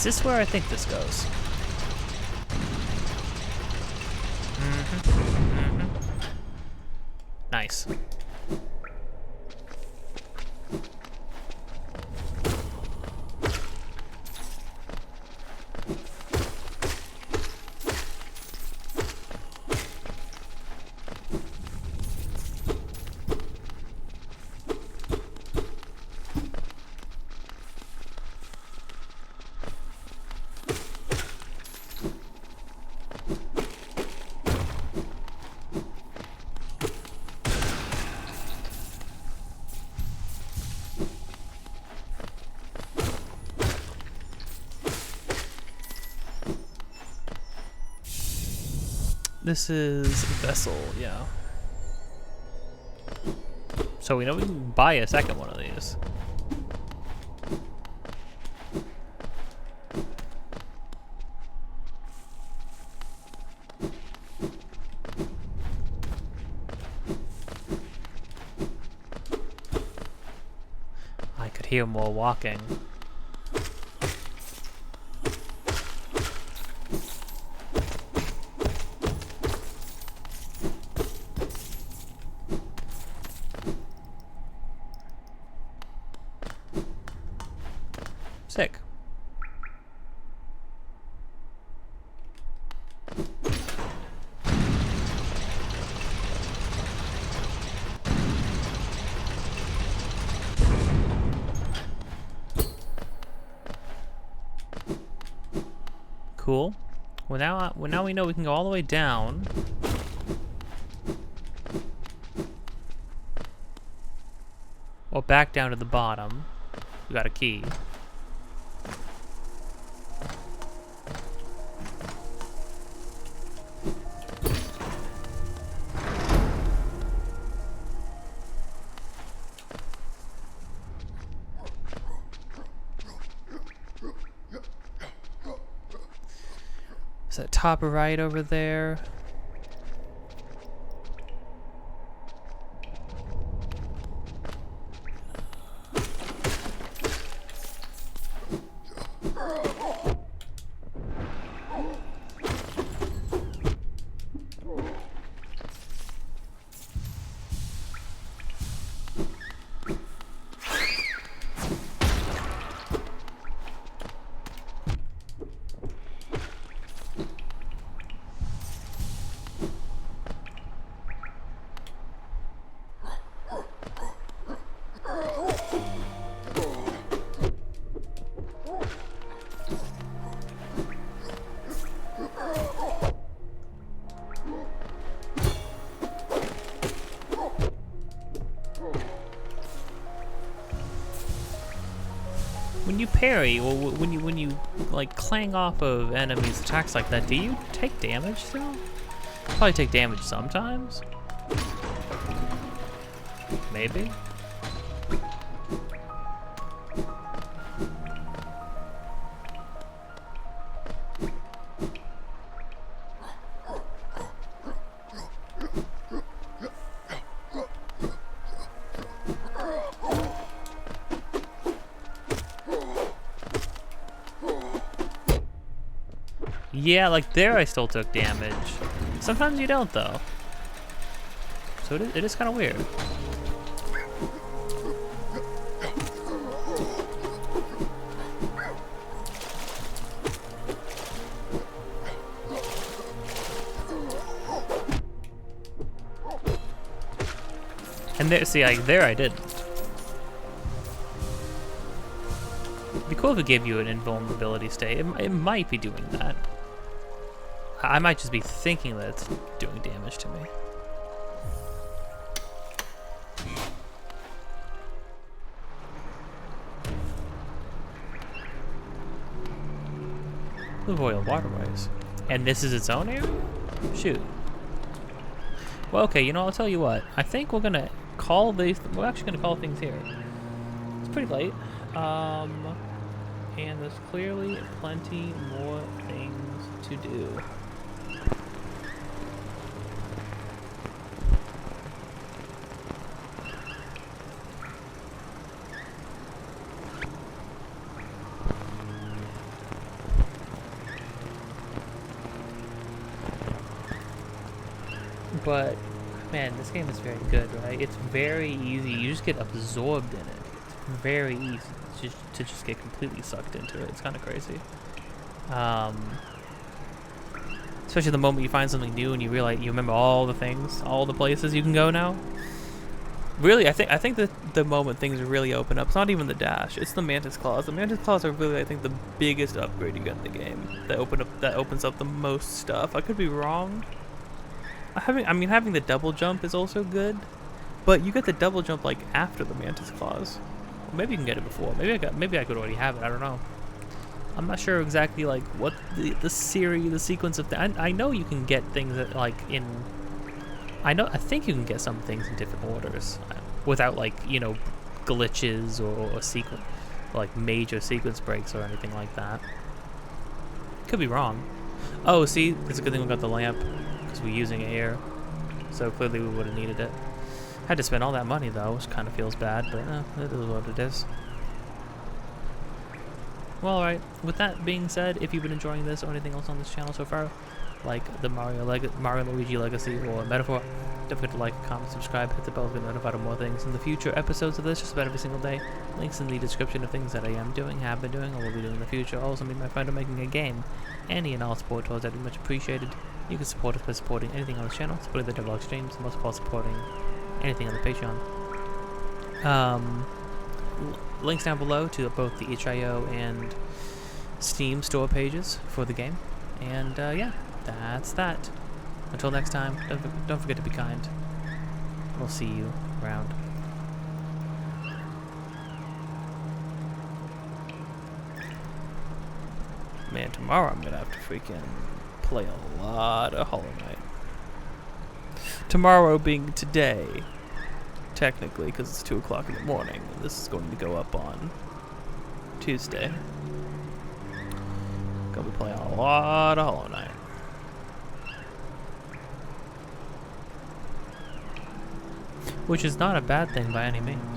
Is this where I think this goes? Nice. This is vessel, yeah. So we know we can buy a second one of these. I could hear more walking. Sick. Cool. Well, now we know we can go all the way down. Or back down to the bottom. We got a key. Is that top right over there? When you parry, or when you like clang off of enemies' attacks like that, do you take damage still? Probably take damage sometimes. Maybe. Yeah, like there I still took damage. Sometimes you don't though. So it is kind of weird. And there, see, like there I didn't. It'd be cool if it gave you an invulnerability state. It might be doing that. I might just be thinking that it's doing damage to me. The Royal Waterways. And this is its own area? Shoot. Well, okay, you know, I'll tell you what. I think we're gonna call these, we're actually gonna call things here. It's pretty late. And there's clearly plenty more things to do. But man, this game is very good, right? It's very easy. You just get absorbed in it. It's very easy to just get completely sucked into it. It's kind of crazy. Especially the moment you find something new and you realize you remember all the things, all the places you can go now. Really, I think that the moment things really open up, it's not even the dash, it's the mantis claws. The mantis claws are really, I think, the biggest upgrade you get in the game. That opens up the most stuff. I could be wrong. Having the double jump is also good, but you get the double jump like after the mantis claws. Or maybe you can get it before. Maybe I could already have it. I don't know. I'm not sure exactly like what the sequence of things. I know you can get things that like in. I think you can get some things in different orders without like, you know, glitches or sequence, like major sequence breaks or anything like that. Could be wrong. Oh, see, it's a good thing we got the lamp because we're using air, so clearly we would have needed it. Had to spend all that money though, which kind of feels bad, but it is what it is. Well, alright, with that being said, if you've been enjoying this or anything else on this channel so far, like the Mario Luigi Legacy or Metaphor, don't forget to like, comment, subscribe, hit the bell to get notified of more things in the future episodes of this, just about every single day. Links in the description of things that I am doing, have been doing, or will be doing in the future. Also, meet my friend of making a game. Any and all support towards that would be much appreciated. You can support us by supporting anything on this channel, supporting the devlog streams, and most of all supporting anything on the Patreon. Links down below to both the itch.io and Steam store pages for the game. And yeah, that's that. Until next time, don't forget to be kind. We'll see you around. Man, tomorrow I'm gonna have to freaking play a lot of Hollow Knight. Tomorrow being today, technically, because it's 2 o'clock in the morning. This is going to go up on Tuesday. Gonna be playing a lot of Hollow Knight. Which is not a bad thing by any means.